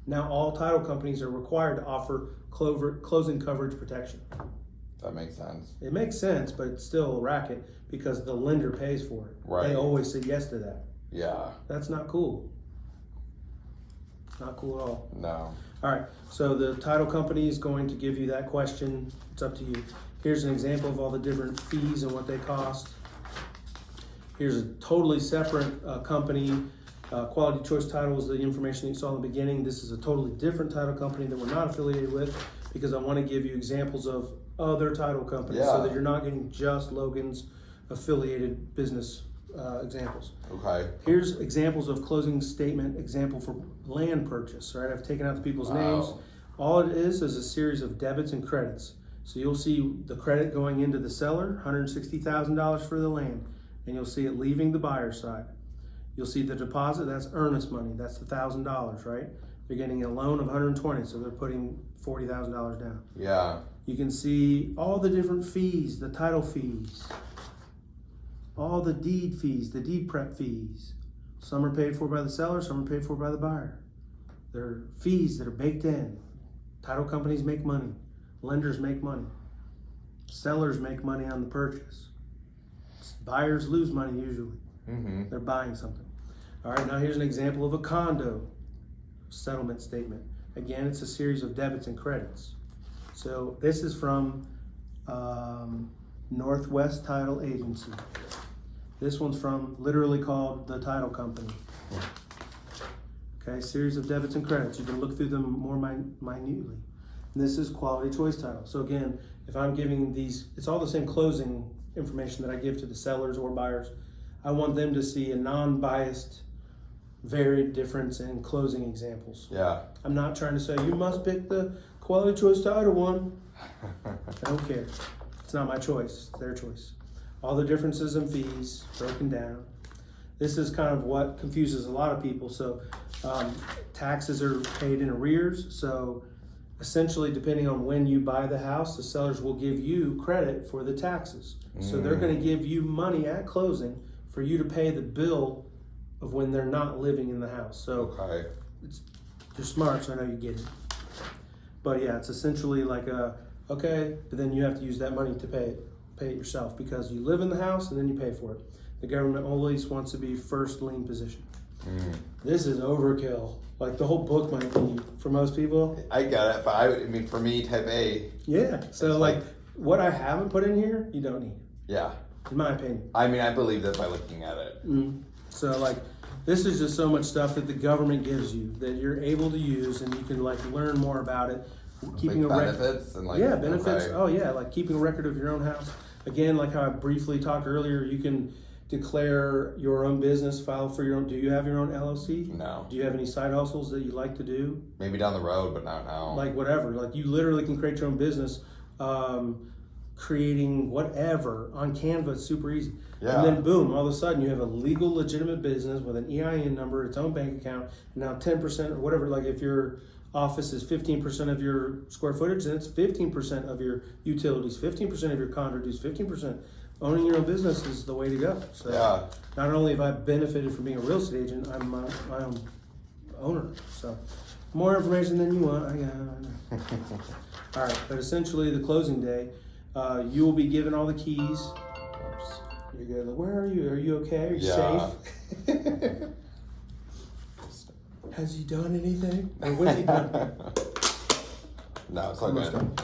now all title companies are required to offer closing coverage protection. That makes sense. It makes sense, but it's still a racket because the lender pays for it. Right. They always say yes to that. Yeah. That's not cool. It's not cool at all. No. All right, so the title company is going to give you that question. It's up to you. Here's an example of all the different fees and what they cost. Here's a totally separate company. Quality Choice Title is the information you saw in the beginning. This is a totally different title company that we're not affiliated with because I want to give you examples of other title companies so that you're not getting just Logan's affiliated business examples. Okay. Here's examples of closing statement example for land purchase. Right, I've taken out the people's names. All it is a series of debits and credits. So you'll see the credit going into the seller, $160,000 for the land, and you'll see it leaving the buyer's side. You'll see the deposit, that's earnest money, that's the $1,000, right? They're getting a loan of $120,000, so they're putting $40,000 down. Yeah. You can see all the different fees, the title fees, all the deed fees, the deed prep fees. Some are paid for by the seller, some are paid for by the buyer. They're fees that are baked in. Title companies make money. Lenders make money. Sellers make money on the purchase. Buyers lose money usually. Mm-hmm. They're buying something. All right, now here's an example of a condo settlement statement. Again, it's a series of debits and credits. So this is from Northwest Title Agency. This one's from literally called the title company. Okay, series of debits and credits. You can look through them more minutely. And this is Quality Choice Title. So again, if I'm giving these, it's all the same closing information that I give to the sellers or buyers. I want them to see a non-biased, varied difference in closing examples. Yeah. I'm not trying to say, you must pick the Quality Choice Title one. I don't care. It's not my choice, it's their choice. All the differences in fees broken down. This is kind of what confuses a lot of people. So taxes are paid in arrears. So essentially, depending on when you buy the house, the sellers will give you credit for the taxes. So they're going to give you money at closing for you to pay the bill of when they're not living in the house. So you're smart, so I know you get it. But yeah, it's essentially like but then you have to use that money to pay it yourself because you live in the house and then you pay for it. The government always wants to be first lien position. This is overkill. Like the whole book might be for most people. I get it, but I mean, for me, type A. Yeah. So like what I haven't put in here, you don't need. Yeah. In my opinion. I mean, I believe that by looking at it. So like, this is just so much stuff that the government gives you that you're able to use, and you can like learn more about it. Keeping like a benefits and like benefits. Oh yeah, like keeping a record of your own house. Again, like how I briefly talked earlier, you can declare your own business, file for your own. Do you have your own LLC? No. Do you have any side hustles that you like to do? Maybe down the road, but not now. Like whatever. Like you literally can create your own business, creating whatever on Canva. It's super easy. Yeah. And then boom, all of a sudden you have a legal, legitimate business with an EIN number, its own bank account, and now 10% or whatever. Like if your office is 15% of your square footage, then it's 15% of your utilities, 15% of your condo dues, 15%. Owning your own business is the way to go. So not only have I benefited from being a real estate agent, I'm my own owner. So more information than you want. I know. All right, but essentially the closing day, you will be given all the keys. Oops. You're good. Where are you? Are you okay? Are you safe? Has he done anything? Or was he done? No, it's all good.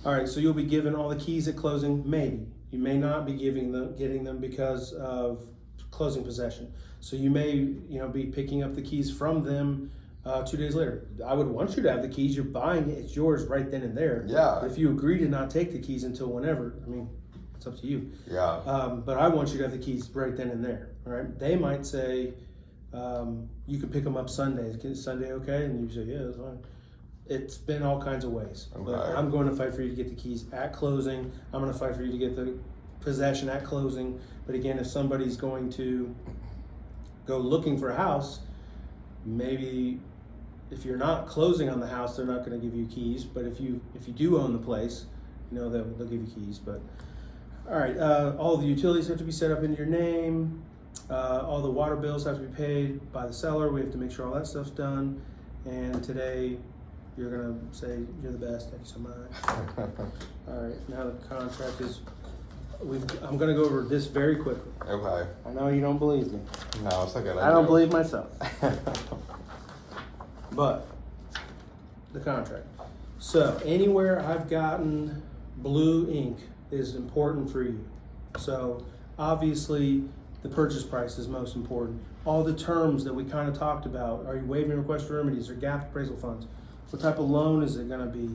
All right, so you'll be given all the keys at closing. Maybe you may not be getting them because of closing possession. So you may, be picking up the keys from them 2 days later. I would want you to have the keys. You're buying it; it's yours right then and there. Yeah. But if you agree to not take the keys until whenever, I mean, it's up to you. Yeah. But I want you to have the keys right then and there. All right. They might say you can pick them up Sundays. Is Sunday okay? And you say, yeah, that's fine. It's been all kinds of ways. Okay. But I'm going to fight for you to get the keys at closing. I'm going to fight for you to get the possession at closing. But again, if somebody's going to go looking for a house, maybe if you're not closing on the house, they're not going to give you keys. But if you do own the place, they'll give you keys. But all right, all the utilities have to be set up in your name. All the water bills have to be paid by the seller. We have to make sure all that stuff's done. And today, You're gonna say you're the best. Thank you so much. All right, now the contract is. I'm gonna go over this very quickly. Okay. I know you don't believe me. No, it's okay. I don't believe myself. But the contract. So anywhere I've gotten blue ink is important for you. So obviously the purchase price is most important. All the terms that we kind of talked about. Are you waiving request for remedies or gap appraisal funds? What type of loan is it gonna be?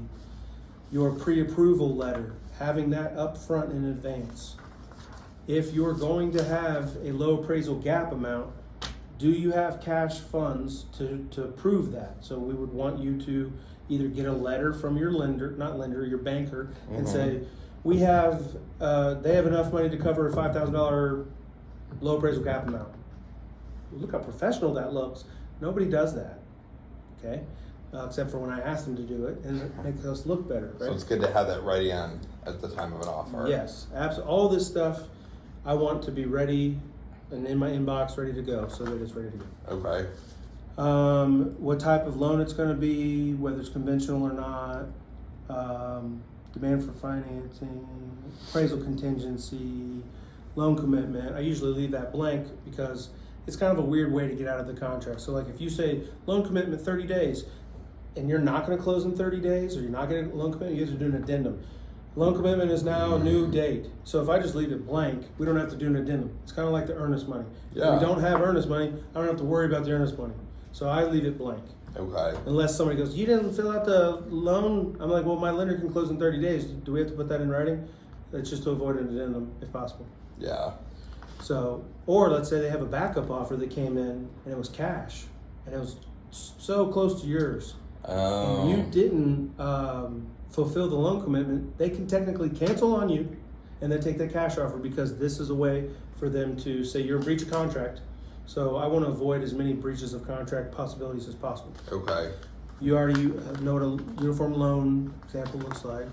Your pre-approval letter, having that up front in advance. If you're going to have a low appraisal gap amount, do you have cash funds to prove that? So we would want you to either get a letter from your your banker, and say, we have, they have enough money to cover a $5,000 low appraisal gap amount. Look how professional that looks. Nobody does that, okay? Except for when I ask them to do it, and it makes us look better, right? So it's good to have that ready on at the time of an offer. Yes, absolutely. All this stuff I want to be ready and in my inbox, ready to go, so that it's ready to go. Okay. What type of loan it's going to be, whether it's conventional or not, demand for financing, appraisal contingency, loan commitment. I usually leave that blank because it's kind of a weird way to get out of the contract. So like if you say loan commitment 30 days and you're not going to close in 30 days, or you're not getting a loan commitment, you have to do an addendum. Loan commitment is now new date. So if I just leave it blank, we don't have to do an addendum. It's kind of like the earnest money. Yeah. If we don't have earnest money, I don't have to worry about the earnest money. So I leave it blank. Okay. Unless somebody goes, you didn't fill out the loan. I'm like, well, my lender can close in 30 days. Do we have to put that in writing? It's just to avoid an addendum if possible. Yeah. So, or let's say they have a backup offer that came in and it was cash and it was so close to yours. And you didn't fulfill the loan commitment, they can technically cancel on you and then take that cash offer, because this is a way for them to say you're in breach of contract. So I want to avoid as many breaches of contract possibilities as possible. Okay. You already know what a uniform loan example looks like.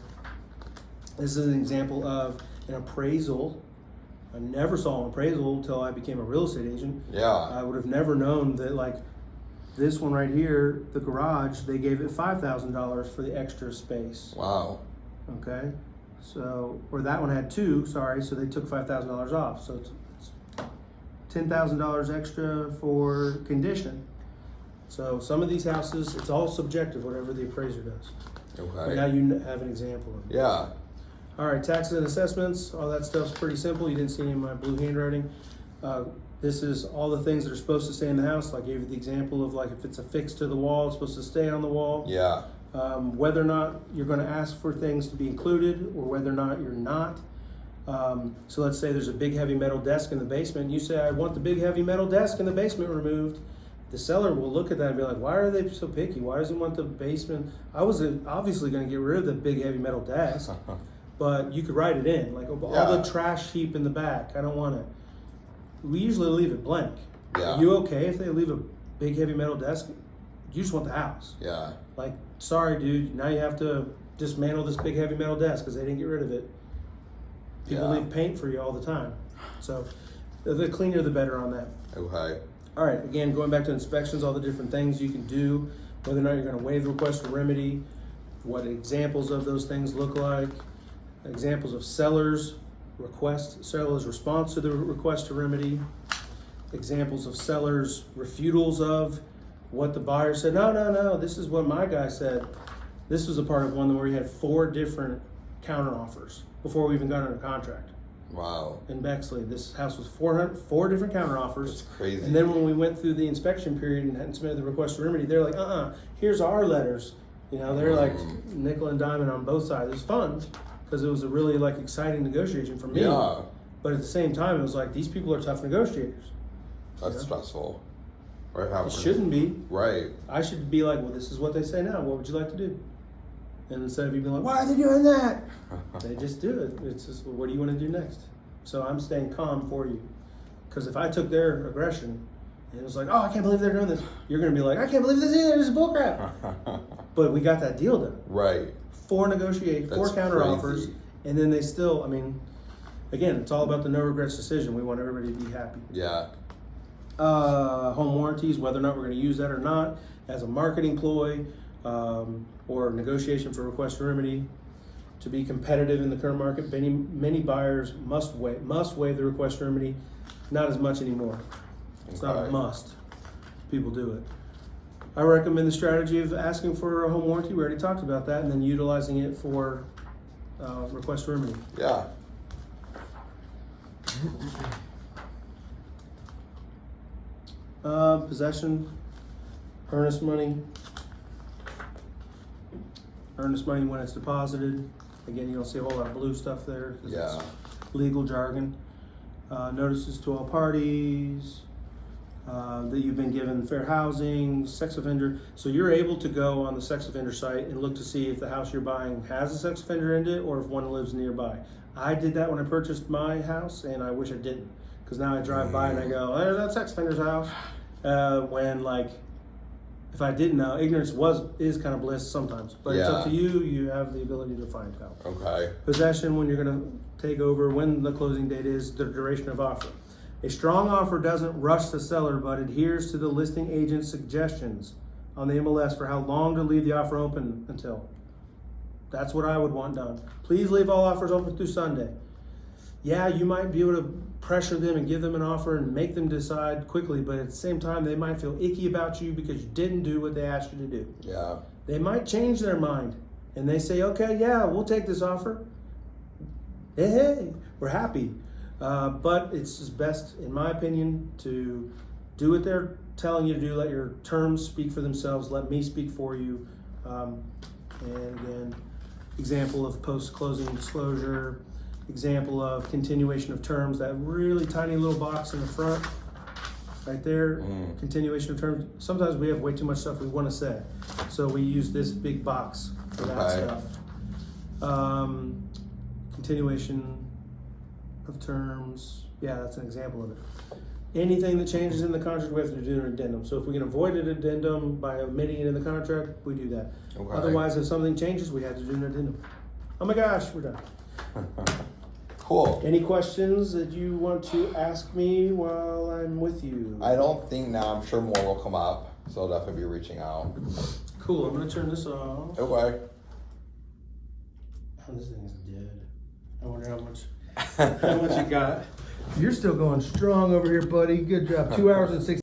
This is an example of an appraisal. I never saw an appraisal until I became a real estate agent. Yeah. I would have never known that, like, this one right here, the garage, they gave it $5,000 for the extra space. Wow. Okay, so, or that one had two, sorry, so they took $5,000 off. So it's $10,000 extra for condition. So some of these houses, it's all subjective, whatever the appraiser does. Okay. But now you have an example of it. Yeah. All right, taxes and assessments, all that stuff's pretty simple. You didn't see any of my blue handwriting. This is all the things that are supposed to stay in the house. Like I gave you the example of, like, if it's affixed to the wall, it's supposed to stay on the wall. Yeah. Whether or not you're going to ask for things to be included, or whether or not you're not. So let's say there's a big heavy metal desk in the basement. You say, I want the big heavy metal desk in the basement removed. The seller will look at that and be like, why are they so picky? Why does he want the basement? I was obviously going to get rid of the big heavy metal desk, but you could write it in, like, all the trash heap in the back, I don't want it. We usually leave it blank. Yeah. Are you okay if they leave a big heavy metal desk? You just want the house. Yeah. Like, sorry, dude, now you have to dismantle this big heavy metal desk because they didn't get rid of it. People leave paint for you all the time. So the cleaner the better on that. Okay. All right, again, going back to inspections, all the different things you can do, whether or not you're going to waive the request for remedy, what examples of those things look like, examples of seller's response to the request to remedy, examples of seller's refutals of what the buyer said. No, this is what my guy said. This was a part of one where we had 4 different counter offers before we even got under contract. Wow. In Bexley, this house was 4 different counter offers. That's crazy. And then when we went through the inspection period and hadn't submitted the request for remedy, they're like, here's our letters. You know, they're like nickel and diamond on both sides. It was fun because it was a really, like, exciting negotiation for me. Yeah. But at the same time, it was like, these people are tough negotiators. That's stressful. Right. How It shouldn't be. Right. I should be like, well, this is what they say now. What would you like to do? And instead of you being like, why are they doing that? They just do it. It's just, well, what do you want to do next? So I'm staying calm for you. Because if I took their aggression and it was like, oh, I can't believe they're doing this, you're going to be like, I can't believe this either. This is bullcrap. But we got that deal done. Right. 4 counter offers, and then they still, I mean, again, it's all about the no regrets decision. We want everybody to be happy. Yeah. Home warranties, whether or not we're going to use that or not as a marketing ploy. or negotiation for request remedy. To be competitive in the current market, many buyers must waive the request remedy. Not as much anymore. It's not a must. People do it. I recommend the strategy of asking for a home warranty. We already talked about that, and then utilizing it for request remedy. Yeah. Possession, earnest money. Earnest money when it's deposited. Again, you don't see a whole lot of blue stuff there. Yeah. It's legal jargon. Notices to all parties. That you've been given fair housing, sex offender. So you're able to go on the sex offender site and look to see if the house you're buying has a sex offender in it or if one lives nearby. I did that when I purchased my house, and I wish I didn't, because now I drive by and I go, "There's that sex offender's house." When like, if I didn't know, ignorance is kind of bliss sometimes. But it's up to you. You have the ability to find out. Okay. Possession, when you're going to take over, when the closing date is, the duration of offer. A strong offer doesn't rush the seller, but adheres to the listing agent's suggestions on the MLS for how long to leave the offer open until. That's what I would want done. Please leave all offers open through Sunday. Yeah, you might be able to pressure them and give them an offer and make them decide quickly, but at the same time, they might feel icky about you because you didn't do what they asked you to do. Yeah. They might change their mind and they say, "Okay, yeah, we'll take this offer. Hey, we're happy." But it's just best, in my opinion, to do what they're telling you to do. Let your terms speak for themselves. Let me speak for you. And again, example of post-closing disclosure, example of continuation of terms, that really tiny little box in the front, right there, continuation of terms. Sometimes we have way too much stuff we want to say, so we use this big box for that stuff. Continuation of terms, yeah, that's an example of it. Anything that changes in the contract, we have to do an addendum. So if we can avoid an addendum by omitting it in the contract, we do that. Okay. Otherwise, if something changes, we have to do an addendum. Oh my gosh, we're done. Cool. Any questions that you want to ask me while I'm with you? I don't think now. I'm sure more will come up, so I'll definitely be reaching out. Cool, I'm gonna turn this off. Okay. Oh, this thing is dead. I wonder how much you got. You're still going strong over here, buddy. Good job. 2 hours and 6